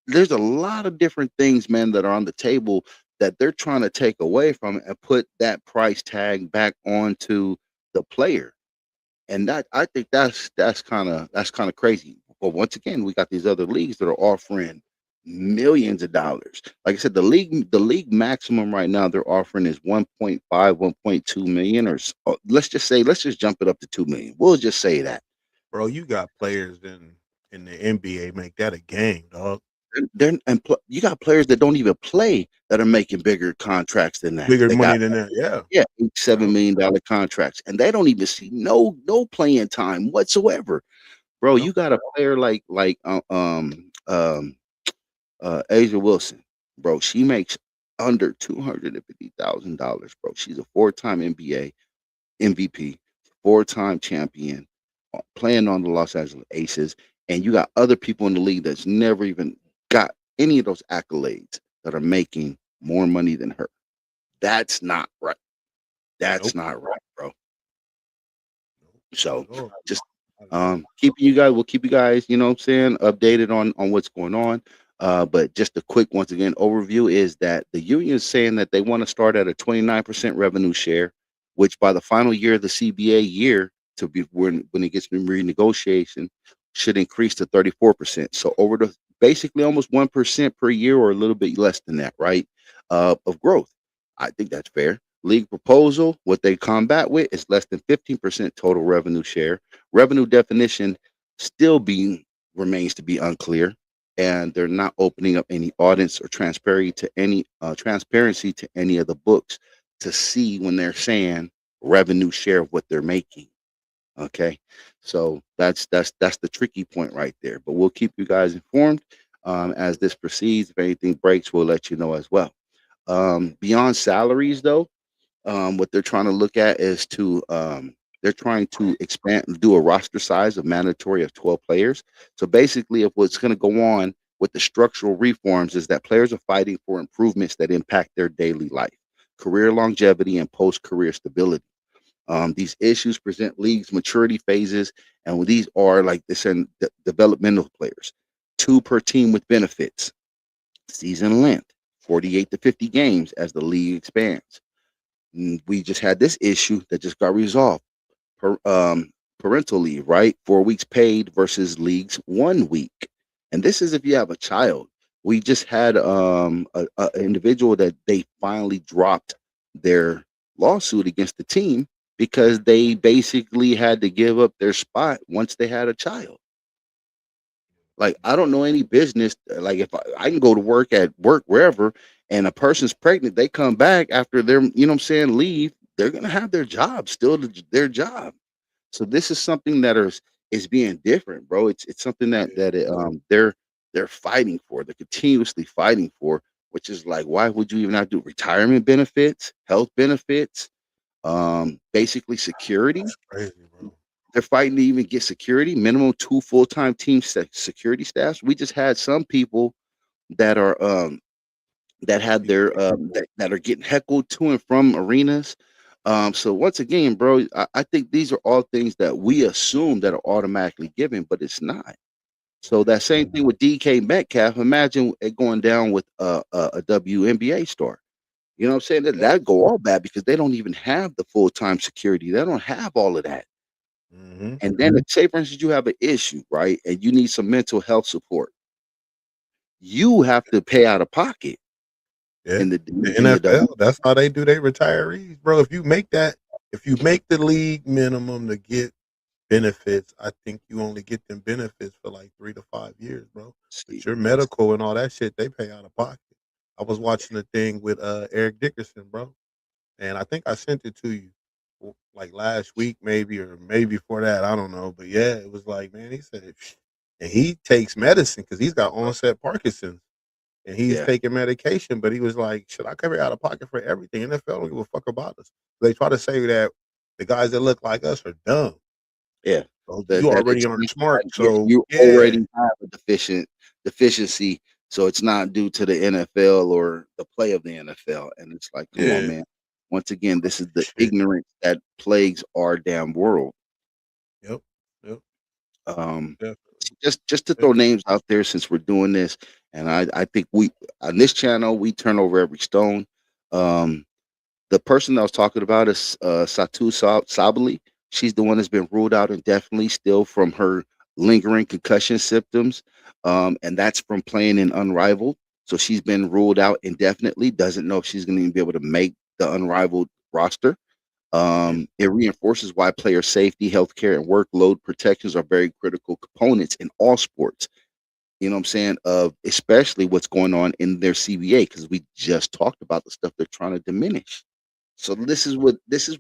There's a lot of different things, man, that are on the table that they're trying to take away from it and put that price tag back onto the player. And that I think that's kind of crazy. But once again, we got these other leagues that are offering millions of dollars. Like I said, the league maximum right now they're offering is 1.5, 1.2 million, let's just jump it up to 2 million. We'll just say that. bro. You got players in the NBA make that a game, dog. You got players that don't even play that are making bigger contracts than that. Bigger They money got than that, yeah. yeah, eight, Yep. $7 million contracts, and they don't even see no playing time whatsoever. Bro, Yep. you got a player like Asia Wilson, bro. She makes under $250,000, bro. She's a four-time NBA MVP, four-time champion, playing on the Los Angeles Aces, and you got other people in the league that's never even got any of those accolades that are making more money than her. That's not right. That's Nope. not right, bro. Nope. Not So at all. just Not at all. we'll keep you guys, what I'm saying, updated on what's going on. But just a quick once again overview is that the union is saying that they want to start at a 29% revenue share, which by the final year of the CBA year to be when it gets to renegotiation should increase to 34%. So over the basically almost 1% per year or a little bit less than that, right? Of growth. I think that's fair. League proposal, what they combat with is less than 15% total revenue share. Revenue definition still being remains to be unclear, and they're not opening up any audits or transparency to any of the books to see when they're saying revenue share of what they're making. Okay, so that's the tricky point right there. But we'll keep you guys informed as this proceeds. If anything breaks, we'll let you know as well. Beyond salaries, though, what they're trying to look at is they're trying to expand, do a roster size of mandatory of 12 players. So basically, if what's going to go on with the structural reforms is that players are fighting for improvements that impact their daily life, career longevity, and post-career stability. These issues present leagues maturity phases, and these are like this in developmental players, two per team with benefits, season length, 48 to 50 games as the league expands. We just had this issue that just got resolved. Per, parental leave, right? 4 weeks paid versus league's 1 week. And this is if you have a child. We just had a individual that they finally dropped their lawsuit against the team because they basically had to give up their spot once they had a child. Like, I don't know any business. Like, if I can go to work wherever, and a person's pregnant, they come back after their, what I'm saying, leave, they're gonna have their job, still their job. So this is something that is being different, bro. It's something they're fighting for. They're continuously fighting for, which is like, why would you even have to do retirement benefits, health benefits, basically security? That's crazy, bro. They're fighting to even get security, minimum 2 full-time team security staffs. We just had some people that are that had their that are getting heckled to and from arenas. So once again, bro, I think these are all things that we assume that are automatically given, but it's not. So that same thing with DK Metcalf. Imagine it going down with a WNBA star. You know what I'm saying? That go all bad because they don't even have the full-time security. They don't have all of that. Mm-hmm. And then, say for instance, you have an issue, right? And you need some mental health support. You have to pay out of pocket Yeah, in the the in the W. NFL, that's how they do their retirees, bro. If you make the league minimum to get benefits, I think you only get them benefits for like 3 to 5 years, bro. See, But your medical and all that shit, they pay out of pocket. I was watching a thing with Eric Dickerson, bro, and I think I sent it to you like last week, maybe or maybe before that. I don't know, but yeah, it was like, man, he said, and he takes medicine because he's got onset Parkinson's and he's yeah, taking medication. But he was like, "Should I cover out of pocket for everything?" NFL don't give a fuck about us. They try to say that the guys that look like us are dumb. yeah. So That you that already aren't excuse, smart. like, yeah, So you yeah, already have a deficiency, so it's not due to the NFL or the play of the NFL. And it's like, come on, yeah, man. Once again, this is the shit. ignorance that plagues our damn world. Yep, yep, Um, definitely. just to throw It's, names out there since we're doing this, and I think we on this channel we turn over every stone. Um, the person I was talking about is Satu Sabali. She's the one that's been ruled out indefinitely still from her lingering concussion symptoms. And that's from playing in Unrivaled. So she's been ruled out indefinitely. Doesn't know if she's going to be able to make the Unrivaled roster. yeah, It reinforces why player safety, healthcare, and workload protections are very critical components in all sports. You know what I'm saying? Of especially what's going on in their CBA, because we just talked about the stuff they're trying to diminish. So this is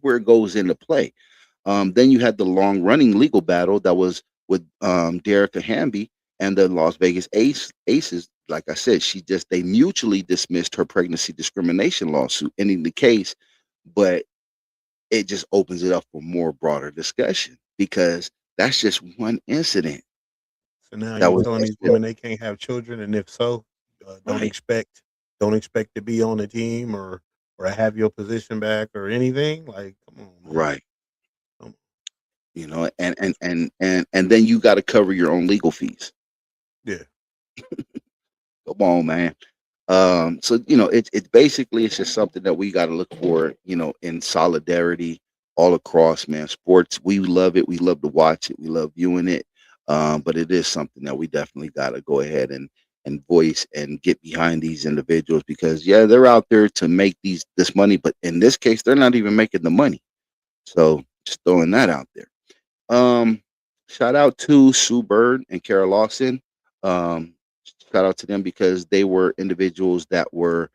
where it goes into play. Then you had the long running legal battle that was with Derica Hamby and the Las Vegas Aces. Like I said, they mutually dismissed her pregnancy discrimination lawsuit, ending the case, but it just opens it up for more broader discussion because that's just one incident so now that you was telling these women they can't have children, and if so, don't right, expect to be on the team or have your position back or anything. Like, come on, man. right. Come You know, and then you got to cover your own legal fees. Yeah, Come on, man. So it's basically it's just something that we got to look for, in solidarity all across, man. Sports, we love it. We love to watch it. We love viewing it. But it is something that we definitely got to go ahead and voice and get behind these individuals because yeah, they're out there to make this money, but in this case, they're not even making the money. So just throwing that out there. Um, Shout out to Sue Bird and Kara Lawson. Um, Shout out to them because they were individuals that were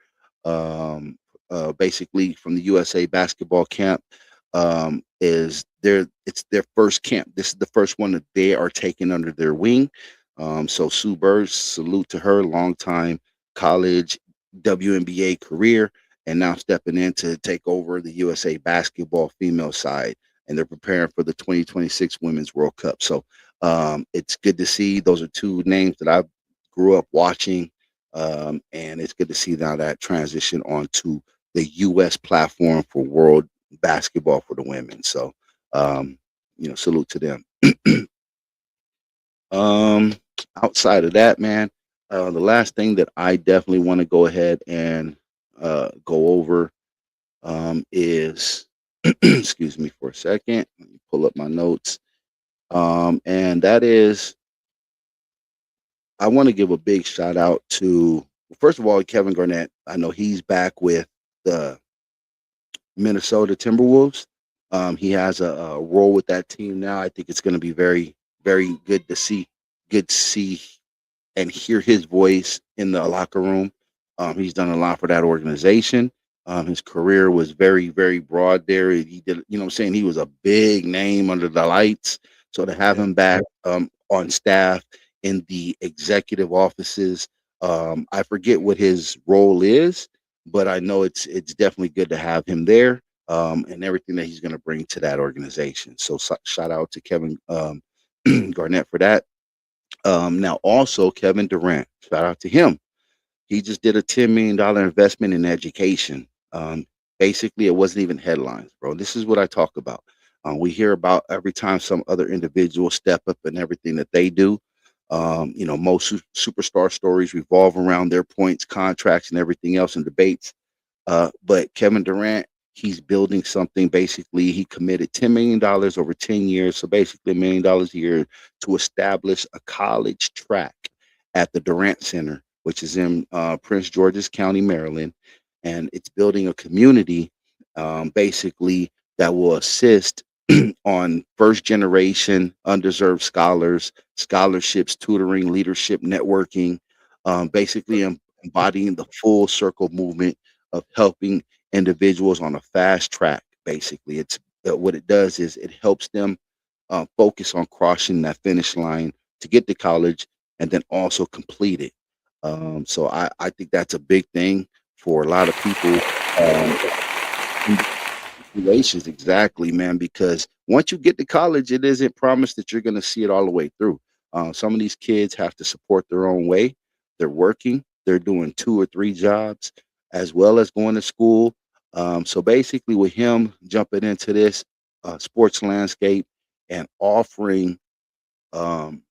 basically from the USA basketball camp. It's their first camp. This is the first one that they are taking under their wing. So Sue Bird, salute to her, long time college WNBA career, and now stepping in to take over the USA basketball female side, and they're preparing for the 2026 Women's World Cup. So it's good to see. Those are two names that I grew up watching, and it's good to see now that transition onto the U.S. platform for world basketball for the women. So, salute to them. um, Outside of that, man, the last thing that I definitely want to go ahead and go over is excuse me for a second. Let me pull up my notes. And that is, I want to give a big shout out to, first of all, Kevin Garnett. I know he's back with the Minnesota Timberwolves. He has a role with that team now. I think it's going to be very, very good to see and hear his voice in the locker room. He's done a lot for that organization. His career was very, very broad there. He did, you know what I'm saying? He was a big name under the lights. So to have Yeah. him back on staff in the executive offices, I forget what his role is, but I know it's definitely good to have him there, and everything that he's going to bring to that organization. So shout out to Kevin Garnett for that. Now also Kevin Durant, shout out to him. He just did a $10 million investment in education. Basically, it wasn't even headlines, bro. This is what I talk about. We hear about every time some other individual step up in everything that they do. Most superstar stories revolve around their points, contracts, and everything else, and debates. But Kevin Durant, he's building something. Basically, he committed $10 million over 10 years. So basically $1 million a year to establish a college track at the Durant Center, which is in Prince George's County, Maryland. And it's building a community basically that will assist on first generation undeserved scholars, scholarships, tutoring, leadership, networking, basically embodying the full circle movement of helping individuals on a fast track. Basically, it's what it does is it helps them focus on crossing that finish line to get to college and then also complete it. So I think that's a big thing for a lot of people. Situations, exactly, man, because once you get to college, it isn't promised that you're going to see it all the way through. Some of these kids have to support their own way. They're working, they're doing 2 or 3 jobs as well as going to school. So basically, with him jumping into this sports landscape and offering um,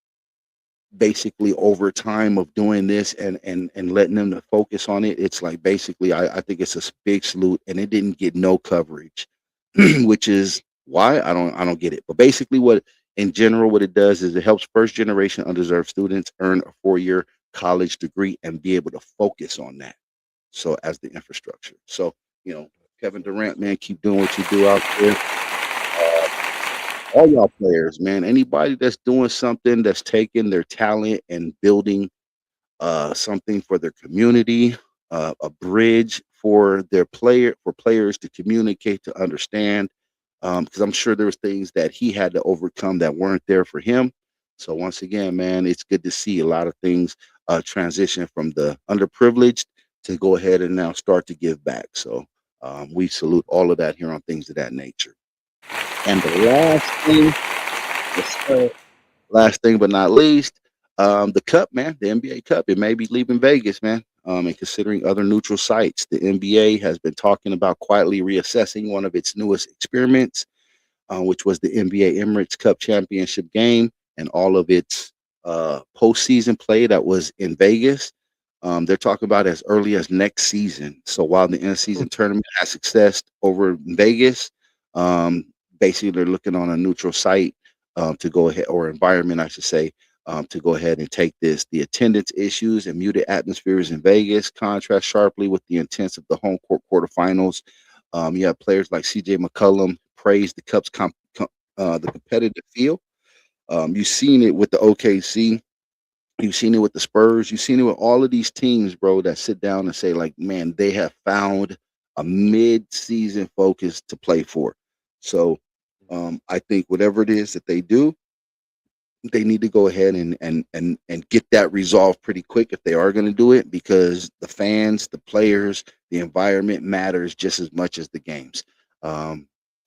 basically over time of doing this and letting them to focus on it, it's like basically I think it's a big salute, and it didn't get no coverage, which is why I don't get it. But basically, what in general what it does is it helps first generation undeserved students earn a 4-year college degree and be able to focus on that. So as the infrastructure. So, Kevin Durant, man, keep doing what you do out there. All y'all players, man. Anybody that's doing something that's taking their talent and building something for their community, a bridge for players to communicate, to understand. Because I'm sure there was things that he had to overcome that weren't there for him. So once again, man, it's good to see a lot of things transition from the underprivileged to go ahead and now start to give back. So we salute all of that here on Things of That Nature. And the last thing but not least, the Cup, man, the NBA Cup, it may be leaving Vegas, man. And considering other neutral sites, the NBA has been talking about quietly reassessing one of its newest experiments, which was the NBA Emirates Cup Championship game and all of its postseason play that was in Vegas. They're talking about as early as next season. So while the in-season tournament has success over in Vegas, basically they're looking on a neutral site to go ahead, or environment, I should say, to go ahead and take this. The attendance issues and muted atmospheres in Vegas contrast sharply with the intense of the home court quarterfinals. You have players like CJ McCollum praise the Cup's the competitive feel. You've seen it with the OKC. You've seen it with the Spurs. You've seen it with all of these teams, bro, that sit down and say, like, man, they have found a mid-season focus to play for. So I think whatever it is that they do, they need to go ahead and get that resolved pretty quick if they are going to do it, because the fans, the players, the environment matters just as much as the games.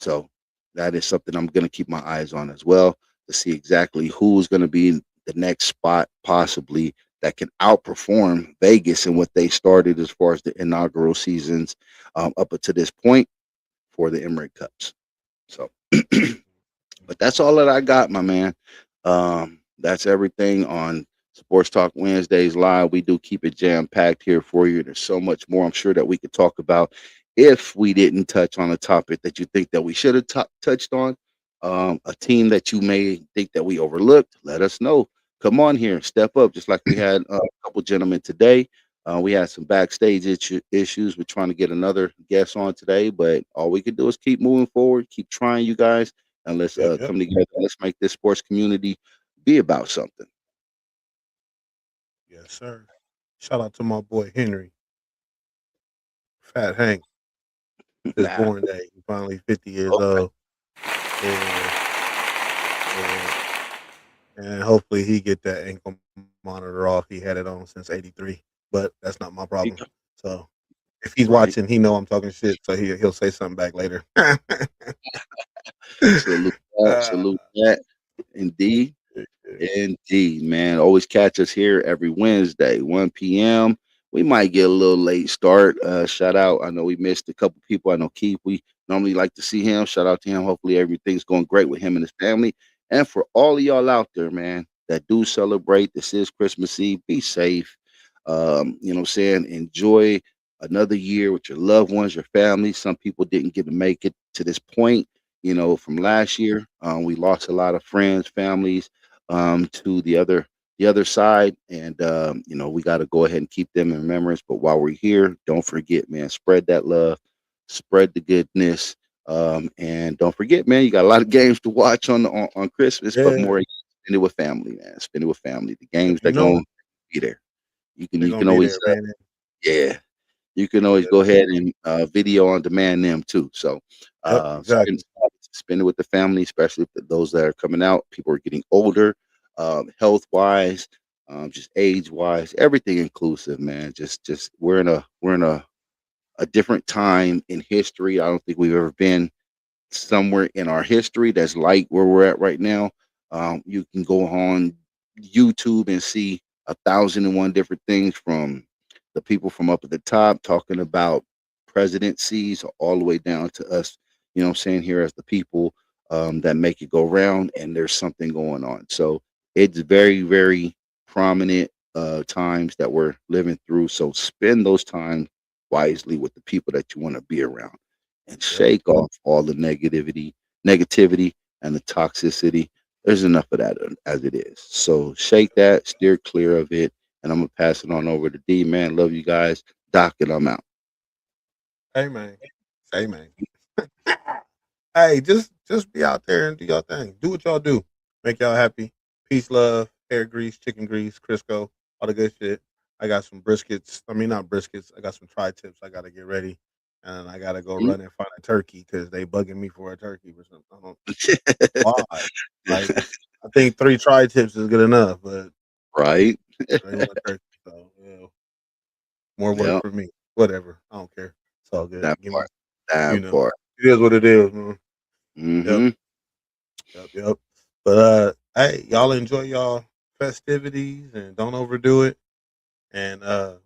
So that is something I'm going to keep my eyes on as well, to see exactly who's going to be in the next spot possibly that can outperform Vegas and what they started as far as the inaugural seasons up until this point for the Emirates Cups. So, but that's all that I got, my man. That's everything on Sportz Talk Wednesdays live. We do keep it jam packed here for you. There's so much more I'm sure that we could talk about if we didn't touch on a topic that you think that we should have touched on, a team that you may think that we overlooked, let us know. Come on here, step up, just like we had a couple gentlemen today. We had some backstage issues. We're trying to get another guest on today, but all we can do is keep moving forward, keep trying, you guys, and let's Yep, yep. come together. Let's make this sports community be about something. Yes, sir. Shout out to my boy Henry, Fat Hank. His Nah, born day. He finally 50 years okay. old. And, and and hopefully he get that ankle monitor off. He had it on since '83, but that's not my problem. So if he's Right. watching, he know I'm talking shit, so he'll say something back later. Salute that. uh, Salute that. Indeed. yeah, yeah. Indeed, man. Always catch us here every Wednesday, 1 p.m. We might get a little late start. Shout out. I know we missed a couple people. I know Keith, we normally like to see him. Shout out to him. Hopefully everything's going great with him and his family. And for all of y'all out there, man, that do celebrate, this is Christmas Eve. Be safe. You know what I'm saying? Enjoy another year with your loved ones, your family. Some people didn't get to make it to this point, from last year. We lost a lot of friends, families, to the other side, and we got to go ahead and keep them in remembrance. But while we're here, don't forget, man, spread that love, spread the goodness, and don't forget, man, you got a lot of games to watch on Christmas, but Yeah, more spend it with family, man. Spend it with family. The yep, games you they're know gonna it. be there. You can They're you gonna can be always there, man. yeah, you can always Yeah, go ahead and video on demand them too. So yep, spend exactly. spend it with the family, especially those that are coming out. People are getting older, health wise, just age wise, everything inclusive, man. Just we're in a different time in history. I don't think we've ever been somewhere in our history that's like where we're at right now. You can go on YouTube and see 1,001 different things from the people from up at the top talking about presidencies all the way down to us, I'm saying, here as the people that make it go round, and there's something going on. So it's very, very prominent times that we're living through. So spend those times wisely with the people that you want to be around and Yep. shake off all the negativity, and the toxicity. There's enough of that as it is. So shake that, steer clear of it, and I'm gonna pass it on over to D. Man, love you guys. Doc, and I'm out. Hey, man. Hey, man. Hey, just be out there and do your thing. Do what y'all do. Make y'all happy. Peace, love, hair grease, chicken grease, Crisco, all the good shit. I got some briskets. I mean, not briskets. I got some tri-tips. I gotta get ready, and I gotta go Mhm. run and find a turkey because they bugging me for a turkey or something. I don't why. Like, I think 3 tri-tips is good enough, but Right? they want a turkey, so more work Yep. for me. Whatever. I don't care. It's all good. That Give me, part. That you know, part. it is what it is, man. Yep. Hmm. Yep, yep. But hey, y'all enjoy y'all festivities and don't overdo it. And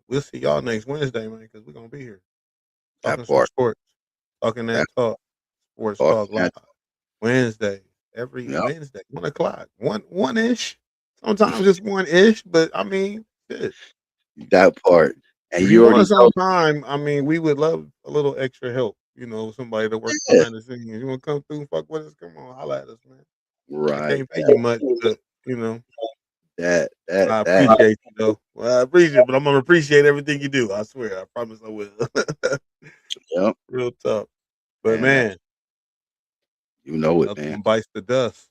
we'll see y'all next Wednesday, man, because we're gonna be here That talking some part. sports, talking That that talk, sports part. talk live Wednesday, every Yep. Wednesday, 1 o'clock, one ish. Sometimes it's one ish, but I mean, shit. That part. And If you you want already us on know. time, I mean, we would love a little extra help. You know, somebody to work Yeah. behind the scenes. You want to come through and fuck with us? Come on, holla at us, man. I Right. can't pay you much, but you know. That that I that. appreciate you though. Well, I appreciate it, but I'm gonna appreciate everything you do. I swear. I promise I will. Yep. Real tough. But And man, you know it, another man. one bites the dust.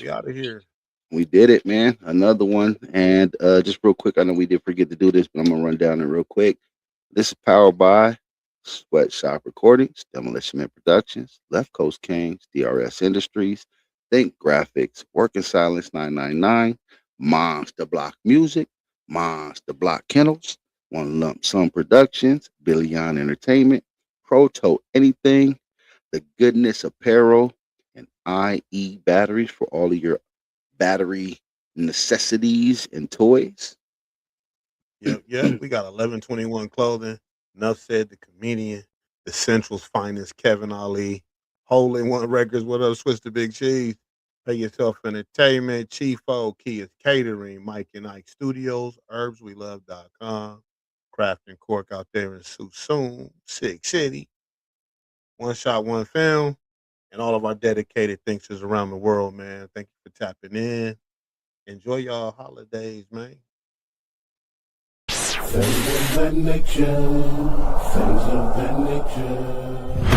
We out of here. We did it, man. Another one. And just real quick, I know we did forget to do this, but I'm gonna run down it real quick. This is powered by Sweatshop Recordings, Demolition Man Productions, Left Coast Kings, DRS Industries, Think Graphics, Work in Silence 999, Monster Block Music, Monster Block Kennels, One Lump Sum Productions, Billion Entertainment, Proto Anything, The Goodness Apparel, and IE Batteries for all of your battery necessities and toys. Yep, yep. We got 1121 clothing. Enough said. The comedian, the Central's finest, Kevin Ali. Hole in One Records. What up? Switch the Big Cheese. Pay Yourself Entertainment. Chiefo, Kia's Catering, Mike and Ike Studios, herbswelove.com. Craft and Cork out there in Susoon, Sick City. One Shot, One Film, and all of our dedicated Thinksters around the world, man. Thank you for tapping in. Enjoy y'all holidays, man. Things of that nature.